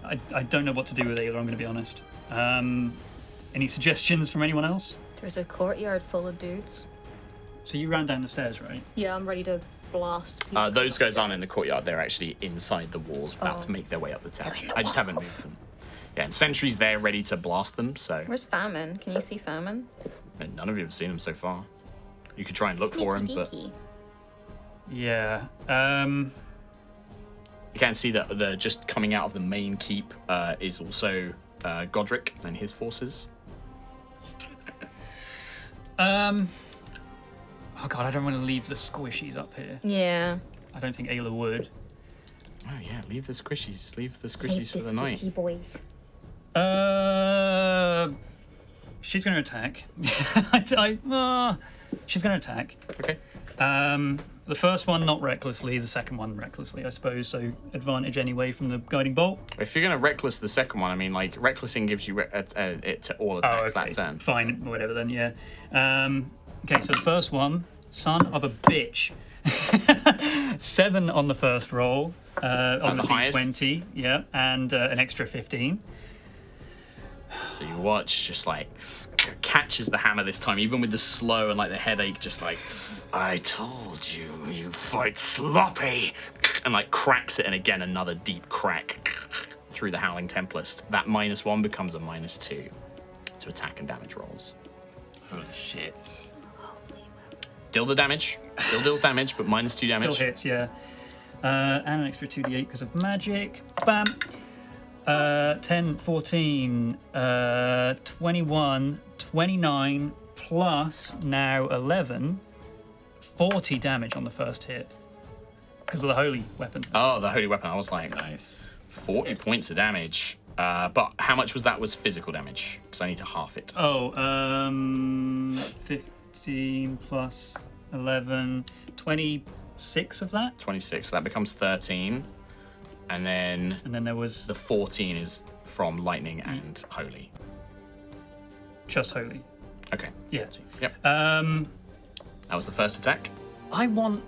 I don't know what to do with Ayla, I'm going to be honest. Any suggestions from anyone else? There's a courtyard full of dudes. So you ran down the stairs, right? Yeah, I'm ready to blast people. Those guys aren't in the courtyard. They're actually inside the walls, about to make their way up the tower. I just haven't moved them. Yeah, and sentries there ready to blast them. So Where's Famine? Can you see Famine? and none of you have seen them so far. You could try and look for him, but Sneaky deaky. Yeah. you can see that the just coming out of the main keep is also Godric and his forces. Oh god, I don't want to leave the squishies up here. Yeah. I don't think Ayla would. Oh yeah, leave the squishies. Leave the squishies for the night. boys. She's going to attack. She's going to attack. Okay. The first one not recklessly, the second one recklessly, I suppose. So advantage anyway from the guiding bolt. If you're gonna reckless the second one, I mean, like recklessing gives you it to all attacks that turn. Fine, whatever then. Yeah. Okay, so the first one, son of a bitch. 7 on the first roll. On the the highest? D20, yeah, and an extra 15. So you watch, just like catches the hammer this time, even with the slow and like the headache. Just like, I told you, you fight sloppy, and like cracks it, and again another deep crack through the Howling Tempest. That -1 becomes a -2 to attack and damage rolls. Holy shit. Deal the damage. Still deals damage, but -2 damage. Still hits, yeah. And an extra 2d8 because of magic. Bam. 10, 14, 21, 29, plus now 11, 40 damage on the first hit. Because of the holy weapon. Oh, the holy weapon. I was like, Nice. 40 points of damage. But how much was that? Was physical damage? Because I need to half it. Oh, 15 plus 11, 26 of that. 26. That becomes 13. And then And then there was the 14 is from lightning and holy. just holy. Okay. Yeah. Yep. That was the first attack. I want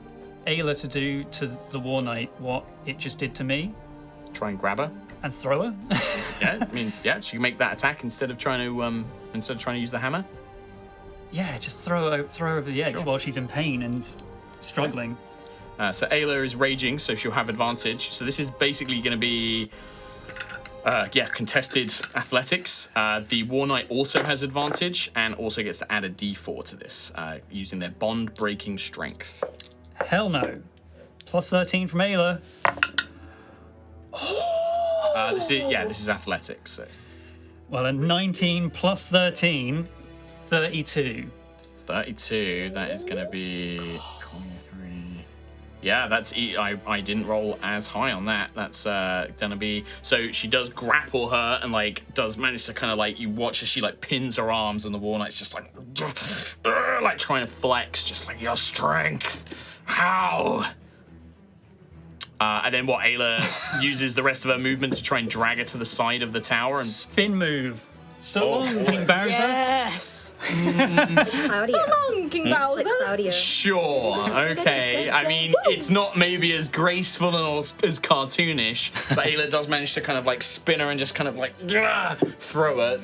Ayla to do to the War Knight what it just did to me Try and grab her. and throw her. Yeah. I mean, yeah. She can make that attack instead of trying to use the hammer. Yeah, just throw her over the edge Sure. while she's in pain and struggling. So Ayla is raging, so she'll have advantage. So this is basically going to be, contested athletics. The War Knight also has advantage and also gets to add a D4 to this using their bond-breaking strength. Hell no. Plus 13 from Ayla. This is athletics. So. Well, a 19 plus 13, 32. 32. That is going to be 23. Yeah, that's. I didn't roll as high on that. That's going to be. So she does grapple her and does manage to kind of you watch as she pins her arms and the War Knight's just trying to flex, just your strength. How? And then Ayla uses the rest of her movement to try and drag her to the side of the tower and Spin move. So long, King Bowser. Yes. Claudia. Long, King Bowser. Like Claudia. Sure, okay. I mean, it's not maybe as graceful and as cartoonish, but Ayla does manage to kind of like spin her and just kind of like throw her.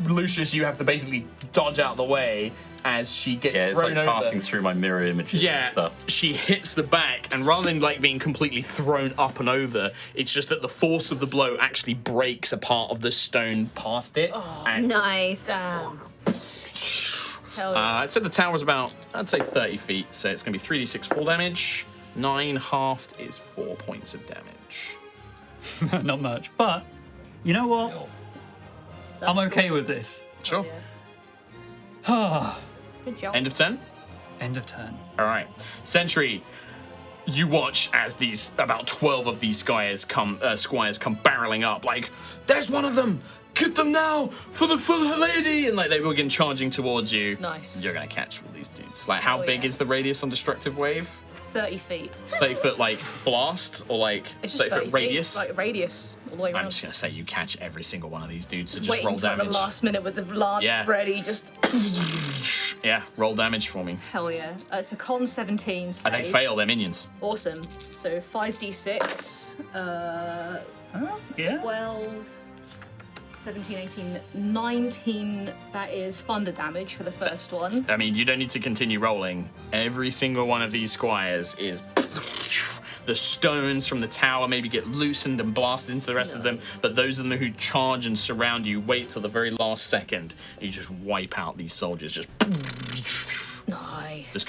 Lucius, you have to basically dodge out the way as she gets Yeah, it's thrown like over. passing through my mirror images and stuff. She hits the back, and rather than like being completely thrown up and over, it's just that the force of the blow actually breaks a part of the stone past it. And Nice. Damn. Hell yeah. I'd say the tower's about, I'd say 30 feet, so it's going to be 3d6 full damage. 9 halved is 4 points of damage. Not much, but you know what? That's I'm okay cool. with this. Sure. Yeah. Good job. End of turn? End of turn. All right. Sentry, you watch as these, about 12 of these squires come barreling up, like, there's one of them! Get them now for the lady! And like they begin charging towards you. Nice. You're going to catch all these dudes. Like, how Oh, big yeah. is the radius on Destructive Wave? 30 feet. 30 foot, like, blast? Or like, It's just 30 foot radius? Feet, like radius all the way around. I'm just going to say you catch every single one of these dudes, so just Waiting roll until damage. the last minute with the lance Yeah. ready, just Yeah, roll damage for me. hell yeah. It's a con 17 save. And they fail their minions. Awesome. So 5d6, Yeah. 12, 17, 18, 19. That is thunder damage for the first one. I mean, you don't need to continue rolling. Every single one of these squires is... The stones from the tower maybe get loosened and blasted into the rest of them, but those of them who charge and surround you wait till the very last second, and you just wipe out these soldiers, just Nice.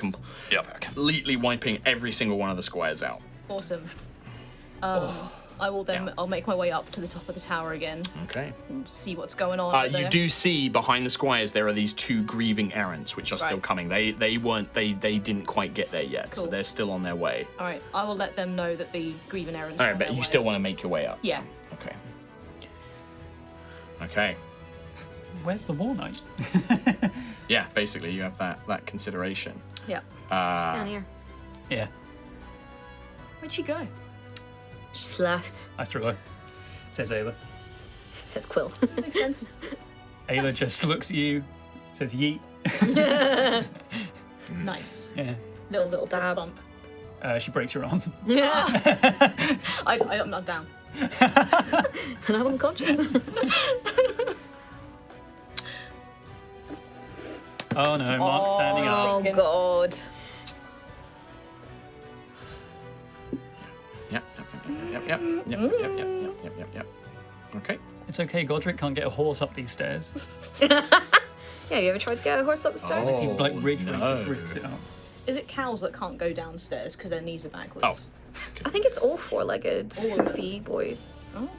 completely wiping every single one of the squires out. Awesome. I will then. Yeah. I'll make my way up to the top of the tower again Okay. and see what's going on. over You there. do see behind the squires there are these 2 grieving errants which are still Right. coming. They didn't quite get there yet, so Cool. they're still on their way. All right. I will let them know that the grieving errands. All are right, on but their you way. still want to make your way up. Yeah. Okay. Okay. Where's the War Knight? Yeah, basically you have that consideration. Yeah. Down here. Yeah, Where'd she go? Just left. I threw her. Says Ayla. Says Quill. Makes sense. Ayla just looks at you, says yeet. Nice. Yeah. Little dab. bump. She breaks your arm. I'm not down. And I'm unconscious. Oh no, Mark's standing up. Oh god. Yep. Okay. It's okay, Godric can't get a horse up these stairs. Yeah, you ever tried to get a horse up the stairs? He like Oh, ridge no. drifts it up. Is it cows that can't go downstairs because their knees are backwards? Oh. I think it's all four-legged, All of goofy boys. Oh.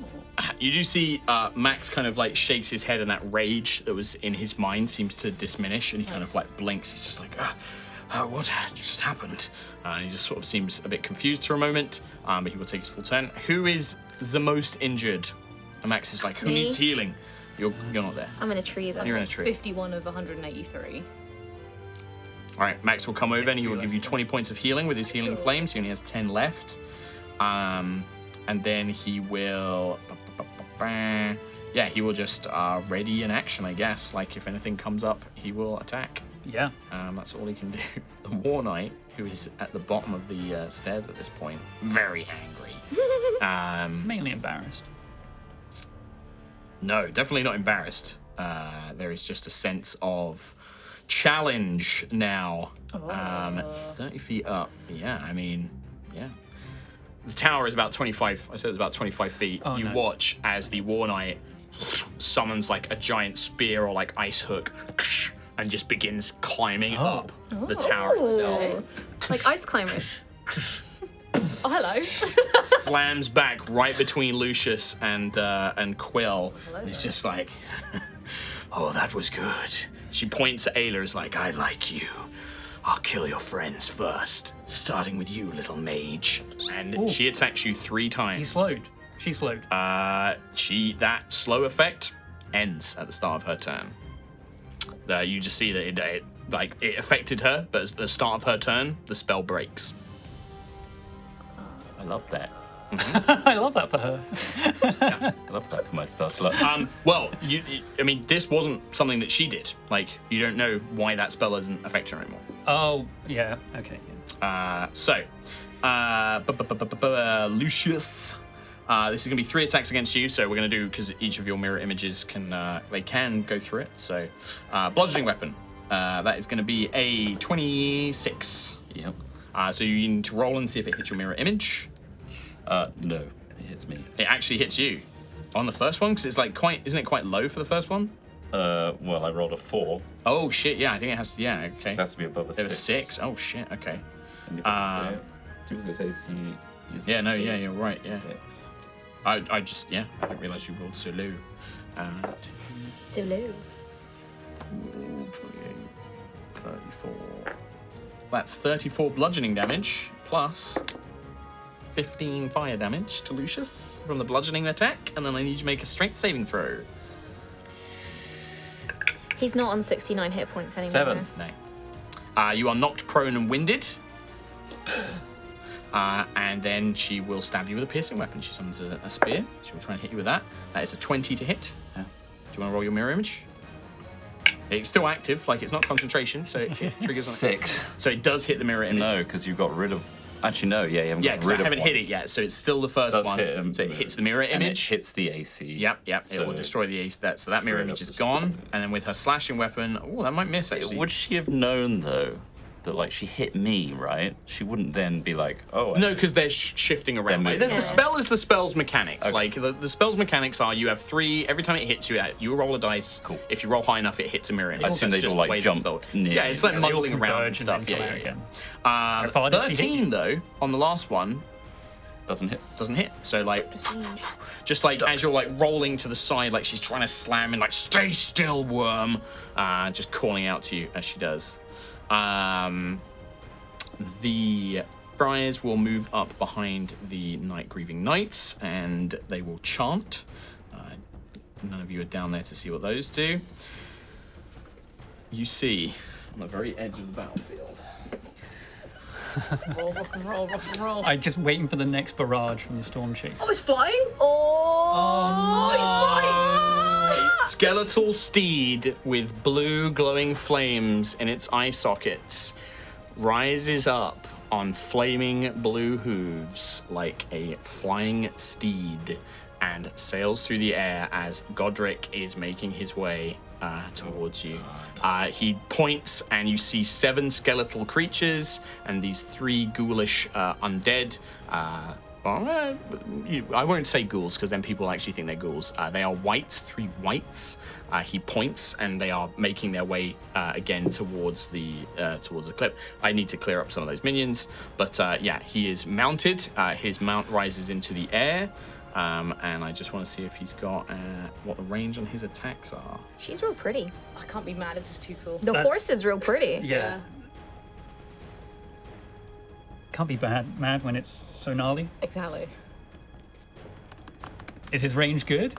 You do see Max kind of like shakes his head, and that rage that was in his mind seems to diminish, and he kind of like blinks. He's just like, what just happened? And he just sort of seems a bit confused for a moment, but he will take his full turn. Who is the most injured? And Max is like, who Me. needs healing? You're not there. I'm in a tree though. You're in a tree. 51 of 183. All right, Max will come over and he will give you 20 points of healing with his healing flames. He only has 10 left. And then he will... Yeah, he will just ready an action, I guess. Like, if anything comes up, he will attack. Yeah. That's all he can do. The War Knight, who is at the bottom of the stairs at this point, very angry. Mainly embarrassed. No, definitely not embarrassed. There is just a sense of challenge now. 30 feet up. Yeah, I mean, yeah. The tower is about 25, I said it's about 25 feet. Oh, You no. watch as the War Knight summons like a giant spear or like ice hook and just begins climbing up the tower itself. Like ice climbers. Oh, hello. Slams back right between Lucius and Quill. And it's just like, oh, that was good. She points at Ayla, is like, I like you. I'll kill your friends first, starting with you, little mage. And she attacks you 3 times. He's slowed. She's slowed. That slow effect ends at the start of her turn. You just see that it affected her, but at the start of her turn, the spell breaks. I love that. I love that for her. I love that for my spell slot. Well, I mean, this wasn't something that she did. Like, you don't know why that spell isn't affecting her anymore. Oh, yeah. Okay. Yeah. Lucius. This is going to be 3 attacks against you, so we're going to do, because each of your mirror images can go through it. So, bludgeoning weapon. That is going to be a 26. Yep. So you need to roll and see if it hits your mirror image. No, it hits me. It actually hits you on the first one, because it's like isn't it quite low for the first one? Well, I rolled a 4. Oh shit! Yeah, I think it has to. Yeah, okay. It has to be above a 6. It was 6. Oh shit! Okay. Do this AC. Yeah, no, yeah, you're right. Yeah. 6. I didn't realize you rolled so low. So low. 28, 34. That's 34 bludgeoning damage plus 15 fire damage to Lucius from the bludgeoning attack, and then I need you to make a strength saving throw. He's not on 69 hit points anymore. 7. No. You are knocked prone and winded. And then she will stab you with a piercing weapon. She summons a spear. She will try and hit you with that. That is a 20 to hit. Yeah. Do you want to roll your mirror image? It's still active, like it's not concentration, so it triggers on it. 6. So it does hit the mirror image. No, because you got rid of. Actually, no. Yeah, you haven't Yeah, got because I rid of haven't one. hit it yet, so it's still the first Does one. hit him. So it hits the mirror And image. it hits the AC. Yep. It So will destroy the ace. So that mirror straight image up is the gone. screen. And then with her slashing weapon, oh, that might miss actually. Would she have known though that like she hit me, right? She wouldn't then be like, oh. No, because they're shifting around. They're Like, the moving spell is the spell's mechanics. Okay. Like the spell's mechanics are you have 3. Every time it hits you, you roll a dice. Cool. If you roll high enough, it hits a mirror image. I assume That's they'd just all, the like, way the jump spell- near Yeah, you. it's like They all muddling around and converge and stuff. then Yeah, come out yeah, again. yeah. How far did she hit 13 you? though on the last one Doesn't hit. doesn't hit. So like, just like as you're like rolling to the side, like she's trying to slam in, like stay still, worm. Just calling out to you as she does. The friars will move up behind the night grieving knights, and they will chant. None of you are down there to see what those do. You see on the very edge of the battlefield. Roll, rock and roll, rock and roll. I'm just waiting for the next barrage from the storm chase. Oh, it's flying? Oh, he's flying! A skeletal steed with blue glowing flames in its eye sockets rises up on flaming blue hooves like a flying steed and sails through the air as Godric is making his way towards you. He points and you see 7 skeletal creatures and these 3 ghoulish undead. I won't say ghouls because then people actually think they're ghouls. They are whites, 3 whites. He points and they are making their way again towards the cliff. I need to clear up some of those minions, but yeah, he is mounted. His mount rises into the air, and I just want to see if he's got what the range on his attacks are. She's real pretty. I can't be mad, this is too cool. The horse is real pretty. Yeah. Can't be mad when it's so gnarly. Exactly. Is his range good?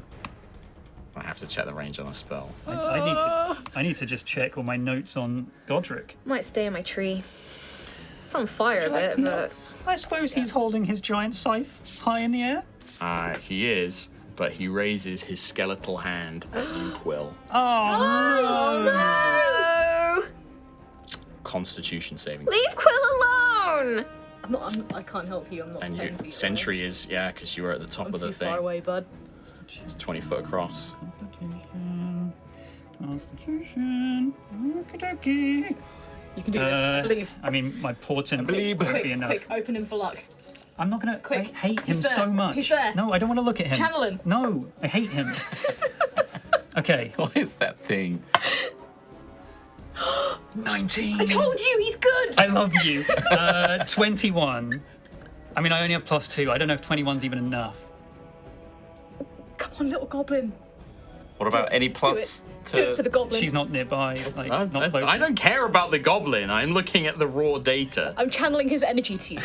I have to check the range on a spell. I need to just check all my notes on Godric. Might stay in my tree. It's on fire a bit, but I suppose he's holding his giant scythe high in the air. He is, but he raises his skeletal hand at you, Quill. Oh, no! Constitution saving. Leave Quill alone! I can't help you, I'm not And 10 your feet sentry is, yeah, because you were at the top away. of the I'm too thing. far away, bud. It's 20 foot across. Constitution. Okie You can do this, I believe. I mean, my portent would Quick, be enough. quick, open him for luck. I'm not gonna. Quick. I hate him He's there. so much. He's there. No, I don't want to look at him. Channel him. No, I hate him. Okay. What is that thing? 19! I told you, he's good! I love you. 21. I mean, I only have +2. I don't know if 21's even enough. Come on, little goblin. What about any plus Do it for the goblin. She's not nearby. Like, not close. I don't care about the goblin. I'm looking at the raw data. I'm channeling his energy to you.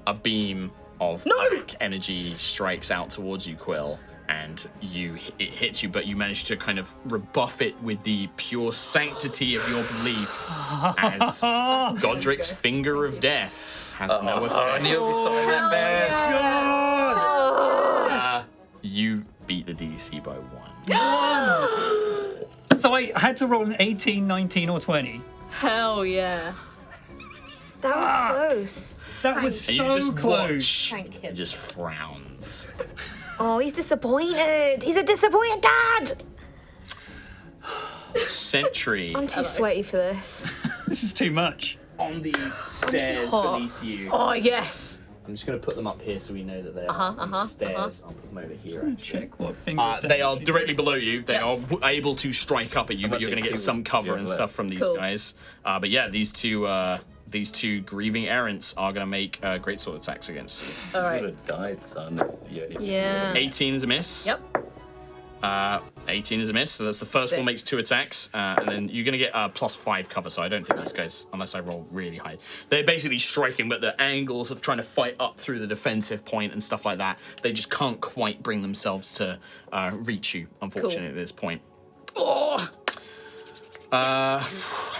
A beam of No! black energy strikes out towards you, Quill, and it hits you, but you manage to kind of rebuff it with the pure sanctity of your belief as Godric's finger of death has no effect. I knew it was something that bad. You beat the DC by 1. So I had to roll an 18, 19, or 20. Hell yeah. That was close. That was And you so just close. watch. Thank He you. just frowns. Oh, he's disappointed. He's a disappointed dad. Sentry I'm too sweaty for this. This is too much. on the stairs hot. beneath you. Oh, yes. I'm just going to put them up here so we know that they are on the stairs. I'll put them over here. Actually. Check what finger. They are directly below you. They are able to strike up at you, but you're going to get some cover and stuff from these Cool. guys. But yeah, these two grieving errants are going to make great sword attacks against you. All You right. would have died, son. Yeah. 18 is a miss. Yep. 18 is a miss, so that's the first Sick. one makes 2 attacks, and then you're going to get +5 cover, so I don't think these guys, unless I roll really high, they're basically striking, but the angles of trying to fight up through the defensive point and stuff like that, they just can't quite bring themselves to reach you, unfortunately, at this point. Oh! How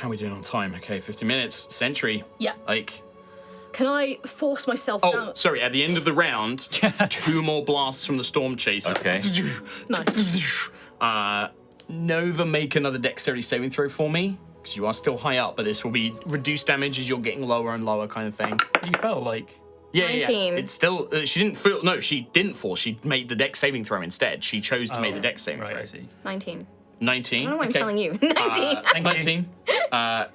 are we doing on time? Okay, 50 minutes. Sentry. Yeah. Like... Can I force myself Oh, down? sorry, at the end of the round, 2 more blasts from the Storm Chaser. Okay. Nice. Nova, make another dexterity saving throw for me, because you are still high up, but this will be reduced damage as you're getting lower and lower kind of thing. You felt like. Yeah, 19. It's still, she didn't fall, no, she didn't fall. She made the dex saving throw instead. She chose to make the dex saving Right, throw. I see. 19. 19. I don't know why I'm okay. telling you. 19. Thank you. 19.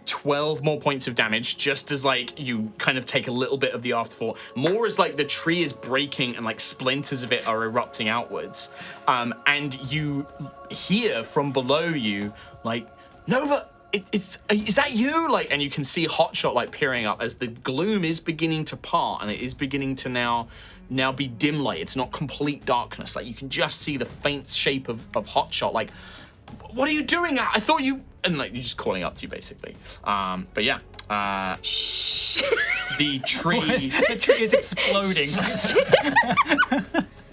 12 more points of damage, just as like you kind of take a little bit of the afterthought. More as like the tree is breaking and like splinters of it are erupting outwards. And you hear from below you, like, Nova, is that you? Like, and you can see Hotshot like peering up as the gloom is beginning to part and it is beginning to now be dim light. It's not complete darkness. Like you can just see the faint shape of Hotshot. Like, what are you doing? I thought you... And like, you're just calling up to you, basically. But yeah. The tree... The tree is exploding.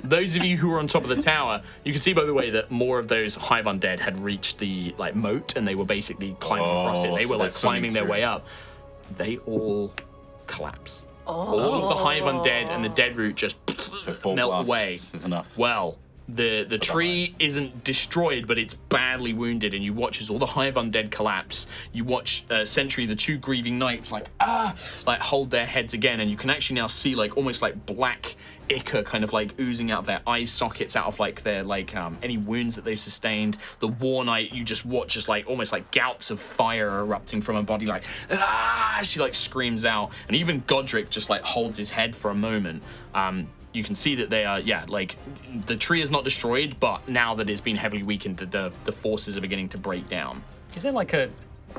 Those of you who are on top of the tower, you can see, by the way, that more of those Hive Undead had reached the like moat, and they were basically climbing across it. They so were like they're swimming climbing their through. way up. They all collapse. All of the Hive Undead and the Dead Root just So 4 melt blasts away. is enough. Well, the tree isn't destroyed, but it's badly wounded, and you watch as all the Hive Undead collapse. You watch Sentry, the 2 grieving knights, like hold their heads again, and you can actually now see like almost like black ichor kind of like oozing out of their eye sockets, out of like their like any wounds that they've sustained. The War Knight, you just watch as like almost like gouts of fire erupting from her body, like she like screams out, and even Godric just like holds his head for a moment. You can see that they are, like, the tree is not destroyed, but now that it's been heavily weakened, the forces are beginning to break down. Is there like a,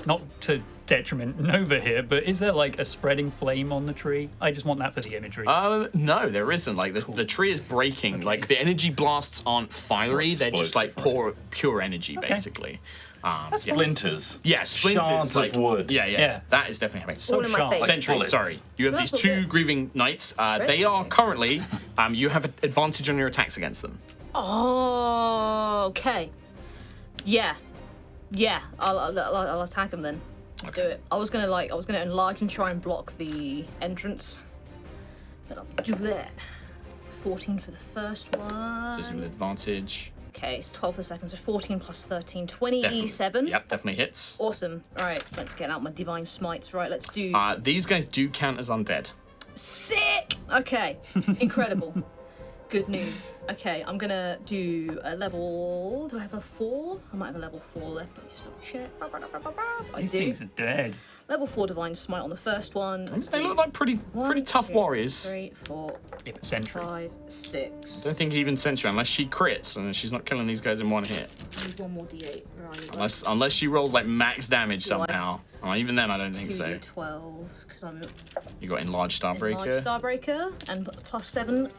not to detriment Nova here, but is there like a spreading flame on the tree? I just want that for the imagery. No, there isn't. Like, the tree is breaking. Okay. Like, the energy blasts aren't fiery, they're just, like, pure energy, basically. Splinters. Yeah, splinters. Shards like, of wood. Yeah. That is definitely happening. So All in my sharp. face. Sentry, bullets. sorry. You have That's these all 2 good. grieving knights. They are currently, you have an advantage on your attacks against them. Oh, okay. Yeah. I'll attack him then. Let's do it. I was gonna enlarge and try and block the entrance, but I'll do that. 14 for the first one. Just with advantage. Okay, it's 12 for the second, so 14 plus 13, 27. Yep, definitely hits. Awesome. All right, let's get out my divine smites. Right, let's do. These guys do count as undead. Sick. Okay, incredible. Good news. Okay, I'm gonna do a level. Do I have a 4? I might have a level 4 left. Let me just double check. I These do. things are dead. Level 4 divine smite on the first one. Let's They do look like pretty tough 2, warriors. 3, 4, Yeah, but Sentry. 5, 6. I don't think even Sentry, unless she crits, and she's not killing these guys in one hit. I need one more d8. Where are you? Unless she rolls like max damage Do I? somehow. Even then, I don't think so. 12, because I'm You got enlarged Starbreaker. Starbreaker and plus 7.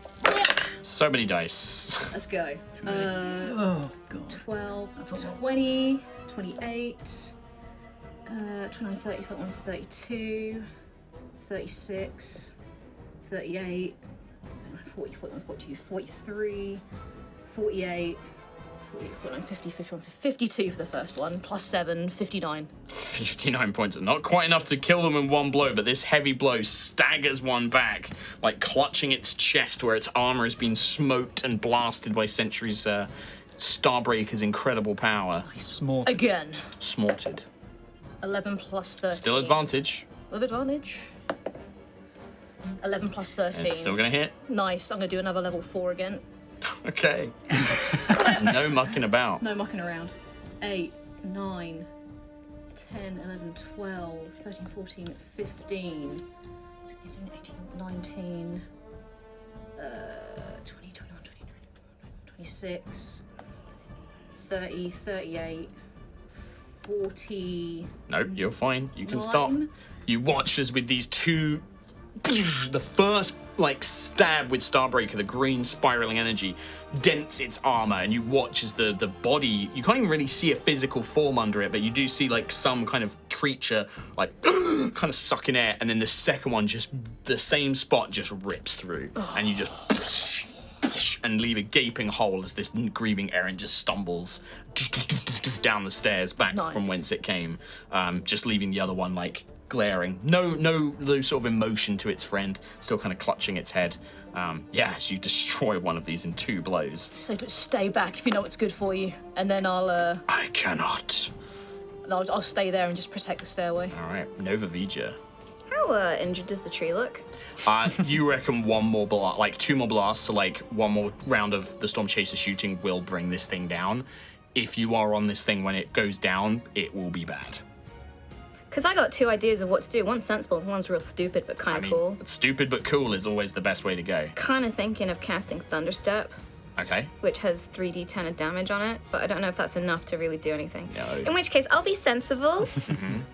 So many dice. Let's go. Oh, God. 12, 20, 28, 29, 30, 31, 32, 36, 38, 40, 41, 42, 43, 48, 50, 51, 52 for the first one, plus 7, 59. 59 points. Not quite enough to kill them in one blow, but this heavy blow staggers one back, like clutching its chest where its armor has been smoked and blasted by Sentry's Starbreaker's incredible power. Small. Again. Smarted. 11 plus 13. Still advantage. With advantage. 11 plus 13. It's still gonna hit. Nice. I'm going to do another level 4 again. Okay. No mucking about. No mucking around. 8, 9, 10, 11, 12, 13, 14, 15, 16, 17, 18, 19, 20, 21, 22, 26, 30, 38, 40. Nope, you're fine. You can stop. You watch as with these two, the first like stab with Starbreaker, the green spiraling energy dents its armor, and you watch as the body, you can't even really see a physical form under it, but you do see like some kind of creature like kind of sucking air, and then the second one just the same spot just rips through, and you just and leave a gaping hole as this grieving errant just stumbles down the stairs back from whence it came, just leaving the other one like glaring. No sort of emotion to its friend, still kind of clutching its head. As you destroy one of these in 2 blows. So stay back if you know what's good for you, and then I'll I cannot. I'll stay there and just protect the stairway. All right, Nova Vija. How injured does the tree look? You reckon 2 more blasts, so like 1 more round of the Storm Chaser shooting will bring this thing down. If you are on this thing when it goes down, it will be bad. Because I got 2 ideas of what to do. One's sensible and one's real stupid, but kind of cool. Stupid but cool is always the best way to go. Kind of thinking of casting Thunderstep, Okay. which has 3d10 of damage on it, but I don't know if that's enough to really do anything. No. In which case, I'll be sensible.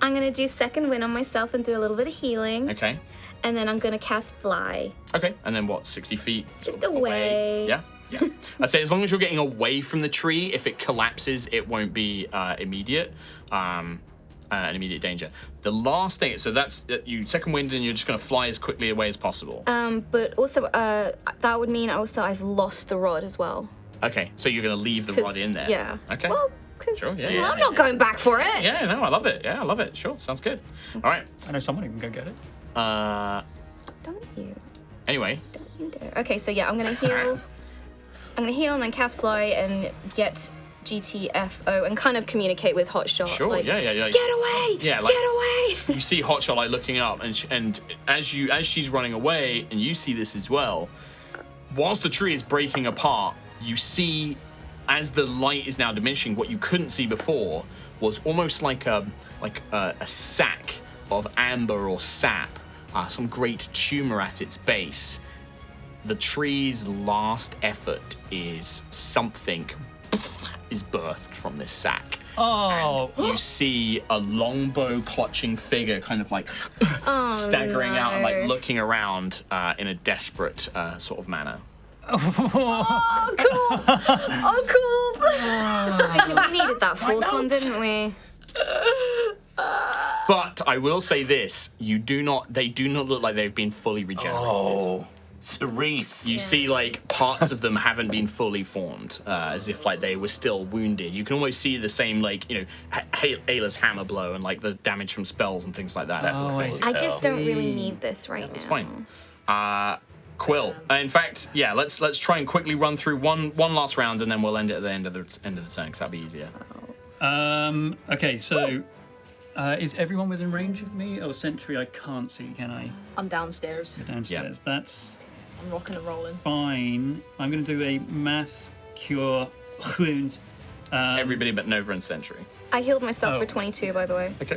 I'm going to do second wind on myself and do a little bit of healing. Okay. And then I'm going to cast Fly. Okay. And then what? 60 feet? Just sort of away. Yeah. Yeah. I'd say as long as you're getting away from the tree, if it collapses, it won't be immediate. An immediate danger. The last thing, so that's you second wind, and you're just going to fly as quickly away as possible. But also, that would mean also I've lost the rod as well. Okay, so you're going to leave the 'Cause- rod in there. Yeah. Okay. Well, because Sure, yeah, I'm not going back for it. Yeah, no, I love it. Yeah, I love it. Sure, sounds good. All right. I know someone who can go get it. Don't you? Anyway, Don't you dare. Okay, so yeah, I'm gonna heal. I'm gonna heal and then cast Fly and get GTFO and kind of communicate with Hotshot. sure. Like, Yeah. Get away! Yeah, like- Get away! You see Hotshot like looking up, and as she's running away, and you see this as well. Whilst the tree is breaking apart, you see, as the light is now diminishing, what you couldn't see before was almost like a sack of amber or sap, some great tumor at its base. The tree's last effort is something is birthed from this sack. Oh, You see a longbow clutching figure kind of like staggering out and like looking around in a desperate sort of manner. Oh, cool! We needed that fourth one, didn't we? But I will say this, they do not look like they've been fully regenerated. Oh, Cerise. You see, like, parts of them haven't been fully formed, as if, like, they were still wounded. You can almost see the same, like, you know, Ayla's hammer blow and, like, the damage from spells and things like that. That's Oh, the I just don't really need this right now. It's fine. Quill. In fact, yeah, let's try and quickly run through one last round, and then we'll end it at the end of the turn, because that'll be easier. okay, so is everyone within range of me? Oh, Sentry, I can't see, can I? I'm downstairs. Go downstairs. That's I'm rocking and rolling. fine. I'm going to do a mass cure wounds. Everybody but Nova and Sentry. I healed myself Oh. for 22, by the way. Okay.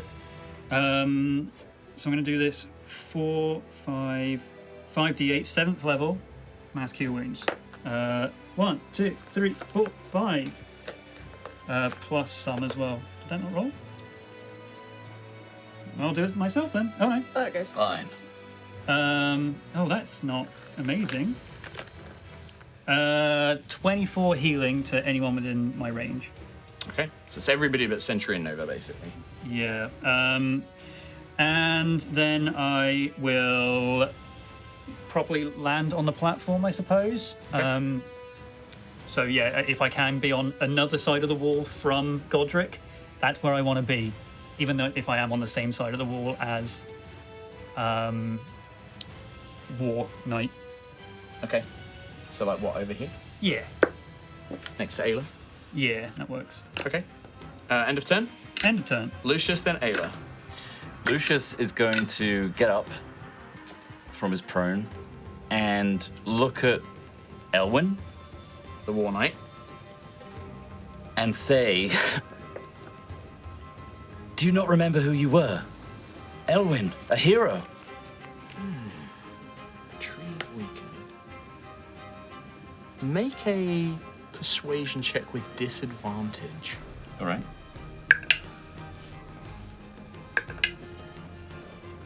So I'm going to do this 4, 5, 5d8, 7th level mass cure wounds. 1, 2, 3, 4, 5. Plus some as well. Did that not roll? I'll do it myself then. Oh no. There it goes. Fine. Oh, that's not amazing. 24 healing to anyone within my range. Okay. So it's everybody but Sentry and Nova, basically. Yeah. And then I will properly land on the platform, I suppose. So yeah, if I can be on another side of the wall from Godric, that's where I want to be. Even though if I am on the same side of the wall as War Knight. Okay. So like what, over here? Yeah. Next to Ayla? Yeah, that works. Okay. End of turn? End of turn. Lucius, then Ayla. Lucius is going to get up from his prone and look at Elwyn The War Knight. and say, "Do you not remember who you were? Elwyn, a hero." Intrigue weakened. Make a persuasion check with disadvantage. All right.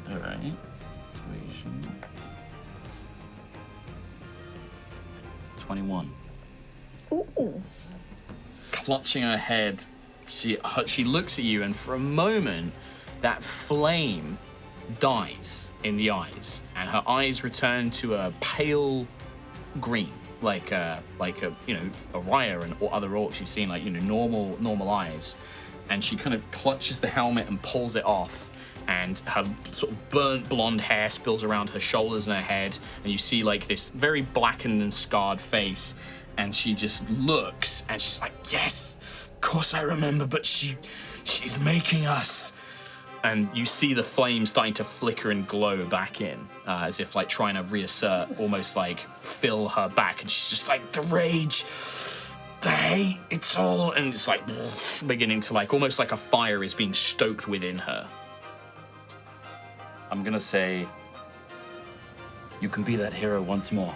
All right. Persuasion. 21. Ooh. Clutching her head, she looks at you, and for a moment, that flame dies in the eyes, and her eyes return to a pale green, like a Aerois and or other orcs you've seen, like normal eyes. And she kind of clutches the helmet and pulls it off, and her sort of burnt blonde hair spills around her shoulders and her head, and you see like this very blackened and scarred face. And she just looks, and she's like, "Yes, of course I remember, but she's making us." And you see the flame starting to flicker and glow back in, as if like trying to reassert, almost like fill her back. And she's just like, "The rage, the hate, it's all," and it's like beginning to like, almost like a fire is being stoked within her. I'm gonna say, "You can be that hero once more.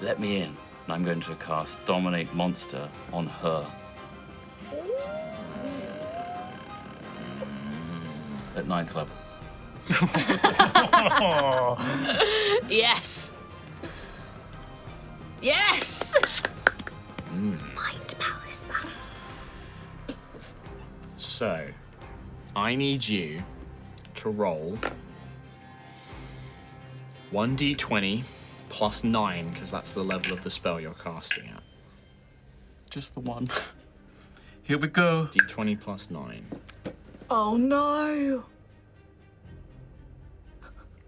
Let me in." And I'm going to cast Dominate Monster on her. At 9th level. Yes. Yes. Mind Palace battle. So, I need you to roll 1d20 plus 9, because that's the level of the spell you're casting at. Just the one. Here we go. d20 plus 9. Oh no.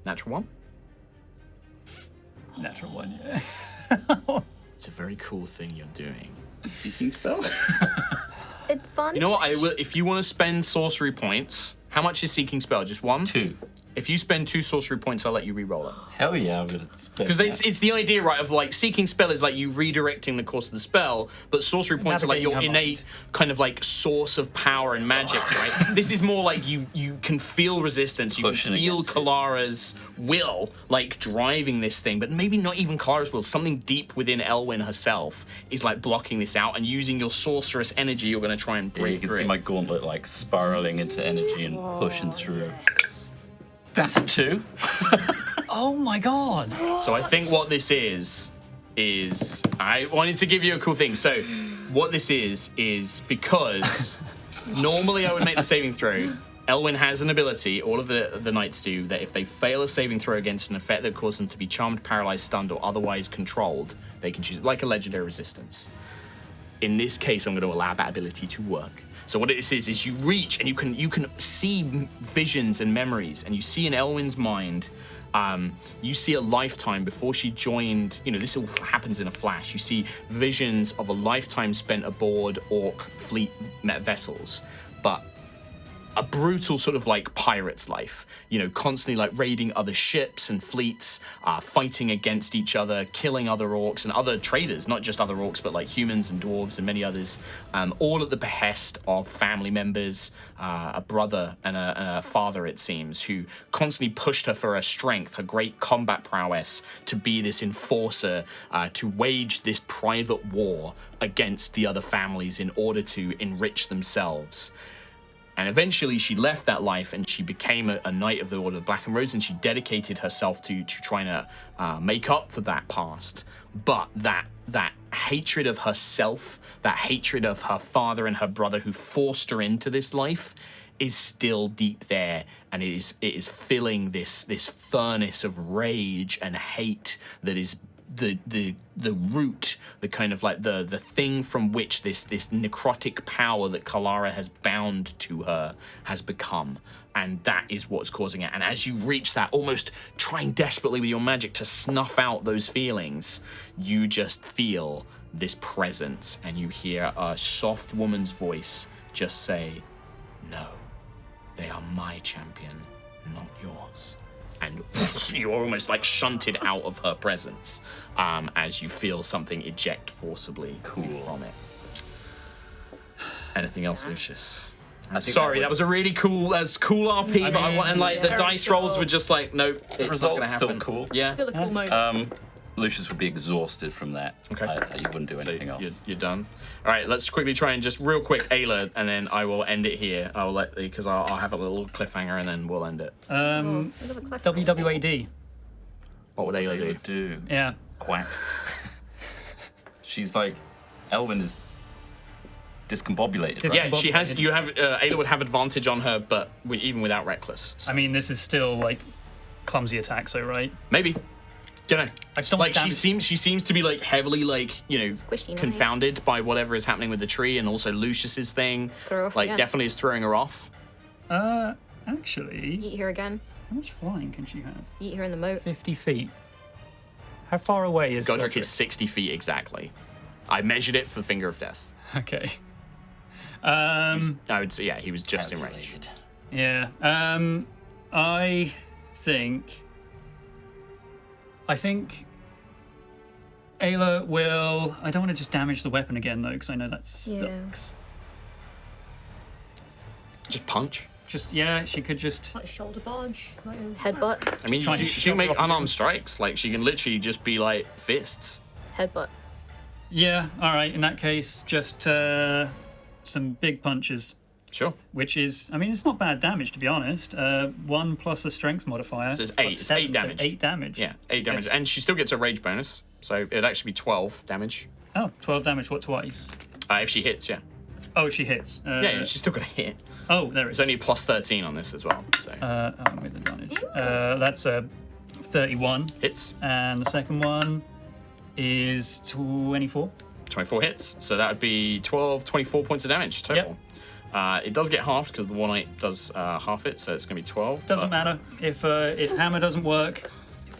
Natural 1? Natural one, yeah. It's a very cool thing you're doing. Seeking spell? Advantage. You know what? I will. If you want to spend sorcery points, how much is Seeking Spell? Just 1? 2. If you spend 2 sorcery points, I'll let you re-roll it. Hell yeah, I'm gonna spend Because it's the idea, right, of like Seeking Spell is like you redirecting the course of the spell, but sorcery points are like your Navigating her innate kind of like source of power and magic, right? This is more like you can feel resistance, you Pushing can feel against it. Kellara's will like driving this thing, but maybe not even Kellara's will. Something deep within Elwyn herself is like blocking this out, and using your sorceress energy, you're going to try and Yeah, break you can through see it. my gauntlet like spiraling into energy and pushing through. That's a 2. Oh my god. So I think what this is I wanted to give you a cool thing. So what this is because normally I would make the saving throw. Elwyn has an ability, all of the knights do, that if they fail a saving throw against an effect that causes them to be charmed, paralyzed, stunned, or otherwise controlled, they can choose like a legendary resistance. In this case, I'm going to allow that ability to work. So what it is you reach and you can see visions and memories, and you see in Elwyn's mind, you see a lifetime before she joined. You know, this all happens in a flash. You see visions of a lifetime spent aboard orc fleet vessels, but a brutal sort of like pirate's life, you know, constantly like raiding other ships and fleets, fighting against each other, killing other orcs and other traders, not just other orcs, but like humans and dwarves and many others, all at the behest of family members, a brother and a father, it seems, who constantly pushed her for her strength, her great combat prowess, to be this enforcer, to wage this private war against the other families in order to enrich themselves. And eventually she left that life and she became a knight of the Order of the Black and Rose, and she dedicated herself to trying to make up for that past. But that hatred of herself, that hatred of her father and her brother who forced her into this life, is still deep there, and it is filling this furnace of rage and hate that is the root, the kind of like the thing from which this necrotic power that Kellara has bound to her has become. And that is what's causing it. And as you reach that, almost trying desperately with your magic to snuff out those feelings, you just feel this presence, and you hear a soft woman's voice just say, "No, they are my champion, not yours." And you're almost like shunted out of her presence as you feel something eject forcibly from it. Anything else, Lucius? I'm sorry, that was a really cool RP, but I want, and like the dice rolls were just like, nope, it's not gonna happen. Still cool. Yeah. Still a cool moment. Lucius would be exhausted from that. Okay. You wouldn't do anything else. You're done. All right, let's quickly try and just real quick, Ayla, and then I will end it here. I'll have a little cliffhanger and then we'll end it. WWAD. What would Ayla They do? would do. Yeah. Quack. She's like, Elwyn is discombobulated. Right? Yeah, she has. You have. Ayla would have advantage on her, but even without reckless. So I mean, this is still like clumsy attacks, though, right? maybe. Don't know. I just don't Like damage- she seems to be like heavily Squishy knife. confounded by whatever is happening with the tree, and also Lucius's thing. Throw her off Like again. definitely is throwing her off. Actually, Eat her again. how much flying can she have? Eat her in the moat. 50 feet. How far away is Godric is 60 feet exactly. I measured it for Finger of Death. Okay. I would say he was just in range. Calculated. Yeah. I think Ayla will. I don't want to just damage the weapon again though, because I know that sucks. Just punch. She could just. Like a shoulder barge. Like a... Headbutt. I mean, Trying to she shove can make her off unarmed strikes. Like she can literally just be like fists. Headbutt. Yeah. All right. In that case, just some big punches. Sure. Which is, I mean, it's not bad damage to be honest. 1 plus a strength modifier. So it's plus 8. It's 7, 8 damage. So 8 damage. Yeah, 8 damage, Yes. and she still gets a rage bonus, so it'd actually be 12 damage 12 damage. What, twice? if she hits. Yeah. Oh, she hits. Yeah, she's still gonna hit. Oh, there it It's is. only plus 13 on this as well. So With advantage. That's a 31. hits. And the second one is 24. 24 hits. So that would be 24 points of damage total. It does get halved because the War Knight does half it, so it's going to be 12. Doesn't matter if hammer doesn't work.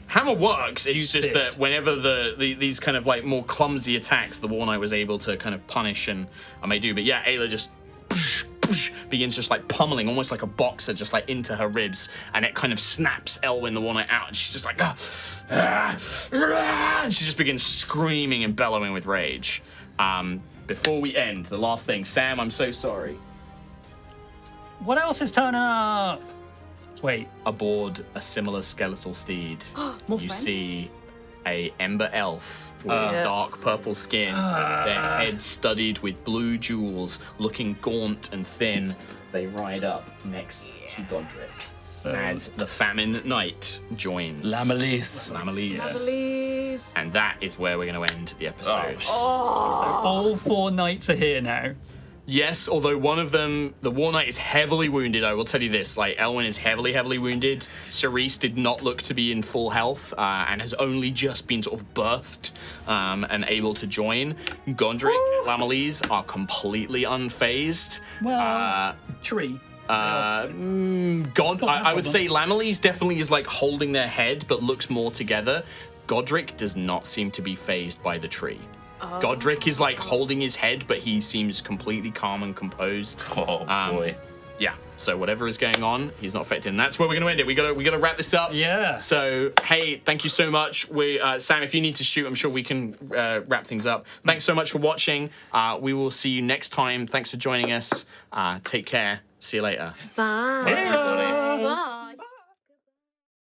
Hammer works. It's Use just fist. that whenever these kind of like more clumsy attacks, the War Knight was able to kind of punish and I may do. But yeah, Ayla just begins just like pummeling, almost like a boxer, just like into her ribs, and it kind of snaps Elwyn, the War Knight, out, and she's just like, and she just begins screaming and bellowing with rage. Before we end, the last thing, Sam, I'm so sorry. What else is turning up? Wait. Aboard a similar skeletal steed, More you friends? see a ember elf with dark purple skin, their head studded with blue jewels, looking gaunt and thin. They ride up next to Godric as the Famine Knight joins. Lamelis. Lamelis. And that is where we're going to end the episode. All 4 knights are here now. Yes, although one of them, the War Knight, is heavily wounded. I will tell you this, like, Elwyn is heavily wounded. Cerise did not look to be in full health and has only just been sort of birthed and able to join. Gondric, Lamelis are completely unfazed. Well, tree. I would problem. say Lamelis definitely is like holding their head, but looks more together. Godric does not seem to be phased by the tree. Godric is like holding his head, but he seems completely calm and composed. Oh boy. Yeah. So whatever is going on, he's not affected. And that's where we're going to end it. We gotta wrap this up. Yeah. So hey, thank you so much. We Sam, if you need to shoot, I'm sure we can wrap things up. Thanks so much for watching. We will see you next time. Thanks for joining us. Take care. See you later. Bye. Everybody. Bye.